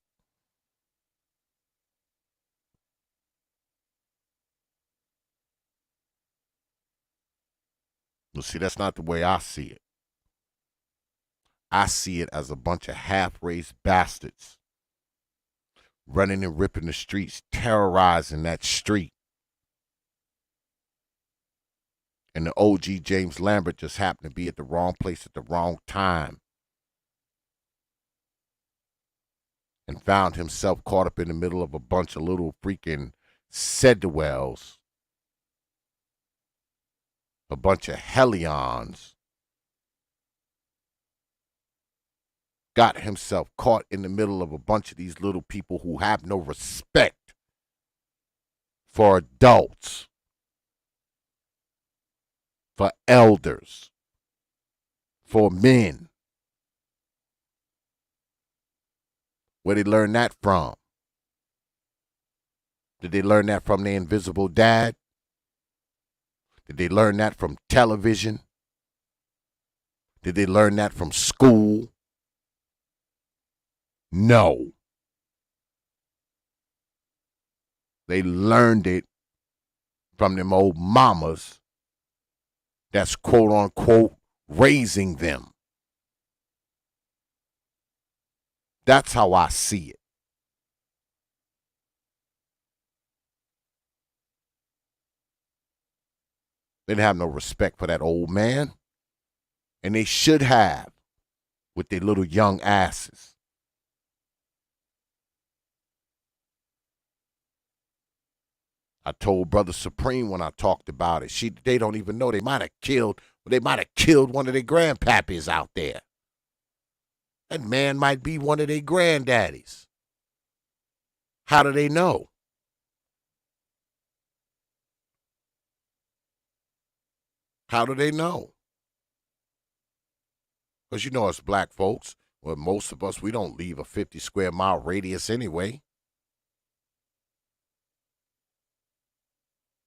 Well, see, that's not the way I see it. I see it as a bunch of half-raised bastards running and ripping the streets, terrorizing that street. And the OG James Lambert just happened to be at the wrong place at the wrong time and found himself caught up in the middle of a bunch of little freaking Sedwells, a bunch of hellions. Got himself caught in the middle of a bunch of these little people who have no respect for adults, for elders, for men. Where they learn that from? Did they learn that from their invisible dad? Did they learn that from television? Did they learn that from school? No. They learned it from them old mamas that's quote unquote raising them. That's how I see it. They didn't have no respect for that old man. And they should have with their little young asses. I told Brother Supreme when I talked about it, they don't even know they might have killed one of their grandpappies out there. That man might be one of their granddaddies. How do they know? How do they know? Because you know us black folks, well, most of us, we don't leave a 50 square mile radius anyway.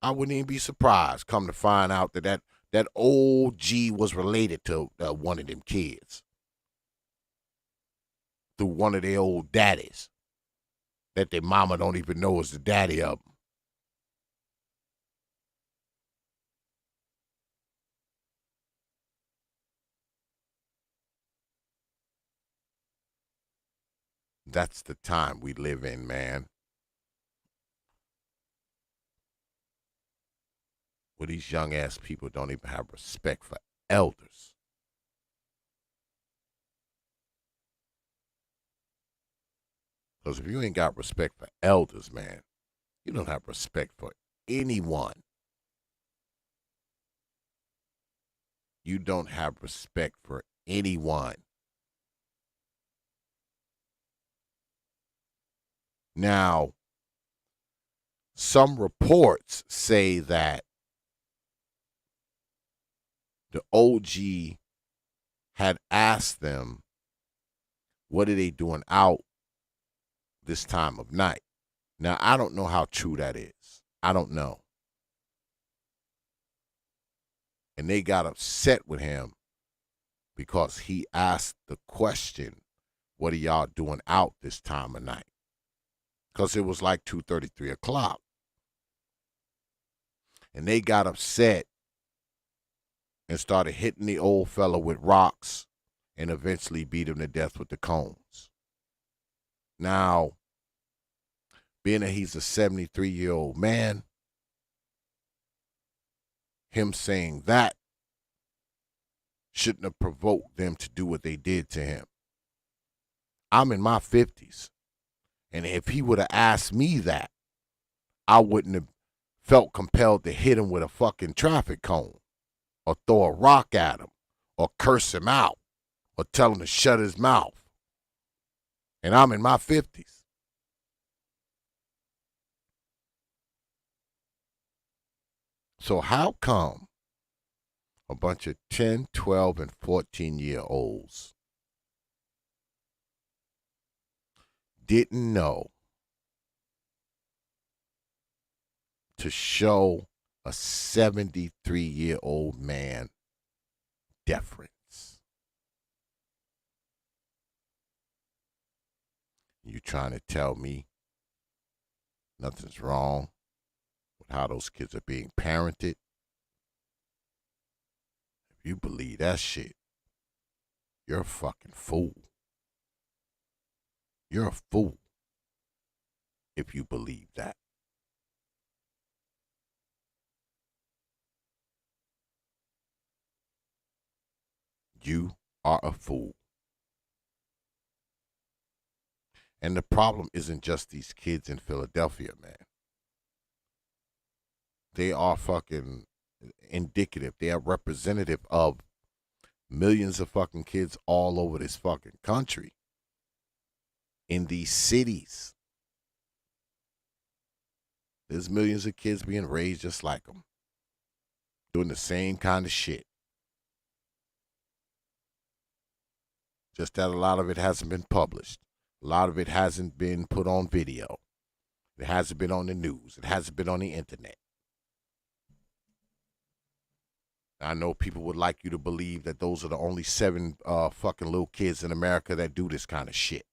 I wouldn't even be surprised come to find out that old G was related to one of them kids through one of their old daddies that their mama don't even know is the daddy of them. That's the time we live in, man. Where these young ass people don't even have respect for elders. Because if you ain't got respect for elders, man, you don't have respect for anyone. You don't have respect for anyone. Now, some reports say that the OG had asked them, what are they doing out this time of night? Now, I don't know how true that is. I don't know. And they got upset with him because he asked the question, what are y'all doing out this time of night? Because it was like 2:30, 3 o'clock. And they got upset and started hitting the old fella with rocks and eventually beat him to death with the cones. Now, being that he's a 73-year-old man, him saying that shouldn't have provoked them to do what they did to him. I'm in my 50s, and if he would have asked me that, I wouldn't have felt compelled to hit him with a fucking traffic cone or throw a rock at him or curse him out or tell him to shut his mouth. And I'm in my 50s. So how come a bunch of 10, 12, and 14-year-olds didn't know to show a 73-year-old man deference? You trying to tell me nothing's wrong with how those kids are being parented? If you believe that shit, you're a fucking fool. You're a fool if you believe that. You are a fool. And the problem isn't just these kids in Philadelphia, man. They are fucking indicative. They are representative of millions of fucking kids all over this fucking country. In these cities. There's millions of kids being raised just like them. Doing the same kind of shit. Just that a lot of it hasn't been published. A lot of it hasn't been put on video. It hasn't been on the news. It hasn't been on the internet. I know people would like you to believe that those are the only 7 fucking little kids in America that do this kind of shit.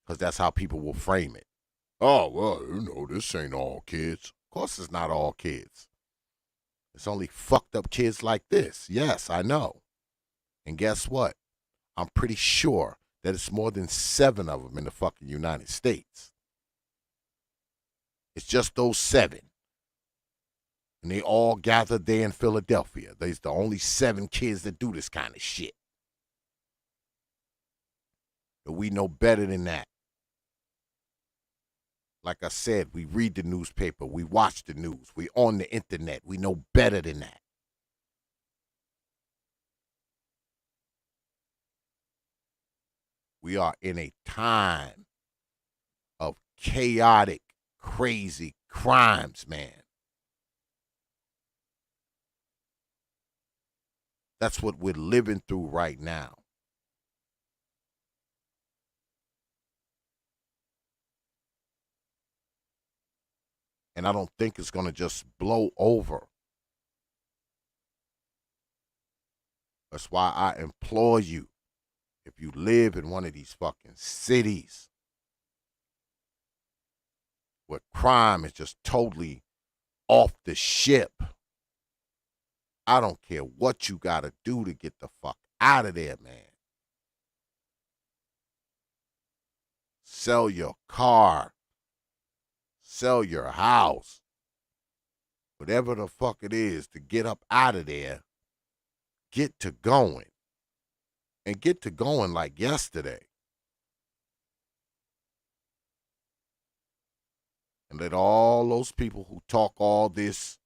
Because that's how people will frame it. Oh, well, you know, this ain't all kids. Of course it's not all kids. It's only fucked up kids like this. Yes, I know. And guess what? I'm pretty sure that it's more than 7 of them in the fucking United States. It's just those 7. And they all gathered there in Philadelphia. There's the only 7 kids that do this kind of shit. But we know better than that. Like I said, we read the newspaper. We watch the news. We on the internet. We know better than that. We are in a time of chaotic, crazy crimes, man. That's what we're living through right now. And I don't think it's going to just blow over. That's why I implore you, if you live in one of these fucking cities where crime is just totally off the ship, I don't care what you got to do to get the fuck out of there, man. Sell your car. Sell your house. Whatever the fuck it is to get up out of there, get to going. And get to going like yesterday. And let all those people who talk all this,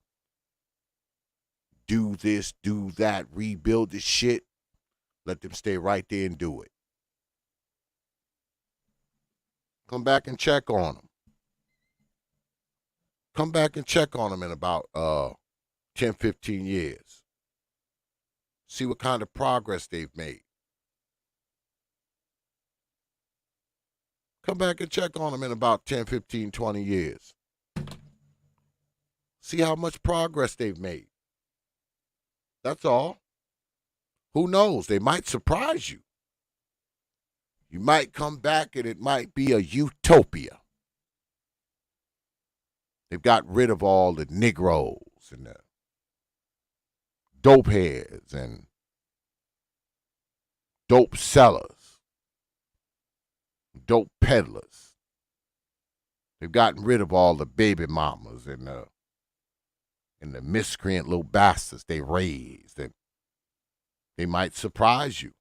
do that, rebuild this shit, let them stay right there and do it. Come back and check on them. Come back and check on them in about 10, 15 years. See what kind of progress they've made. Come back and check on them in about 10, 15, 20 years. See how much progress they've made. That's all. Who knows? They might surprise you. You might come back and it might be a utopia. They've got rid of all the Negroes and the dope heads and dope sellers, dope peddlers. They've gotten rid of all the baby mamas and the miscreant little bastards they raised. And they might surprise you.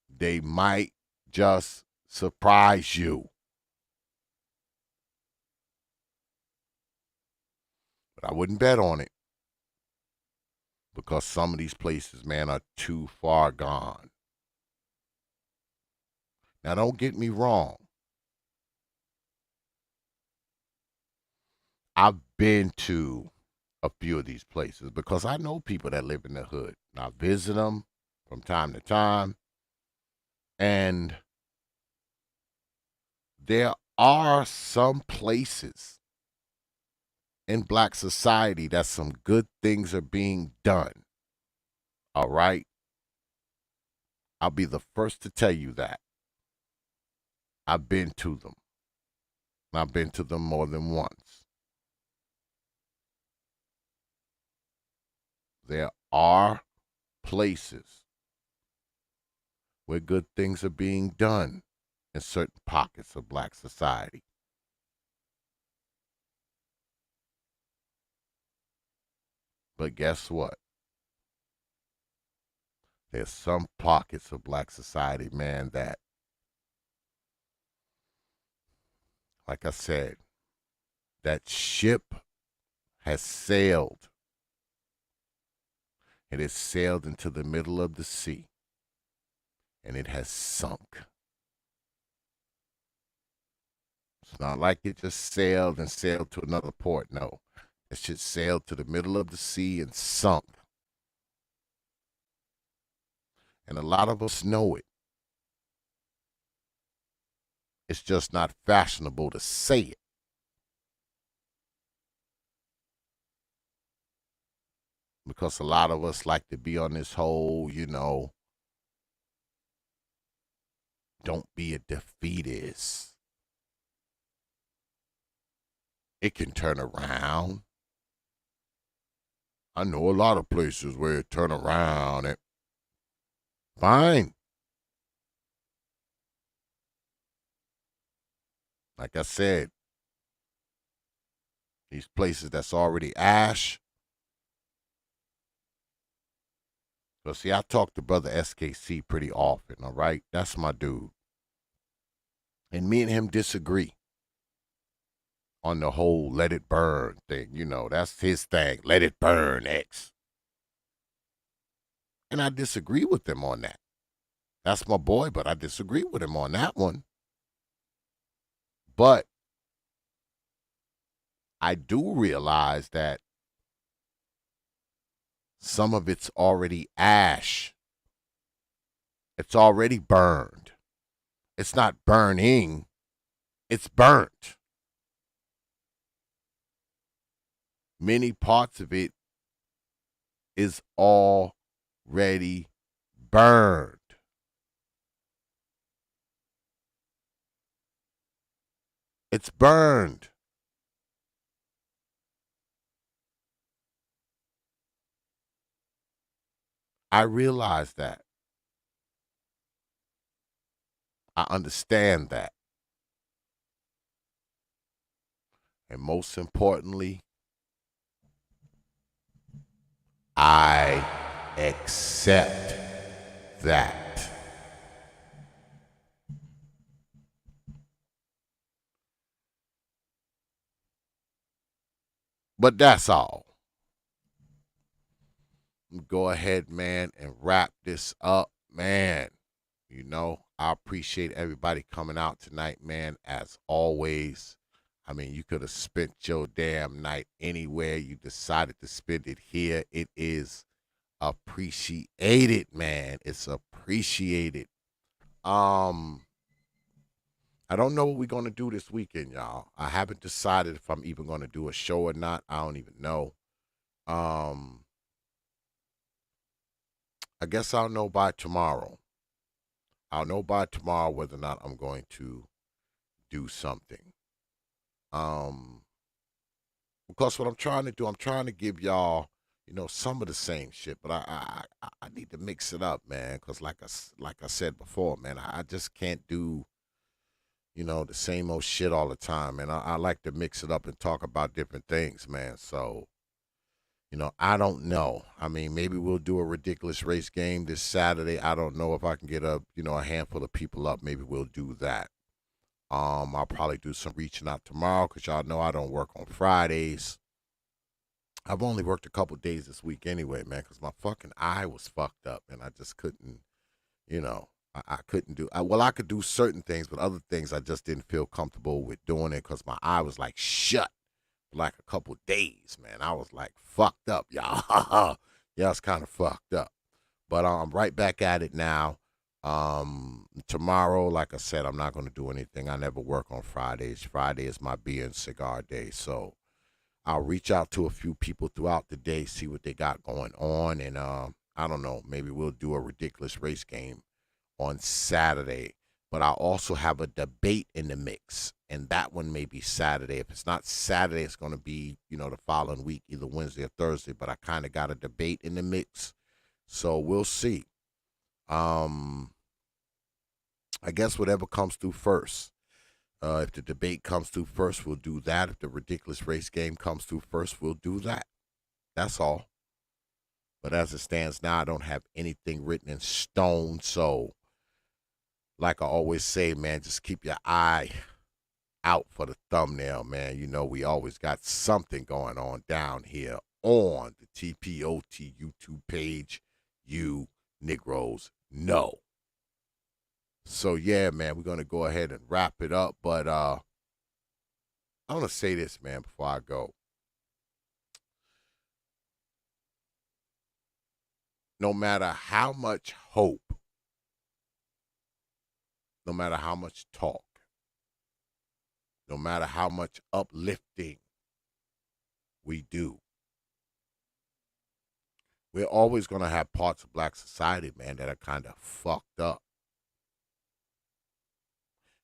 They might just surprise you. But I wouldn't bet on it. Because some of these places, man, are too far gone. Now, don't get me wrong. I've been to a few of these places because I know people that live in the hood. And I visit them from time to time. And there are some places in black society that some good things are being done. All right? I'll be the first to tell you that. I've been to them. I've been to them more than once. There are places where good things are being done in certain pockets of black society. But guess what? There's some pockets of black society, man, that, like I said, that ship has sailed. It has sailed into the middle of the sea, and it has sunk. It's not like it just sailed to another port. No, it should sail to the middle of the sea and sunk. And a lot of us know it. It's just not fashionable to say it. Because a lot of us like to be on this whole, don't be a defeatist. It can turn around. I know a lot of places where it turn around. And fine. Like I said, these places that's already ash. So see, I talk to Brother SKC pretty often, all right? That's my dude. And me and him disagree on the whole let it burn thing. That's his thing. Let it burn, X. And I disagree with him on that. That's my boy, but I disagree with him on that one. But I do realize that some of it's already ash. It's already burned. It's not burning. It's burnt. Many parts of it is already burned. It's burned. I realize that. I understand that. And most importantly, I accept that. But that's all. Go ahead, man, and wrap this up, man. I appreciate everybody coming out tonight, man. As always, I mean, you could have spent your damn night anywhere. You decided to spend it here. It is appreciated, man. It's appreciated. I don't know what we're gonna do this weekend, y'all. I haven't decided if I'm even gonna do a show or not. I don't even know. I guess I'll know by tomorrow. I'll know by tomorrow whether or not I'm going to do something. Because what I'm trying to do, I'm trying to give y'all, some of the same shit, but I need to mix it up, man. Because like I said before, man, I just can't do, the same old shit all the time, man. I like to mix it up and talk about different things, man. So, I don't know. I mean, maybe we'll do a ridiculous race game this Saturday. I don't know if I can get a handful of people up. Maybe we'll do that. I'll probably do some reaching out tomorrow because y'all know I don't work on Fridays. I've only worked a couple days this week anyway, man, because my fucking eye was fucked up and I just couldn't, I couldn't do. I could do certain things, but other things I just didn't feel comfortable with doing it because my eye was like shut for like a couple days, man. I was like fucked up, y'all. Yeah, it's kind of fucked up, but I'm right back at it now. Tomorrow, like I said, I'm not going to do anything. I never work on Fridays. Friday is my beer and cigar day. So I'll reach out to a few people throughout the day, see what they got going on. And, I don't know, maybe we'll do a ridiculous race game on Saturday, but I'll also have a debate in the mix. And that one may be Saturday. If it's not Saturday, it's going to be, the following week, either Wednesday or Thursday, but I kind of got a debate in the mix. So we'll see. I guess whatever comes through first. If the debate comes through first, we'll do that. If the ridiculous race game comes through first, we'll do that. That's all. But as it stands now, I don't have anything written in stone. So, like I always say, man, just keep your eye out for the thumbnail, man. We always got something going on down here on the T.P.O.T YouTube page. You Negroes know. So, yeah, man, we're going to go ahead and wrap it up. But I want to say this, man, before I go. No matter how much hope, no matter how much talk, no matter how much uplifting we do, we're always going to have parts of black society, man, that are kind of fucked up.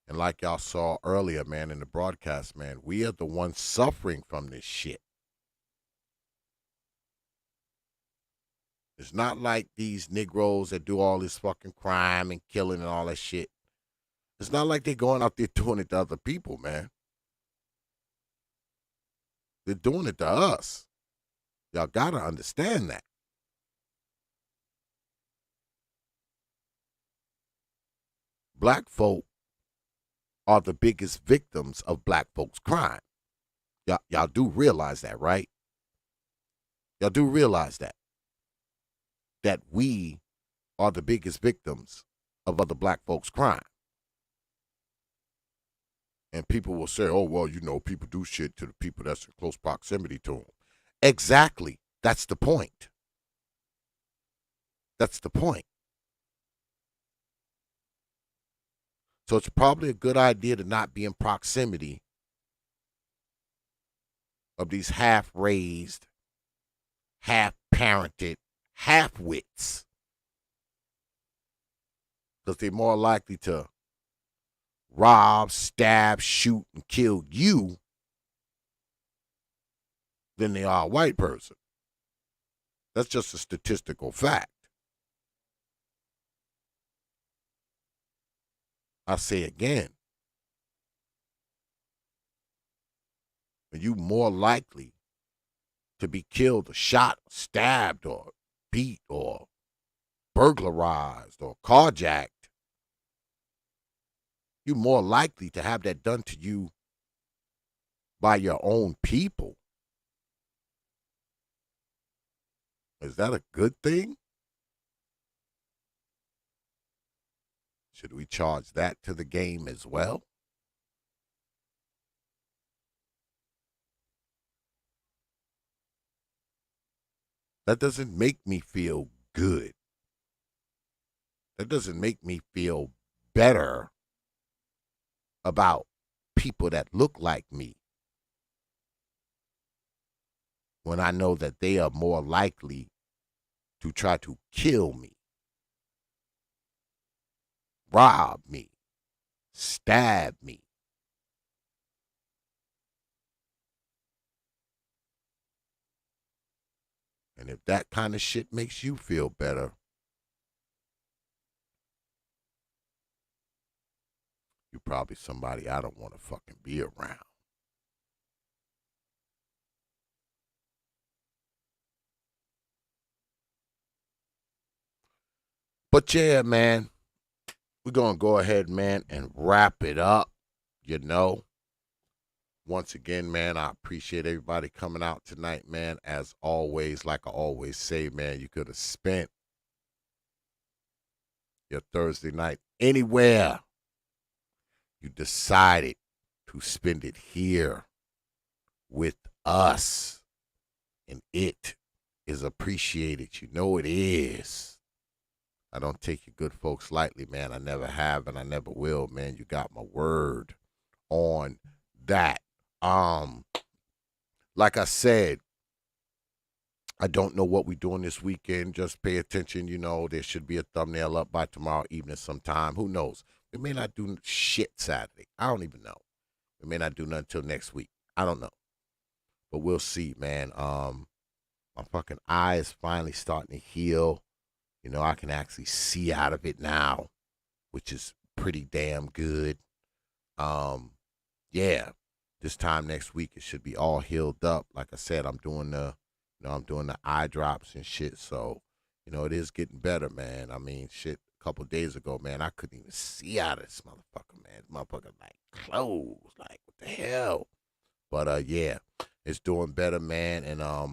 And like y'all saw earlier, man, in the broadcast, man, we are the ones suffering from this shit. It's not like these Negroes that do all this fucking crime and killing and all that shit. It's not like they're going out there doing it to other people, man. They're doing it to us. Y'all gotta understand that. Black folk are the biggest victims of black folks' crime. Y'all do realize that, right? Y'all do realize that. That we are the biggest victims of other black folks' crime. And people will say, oh, well, people do shit to the people that's in close proximity to them. Exactly. That's the point. That's the point. So it's probably a good idea to not be in proximity of these half-raised, half-parented, half-wits. Because they're more likely to rob, stab, shoot, and kill you than they are a white person. That's just a statistical fact. I say again, when you more likely to be killed or shot, or stabbed, or beat, or burglarized, or carjacked, you're more likely to have that done to you by your own people. Is that a good thing? Should we charge that to the game as well? That doesn't make me feel good. That doesn't make me feel better about people that look like me when I know that they are more likely to try to kill me, rob me, stab me. And if that kind of shit makes you feel better, you're probably somebody I don't want to fucking be around. But yeah, man, we're going to go ahead, man, and wrap it up, you know. Once again, man, I appreciate everybody coming out tonight, man. As always, like I always say, man, you could have spent your Thursday night anywhere. You decided to spend it here with us, and it is appreciated. You know it is. I don't take you good folks lightly, man. I never have, and I never will, man. You got my word on that. Like I said, I don't know what we're doing this weekend. Just pay attention. You know, there should be a thumbnail up by tomorrow evening sometime. Who knows? We may not do shit Saturday. I don't even know. We may not do nothing until next week. I don't know. But we'll see, man. My fucking eye is finally starting to heal. You know, I can actually see out of it now, which is pretty damn good. Yeah. This time next week, it should be all healed up. Like I said, I'm doing the eye drops and shit. So, you know, it is getting better, man. I mean, shit, a couple of days ago, man, I couldn't even see out of this motherfucker, man. This motherfucker, like, closed. Like, what the hell? But, yeah, it's doing better, man. And, I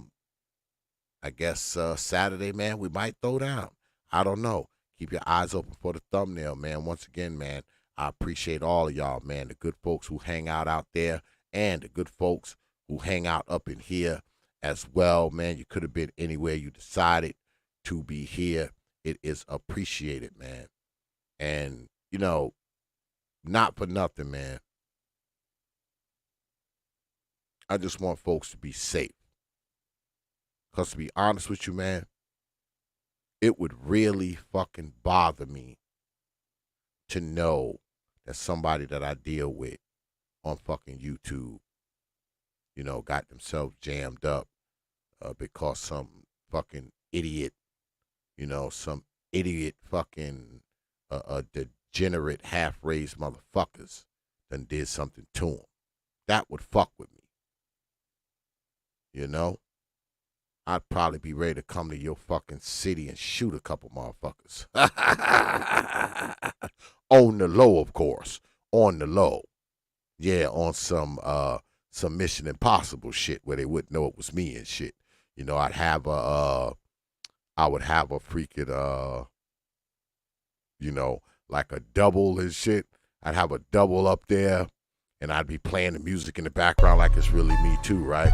guess, Saturday, man, we might throw down. I don't know. Keep your eyes open for the thumbnail, man. Once again, man, I appreciate all of y'all, man. The good folks who hang out there. And the good folks who hang out up in here as well, man. You could have been anywhere you decided to be here. It is appreciated, man. And, you know, not for nothing, man. I just want folks to be safe. Because to be honest with you, man, it would really fucking bother me to know that somebody that I deal with on fucking YouTube, you know, got themselves jammed up because some fucking idiot, you know, some idiot fucking degenerate half-raised motherfuckers done did something to them. That would fuck with me. You know? I'd probably be ready to come to your fucking city and shoot a couple motherfuckers. On the low, of course. On the low. Yeah, on some Mission Impossible shit where they wouldn't know it was me and shit. You know, I would have a freaking you know, like a double and shit. I'd have a double up there and I'd be playing the music in the background like it's really me too, right?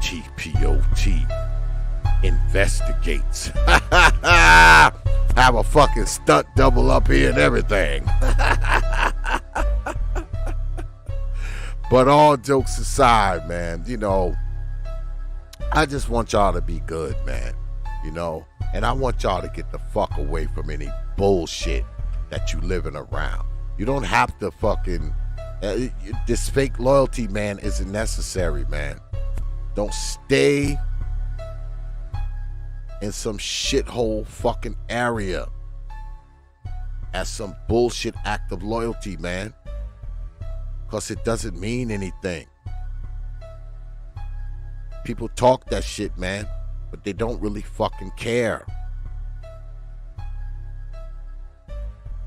T.P.O.T. InveXtigates. Have a fucking stunt double up here and everything. But all jokes aside, man, you know, I just want y'all to be good, man, you know, and I want y'all to get the fuck away from any bullshit that you living around. You don't have to fucking, this fake loyalty, man, isn't necessary, man. Don't stay in some shithole fucking area as some bullshit act of loyalty, man. Because it doesn't mean anything. People talk that shit, man, but they don't really fucking care.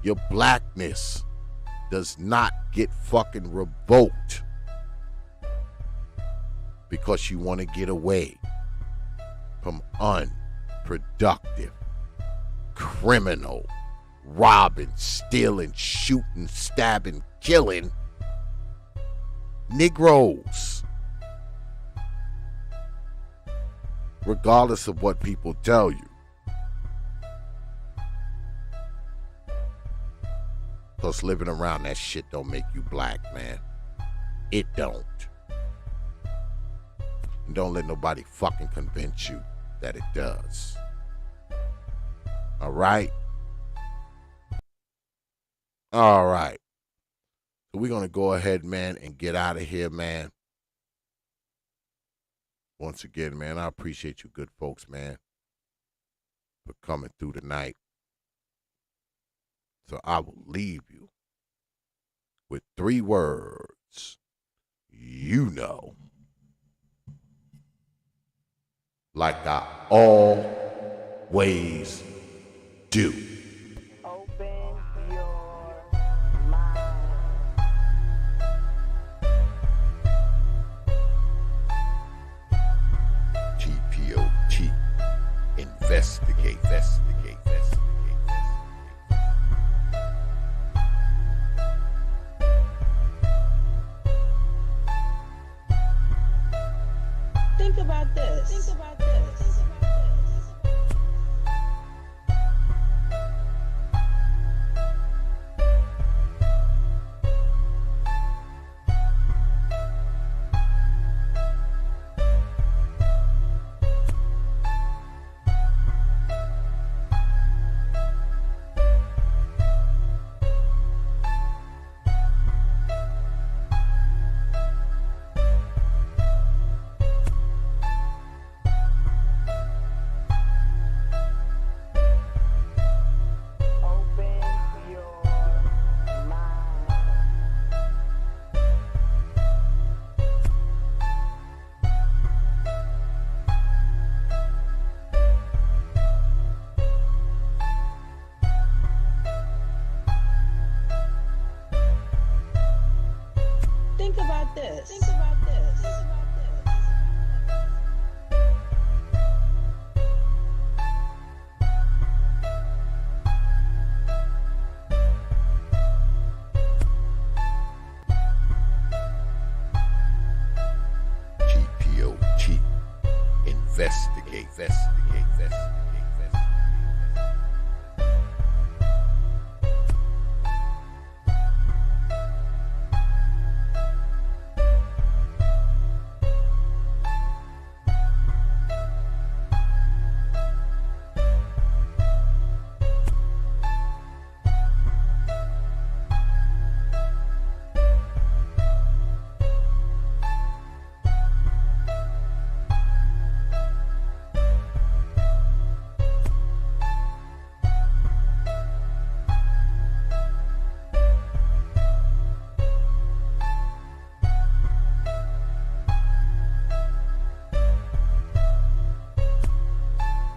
Your blackness does not get fucking revoked because you want to get away from unproductive, criminal, robbing, stealing, shooting, stabbing, killing Negroes. Regardless of what people tell you. Because living around that shit don't make you black, man. It don't. And don't let nobody fucking convince you that it does. All right? All right. So we're going to go ahead, man, and get out of here, man. Once again, man, I appreciate you good folks, man, for coming through tonight. So I will leave you with 3 words. You know. Like I always do. Open your T.P.O.T. Investigate, investigate, investigate. Think about this. Think about this. Think about this. Think about this. Think about T.P.O.T. Investigate, investigate, investigate.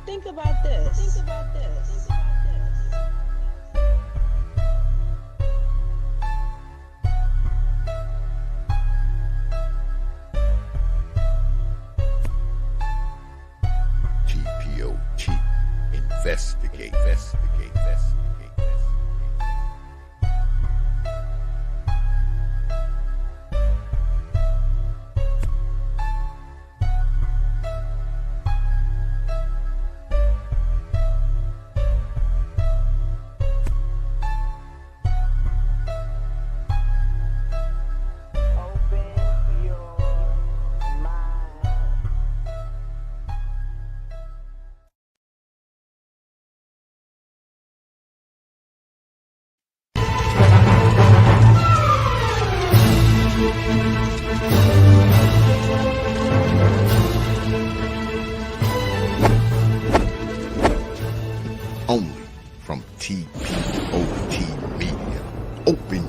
Think about this. Think about this. Think about this. T.P.O.T. Investigate, investigate, investigate. Only from T.P.O.T. Media. Open